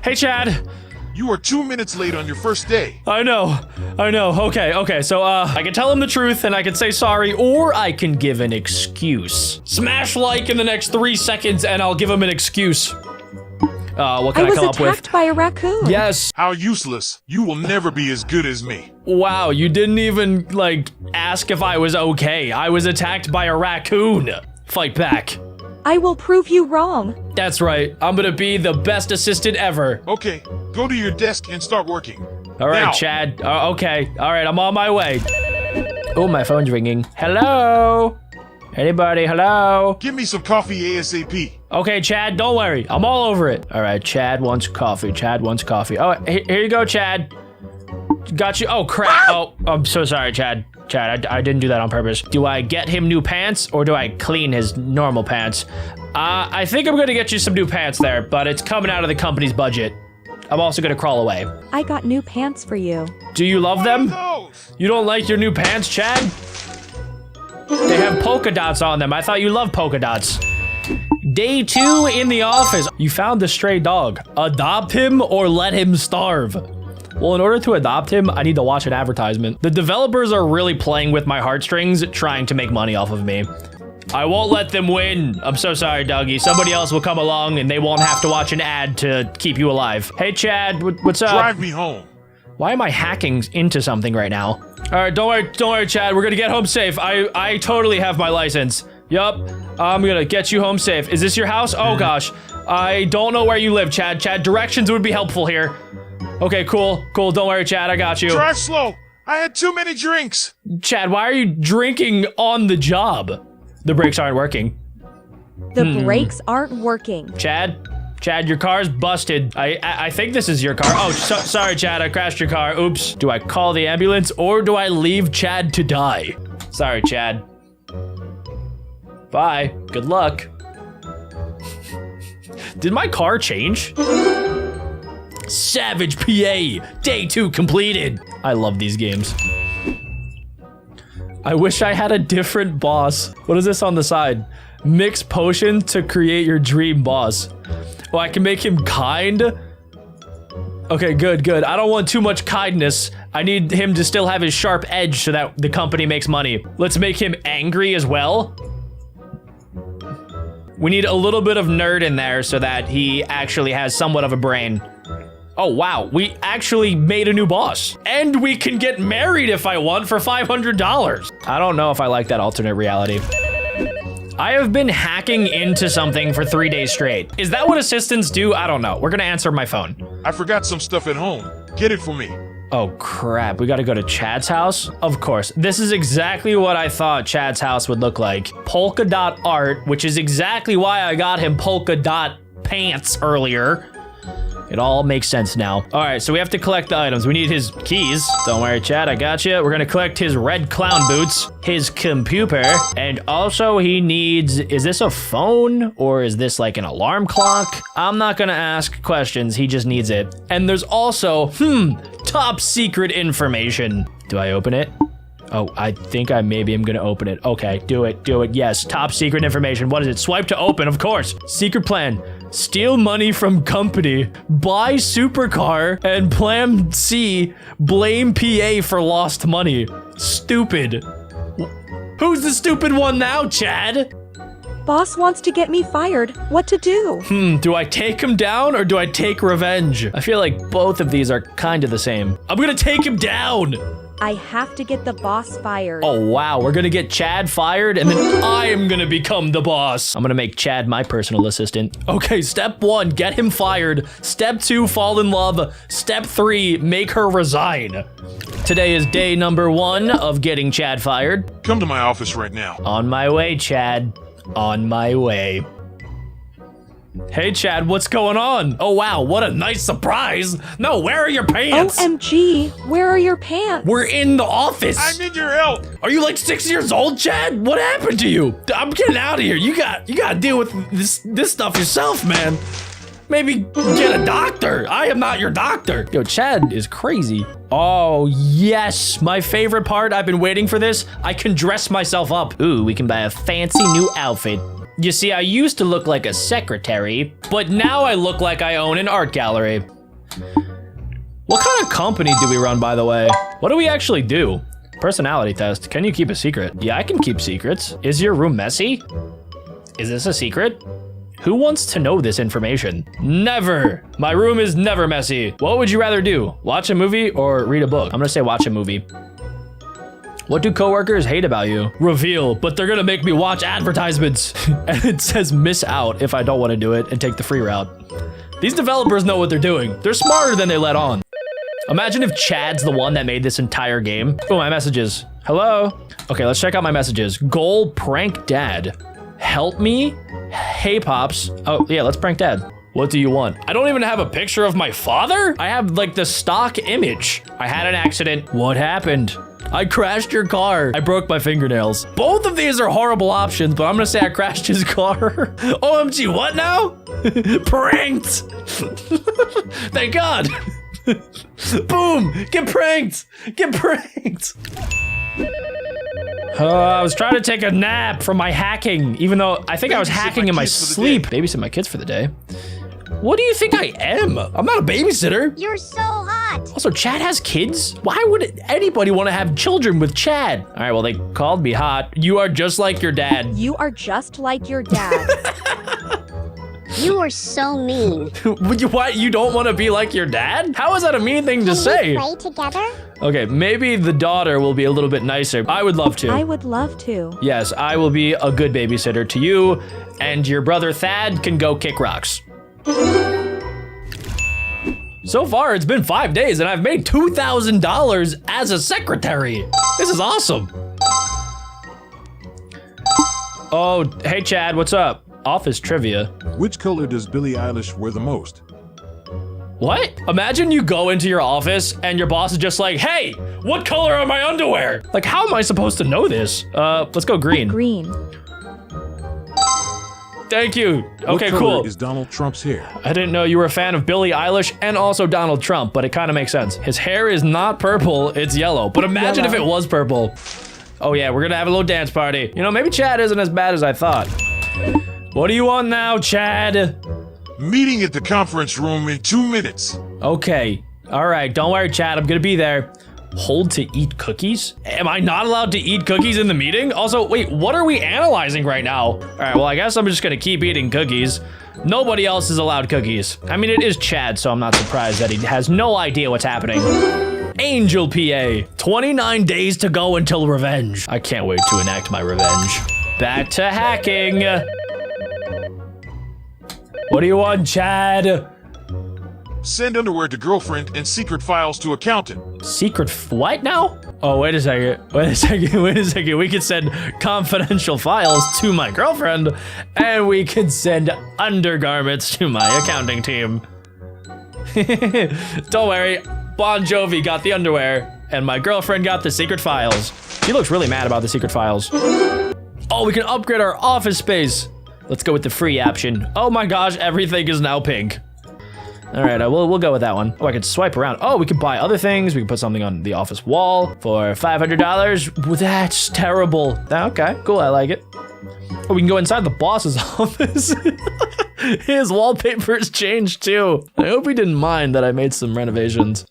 hey Chad. You are 2 minutes late on your first day. I know. Okay, so, I can tell him the truth and I can say sorry, or I can give an excuse. Smash like in the next 3 seconds and I'll give him an excuse. What can I come up with? I was attacked by a raccoon. Yes. How useless. You will never be as good as me. Wow, you didn't even, like, ask if I was okay. I was attacked by a raccoon. Fight back. I will prove you wrong. That's right. I'm gonna be the best assistant ever. Okay, go to your desk and start working. All right, now. Chad. Okay. All right, I'm on my way. Oh, my phone's ringing. Hello? Anybody? Hello? Give me some coffee ASAP. Okay, Chad, don't worry. I'm all over it. All right, Chad wants coffee. Oh, here you go, Chad. Got you. Oh, crap. Oh, I'm so sorry, Chad. I didn't do that on purpose. Do I get him new pants or do I clean his normal pants? I think I'm gonna get you some new pants there, but it's coming out of the company's budget. I'm also gonna crawl away. I got new pants for you. Do you love them? You don't like your new pants, Chad? They have polka dots on them. I thought you loved polka dots. Day 2 in the office. You found the stray dog. Adopt him or let him starve. Well, in order to adopt him, I need to watch an advertisement. The developers are really playing with my heartstrings, trying to make money off of me. I won't let them win. I'm so sorry, doggy. Somebody else will come along and they won't have to watch an ad to keep you alive. Hey, Chad, what's up? Drive me home. Why am I hacking into something right now? All right, don't worry, Chad. We're gonna get home safe. I totally have my license. Yup, I'm gonna get you home safe. Is this your house? Oh gosh, I don't know where you live, Chad. Directions would be helpful here. Okay, cool. Don't worry, Chad. I got you. Drive slow. I had too many drinks. Chad, why are you drinking on the job? The brakes aren't working. The brakes aren't working. Chad, your car's busted. I think this is your car. Oh, sorry, Chad. I crashed your car. Oops. Do I call the ambulance or do I leave Chad to die? Sorry, Chad. Bye. Good luck. Did my car change? Savage PA. Day 2 completed. I love these games. I wish I had a different boss. What is this on the side? Mix potion to create your dream boss. Well, I can make him kind. Okay, good. I don't want too much kindness. I need him to still have his sharp edge so that the company makes money. Let's make him angry as well. We need a little bit of nerd in there so that he actually has somewhat of a brain. Oh, wow. We actually made a new boss. And we can get married if I want for $500. I don't know if I like that alternate reality. I have been hacking into something for 3 days straight. Is that what assistants do? I don't know. We're gonna answer my phone. I forgot some stuff at home. Get it for me. Oh, crap. We gotta go to Chad's house? Of course. This is exactly what I thought Chad's house would look like. Polka dot art, which is exactly why I got him polka dot pants earlier. It all makes sense now. All right, so we have to collect the items. We need his keys. Don't worry, Chad, I got you. We're gonna collect his red clown boots, his computer, and also he needs, is this a phone or is this like an alarm clock? I'm not gonna ask questions, he just needs it. And there's also, top secret information. Do I open it? Oh, I think I maybe am gonna open it. Okay, do it, yes. Top secret information, what is it? Swipe to open, of course. Secret plan. Steal money from company, buy supercar, and plan C, blame PA for lost money. Stupid. Who's the stupid one now, Chad? Boss wants to get me fired. What to do? Do I take him down or do I take revenge? I feel like both of these are kind of the same. I'm gonna take him down. I have to get the boss fired. Oh, wow. We're gonna get Chad fired and then I am gonna become the boss. I'm gonna make Chad my personal assistant. Okay, step 1, get him fired. Step 2, fall in love. Step 3, make her resign. Today is day number 1 of getting Chad fired. Come to my office right now. On my way, Chad. On my way. Hey, Chad, what's going on? Oh, wow, what a nice surprise. No, where are your pants? OMG, where are your pants? We're in the office. I need your help. Are you like 6 years old, Chad? What happened to you? I'm getting out of here. You got to deal with this stuff yourself, man. Maybe get a doctor. I am not your doctor. Yo, Chad is crazy. Oh, yes. My favorite part. I've been waiting for this. I can dress myself up. Ooh, we can buy a fancy new outfit. You see, I used to look like a secretary, but now I look like I own an art gallery. What kind of company do we run, by the way? What do we actually do? Personality test. Can you keep a secret? Yeah, I can keep secrets. Is your room messy? Is this a secret? Who wants to know this information? Never. My room is never messy. What would you rather do? Watch a movie or read a book? I'm gonna say watch a movie. What do coworkers hate about you? Reveal, but they're gonna make me watch advertisements. And it says miss out if I don't want to do it and take the free route. These developers know what they're doing. They're smarter than they let on. Imagine if Chad's the one that made this entire game. Oh, my messages. Hello? Okay, let's check out my messages. Goal, prank dad. Help me? Hey, Pops. Oh, yeah, let's prank dad. What do you want? I don't even have a picture of my father? I have like the stock image. I had an accident. What happened? I crashed your car. I broke my fingernails. Both of these are horrible options, but I'm gonna say I crashed his car. OMG, what now? Pranked. Thank God. Boom, get pranked. Get pranked. I was trying to take a nap from my hacking, even though I think I was hacking in my sleep. Babysit my kids for the day. What do you think I am? I'm not a babysitter. You're so hot. Also, Chad has kids? Why would anybody want to have children with Chad? All right, well, they called me hot. You are just like your dad. You are just like your dad. You are so mean. What, you don't want to be like your dad? How is that a mean thing to say? Can we play together? Okay, maybe the daughter will be a little bit nicer. I would love to. I would love to. Yes, I will be a good babysitter to you, and your brother Thad can go kick rocks. So far, it's been 5 days, and I've made $2,000 as a secretary. This is awesome. Oh, hey, Chad, what's up? Office trivia. Which color does Billie Eilish wear the most? What? Imagine you go into your office and your boss is just like, hey, what color are my underwear? Like, how am I supposed to know this? Let's go green. Green. Thank you. Okay, what color cool. is Donald Trump's hair? I didn't know you were a fan of Billie Eilish and also Donald Trump, but it kind of makes sense. His hair is not purple, it's yellow. But imagine if it was purple. Oh yeah, we're gonna have a little dance party. You know, maybe Chad isn't as bad as I thought. What do you want now, Chad? Meeting at the conference room in 2 minutes. Okay. All right, don't worry, Chad. I'm gonna be there. Hold to eat cookies? Am I not allowed to eat cookies in the meeting? Also, wait, what are we analyzing right now? All right, well, I guess I'm just gonna keep eating cookies. Nobody else is allowed cookies. I mean, it is Chad, so I'm not surprised that he has no idea what's happening. Angel PA. 29 days to go until revenge. I can't wait to enact my revenge. Back to hacking. What do you want, Chad? Send underwear to girlfriend and secret files to accountant. Secret what now? Oh, wait a second. Wait a second. Wait a second. We can send confidential files to my girlfriend, and we can send undergarments to my accounting team. Don't worry. Bon Jovi got the underwear, and my girlfriend got the secret files. She looks really mad about the secret files. Oh, we can upgrade our office space. Let's go with the free option. Oh my gosh, everything is now pink. All right, we'll go with that one. Oh, I can swipe around. Oh, we can buy other things. We can put something on the office wall for $500. Well, that's terrible. Okay, cool, I like it. Oh, we can go inside the boss's office. His wallpaper's changed too. I hope he didn't mind that I made some renovations.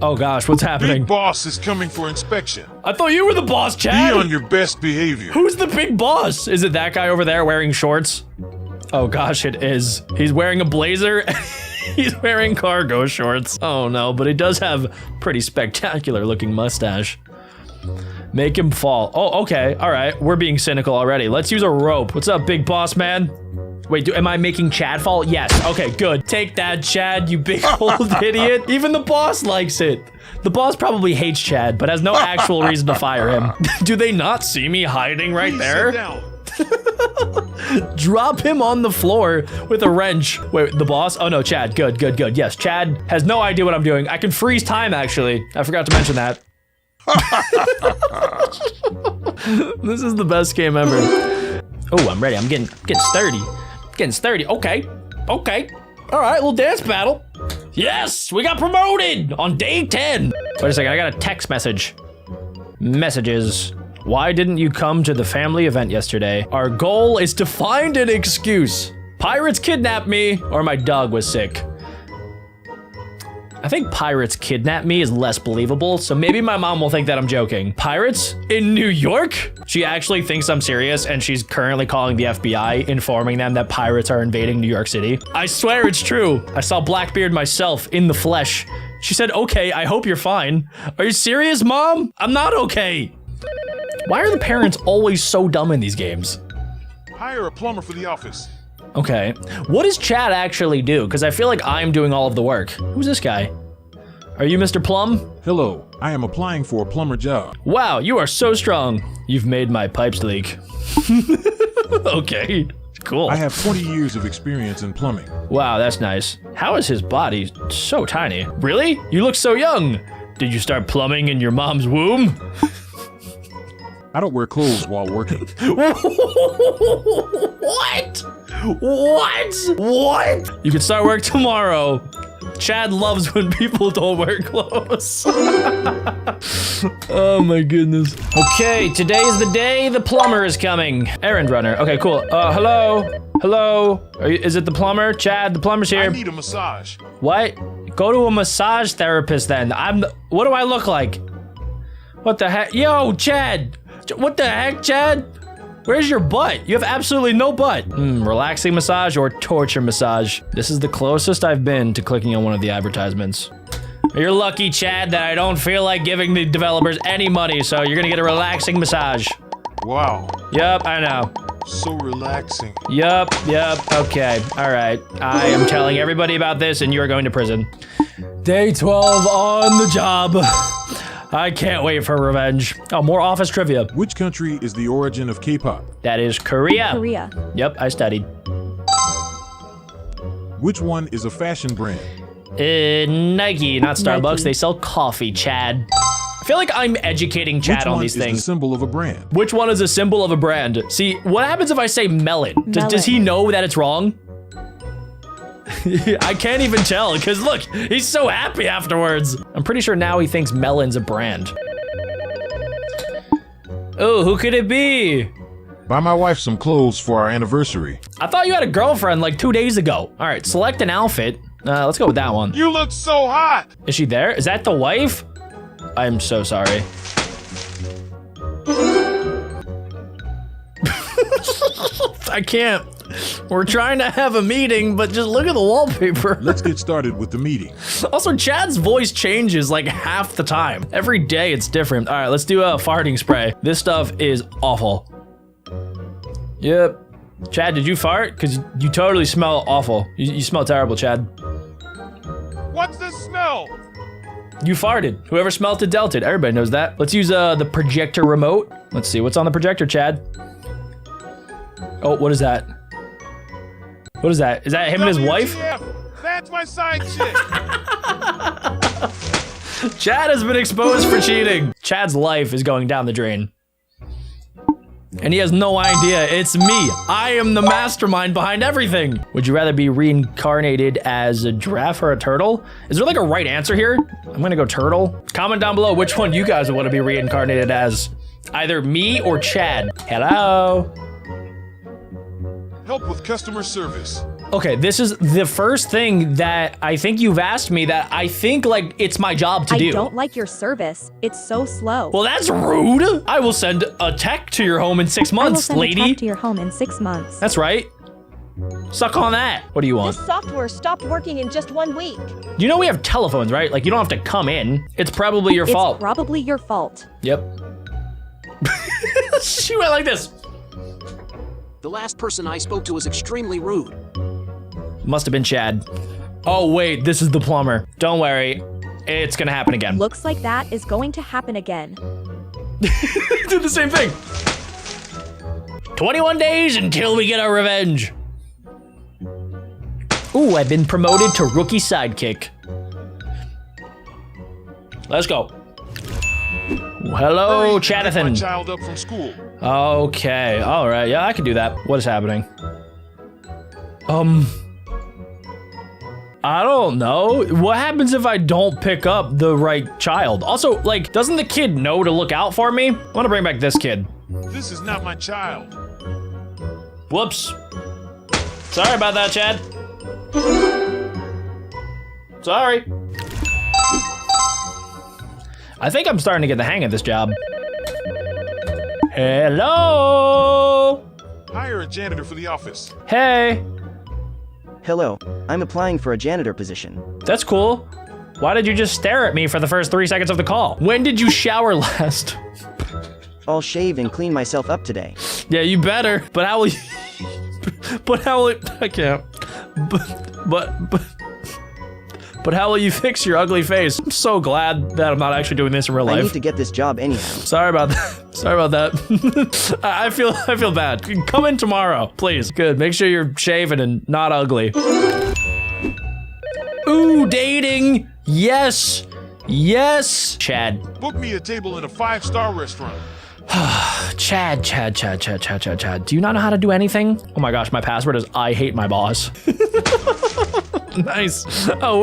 Oh gosh, what's happening? Big boss is coming for inspection. I thought you were the boss, Chad. Be on your best behavior. Who's the big boss? Is it that guy over there wearing shorts? Oh gosh, it is. He's wearing a blazer. He's wearing cargo shorts. Oh no, but he does have pretty spectacular looking mustache. Make him fall. Oh, okay. All right. We're being cynical already. Let's use a rope. What's up, big boss man? Wait, am I making Chad fall? Yes. Okay, good. Take that, Chad, you big old idiot. Even the boss likes it. The boss probably hates Chad, but has no actual reason to fire him. Do they not see me hiding right Please there? sit down. Drop him on the floor with a wrench. Wait, the boss? Oh no, Chad. Good, good, good. Yes, Chad has no idea what I'm doing. I can freeze time, actually. I forgot to mention that. This is the best game ever. Oh, I'm ready. I'm getting sturdy. Getting sturdy. Okay. Okay. All right, little dance battle. Yes, we got promoted on day 10. Wait a second, I got a text message. Messages. Why didn't you come to the family event yesterday? Our goal is to find an excuse. Pirates kidnapped me, or my dog was sick. I think pirates kidnapped me is less believable, so maybe my mom will think that I'm joking. Pirates? In New York? She actually thinks I'm serious, and she's currently calling the FBI, informing them that pirates are invading New York City. I swear it's true. I saw Blackbeard myself in the flesh. She said, okay, I hope you're fine. Are you serious, Mom? I'm not okay. Why are the parents always so dumb in these games? Hire a plumber for the office. Okay. What does Chad actually do? Because I feel like I'm doing all of the work. Who's this guy? Are you Mr. Plum? Hello, I am applying for a plumber job. Wow, you are so strong. You've made my pipes leak. Okay, cool. I have 20 years of experience in plumbing. Wow, that's nice. How is his body so tiny? Really? You look so young. Did you start plumbing in your mom's womb? I don't wear clothes while working. What? What? What? You can start work tomorrow. Chad loves when people don't wear clothes. Oh my goodness. Okay, today is the day the plumber is coming. Errand runner. Okay, cool. Hello? Hello? Is it the plumber? Chad, the plumber's here. I need a massage. What? Go to a massage therapist then. What do I look like? What the heck? Yo, Chad! What the heck, Chad? Where's your butt? You have absolutely no butt. Relaxing massage or torture massage? This is the closest I've been to clicking on one of the advertisements. You're lucky, Chad, that I don't feel like giving the developers any money, so you're gonna get a relaxing massage. Wow, Yup, I know. so relaxing. Yup, okay, all right. I am telling everybody about this and you're going to prison. Day 12 on the job. I can't wait for revenge. Oh, more office trivia. Which country is the origin of K-pop? That is Korea. Korea. Yep, I studied. Which one is a fashion brand? Nike, not Starbucks. Nike. They sell coffee, Chad. I feel like I'm educating Chad Which on one these is things. the symbol of a brand? Which one is a symbol of a brand? See, what happens if I say melon? Does he know that it's wrong? I can't even tell, because look, he's so happy afterwards. I'm pretty sure now he thinks melon's a brand. Oh, who could it be? Buy my wife some clothes for our anniversary. I thought you had a girlfriend like 2 days ago. All right, select an outfit. Let's go with that one. You look so hot. Is she there? Is that the wife? I'm so sorry. I can't. We're trying to have a meeting, but just look at the wallpaper. Let's get started with the meeting. Also, Chad's voice changes like half the time. Every day it's different. All right, let's do a farting spray. This stuff is awful. Yep. Chad, did you fart? Because you totally smell awful. You smell terrible, Chad. What's this smell? You farted. Whoever smelt it dealt it. Everybody knows that. Let's use the projector remote. Let's see what's on the projector, Chad. Oh, what is that? What is that? Is that him and his wife? WTF? That's my side chick. Chad has been exposed for cheating. Chad's life is going down the drain. And he has no idea. It's me. I am the mastermind behind everything. Would you rather be reincarnated as a giraffe or a turtle? Is there like a right answer here? I'm gonna go turtle. Comment down below which one you guys would want to be reincarnated as. Either me or Chad. Hello? Help with customer service. Okay, this is the first thing that I think you've asked me that I think like it's my job to do. I don't like your service. It's so slow. Well, that's rude. I will send a tech to your home in 6 I will months, send a lady. tech to your home in 6 months. That's right. Suck on that. What do you want? This software stopped working in just 1 week. You know we have telephones, right? Like you don't have to come in. It's probably your fault. It's probably your fault. Yep. She went like this. The last person I spoke to was extremely rude. Must have been Chad. Oh wait, this is the plumber. Don't worry, it's gonna happen again. Looks like that is going to happen again. Do the same thing. 21 days until we get our revenge. Ooh, I've been promoted to rookie sidekick. Let's go. Hello, Pick my Chadathan. child up from school. Okay, all right, yeah, I can do that. What is happening? I don't know. What happens if I don't pick up the right child? Also, like, doesn't the kid know to look out for me? I wanna bring back this kid. This is not my child. Whoops. Sorry about that, Chad. Sorry. I think I'm starting to get the hang of this job. Hello? Hire a janitor for the office. Hey. Hello, I'm applying for a janitor position. That's cool. Why did you just stare at me for the first 3 seconds of the call? When did you shower last? I'll shave and clean myself up today. Yeah, you better. But how will you... But how will... I can't. But how will you fix your ugly face? I'm so glad that I'm not actually doing this in real life. I need to get this job anyhow. Sorry about that. Sorry about that. I feel bad. Come in tomorrow, please. Good. Make sure you're shaven and not ugly. Ooh, dating. Yes. Yes. Chad. Book me a table in a 5-star restaurant. Chad. Do you not know how to do anything? Oh my gosh, my password is I hate my boss. Nice. Oh,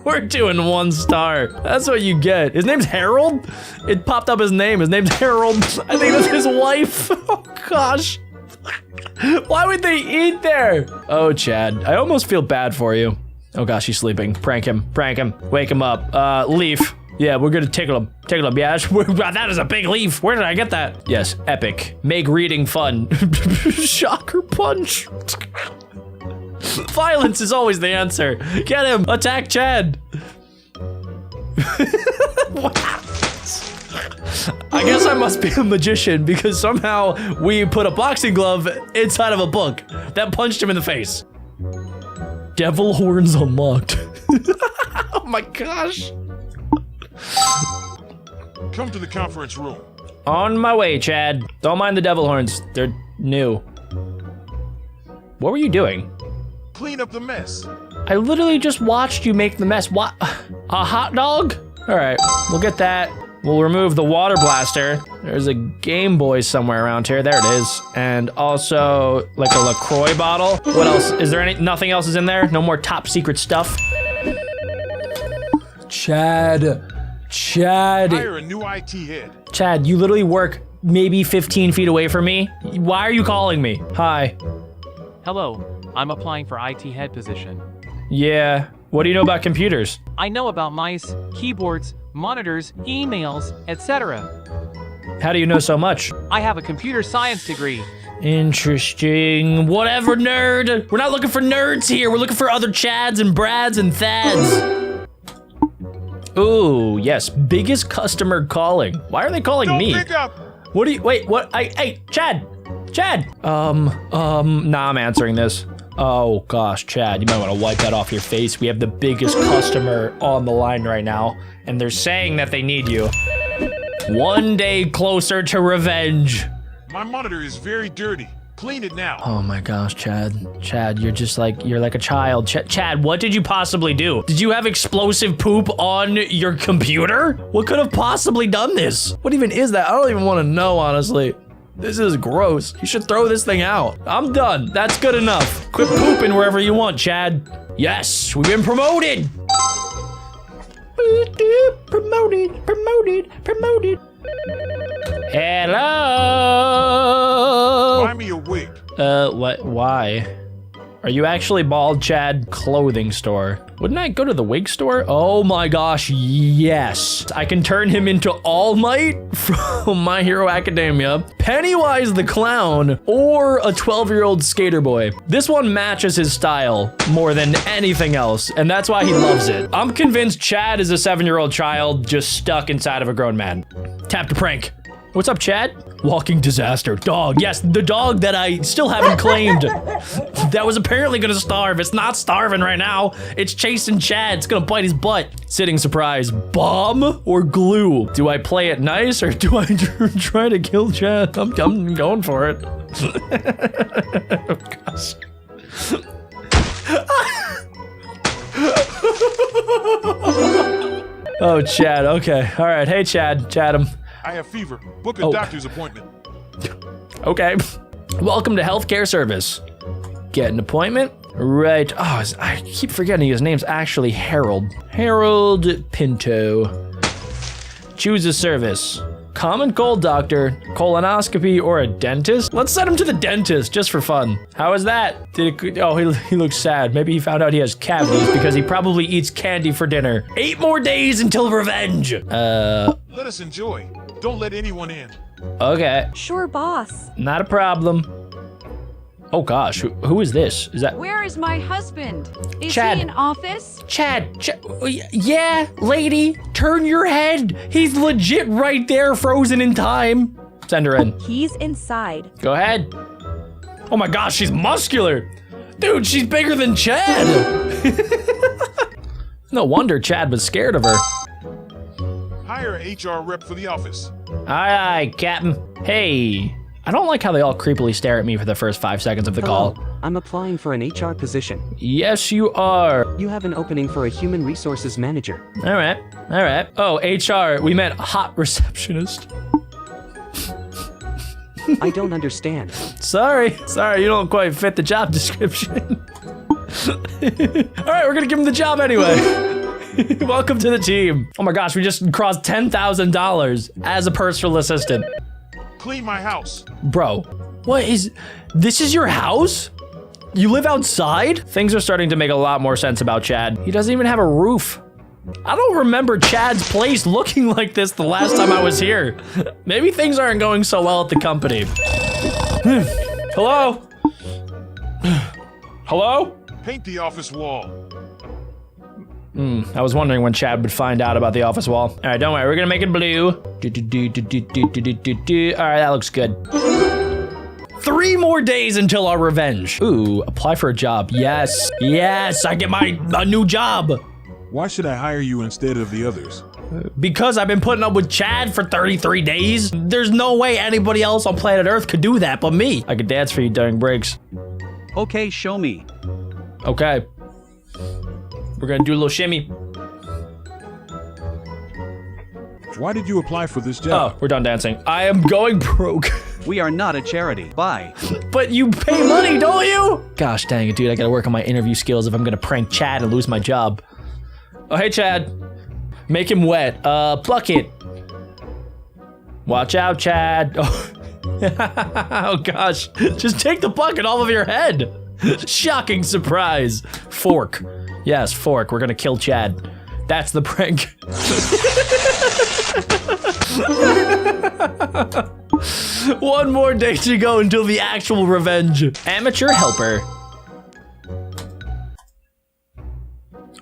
we're doing 1 star. That's what you get. His name's Harold? It popped up his name. His name's Harold. I think that's his wife. Oh gosh. Why would they eat there? Oh, Chad, I almost feel bad for you. Oh gosh, he's sleeping. Prank him. Wake him up. Leaf. Yeah, we're gonna tickle him. Yeah, that is a big leaf. Where did I get that? Yes, epic. Make reading fun. Shocker punch. Violence is always the answer. Get him. Attack Chad. I guess I must be a magician because somehow we put a boxing glove inside of a book. That punched him in the face. Devil horns unlocked. Oh my gosh. Come to the conference room. On my way, Chad. Don't mind the devil horns. They're new. What were you doing? Clean up the mess. I literally just watched you make the mess. What? A hot dog? All right, we'll get that. We'll remove the water blaster. There's a Game Boy somewhere around here. There it is. And also like a LaCroix bottle. What else? Is there nothing else is in there? No more top secret stuff? Chad. Hire a new IT head. Chad, you literally work maybe 15 feet away from me. Why are you calling me? Hi. Hello, I'm applying for IT head position. Yeah, what do you know about computers? I know about mice, keyboards, monitors, emails, etc. How do you know so much? I have a computer science degree. Interesting. Whatever, nerd. We're not looking for nerds here. We're looking for other Chads and Brads and Thads. Ooh, yes, biggest customer calling. Why are they calling me? Don't pick up. What do you, wait, what, hey, Chad. Nah, I'm answering this. Oh gosh, Chad, you might want to wipe that off your face. We have the biggest customer on the line right now, and they're saying that they need you. 1 day closer to revenge. My monitor is very dirty. Clean it now. Oh my gosh, Chad, you're like a child. Chad, what did you possibly do? Did you have explosive poop on your computer? What could have possibly done this? What even is that? I don't even want to know, honestly. This is gross. You should throw this thing out. I'm done. That's good enough. Quit pooping wherever you want, Chad. Yes, we've been promoted. Promoted. Hello. Buy me a wig. What? Why? Are you actually bald, Chad? Clothing store. Wouldn't I go to the wig store? Oh my gosh, yes. I can turn him into All Might from My Hero Academia, Pennywise the Clown, or a 12-year-old skater boy. This one matches his style more than anything else, and that's why he loves it. I'm convinced Chad is a 7-year-old child just stuck inside of a grown man. Tap to prank. What's up, Chad? Walking disaster. Dog. Yes, the dog that I still haven't claimed. That was apparently gonna starve. It's not starving right now. It's chasing Chad. It's gonna bite his butt. Sitting surprise. Bomb or glue? Do I play it nice or do I try to kill Chad? I'm going for it. Oh, gosh. Oh, Chad. Okay. All right. Hey, Chad. Chatham. I have fever. Book a doctor's appointment. Okay. Welcome to healthcare service. Get an appointment. Right. Oh, I keep forgetting his name's actually Harold. Harold Pinto. Choose a service. Common cold doctor, colonoscopy, or a dentist? Let's send him to the dentist just for fun. How is that? He looks sad. Maybe he found out he has cavities because he probably eats candy for dinner. 8 more days until revenge. Let us enjoy. Don't let anyone in. Okay. Sure, boss. Not a problem. Oh gosh, who is this? Is that Where is my husband? Is Chad. he in office? Chad? Yeah, lady, turn your head. He's legit right there, frozen in time. Send her in. He's inside. Go ahead. Oh my gosh, she's muscular. Dude, she's bigger than Chad. No wonder Chad was scared of her. Hire an HR rep for the office. Aye, Captain. Hey. I don't like how they all creepily stare at me for the first 5 seconds of the call. I'm applying for an HR position. Yes, you are. You have an opening for a human resources manager. All right. Oh, HR, we meant hot receptionist. I don't understand. Sorry, you don't quite fit the job description. All right, we're gonna give him the job anyway. Welcome to the team. Oh my gosh, we just crossed $10,000 as a personal assistant. Clean my house. Bro, this is your house? You live outside? Things are starting to make a lot more sense about Chad. He doesn't even have a roof. I don't remember Chad's place looking like this the last time I was here. Maybe things aren't going so well at the company. Hello? Hello? Paint the office wall. I was wondering when Chad would find out about the office wall. All right, don't worry, we're gonna make it blue. All right, that looks good. 3 more days until our revenge. Ooh, apply for a job. Yes, I get a new job. Why should I hire you instead of the others? Because I've been putting up with Chad for 33 days. There's no way anybody else on planet Earth could do that but me. I could dance for you during breaks. Okay, show me. Okay. We're gonna do a little shimmy. Why did you apply for this job? Oh, we're done dancing. I am going broke. We are not a charity. Bye. But you pay money, don't you? Gosh dang it, dude. I gotta work on my interview skills if I'm gonna prank Chad and lose my job. Oh, hey, Chad. Make him wet. Pluck it. Watch out, Chad. Oh, oh gosh. Just take the bucket off of your head. Shocking surprise. Fork. Yes, fork. We're gonna kill Chad. That's the prank. 1 more day to go until the actual revenge. Amateur helper.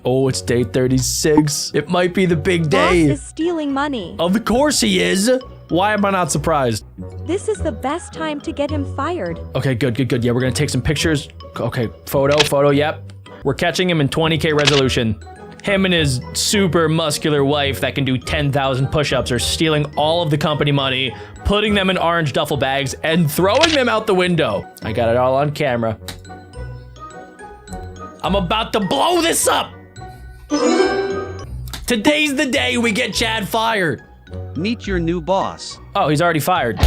Oh, it's day 36. It might be the big day. Boss is stealing money. Of course he is. Why am I not surprised? This is the best time to get him fired. Okay, good. Yeah, we're gonna take some pictures. Okay, photo, yep. We're catching him in 20K resolution. Him and his super muscular wife that can do 10,000 push-ups are stealing all of the company money, putting them in orange duffel bags, and throwing them out the window. I got it all on camera. I'm about to blow this up! Today's the day we get Chad fired. Meet your new boss. Oh, he's already fired.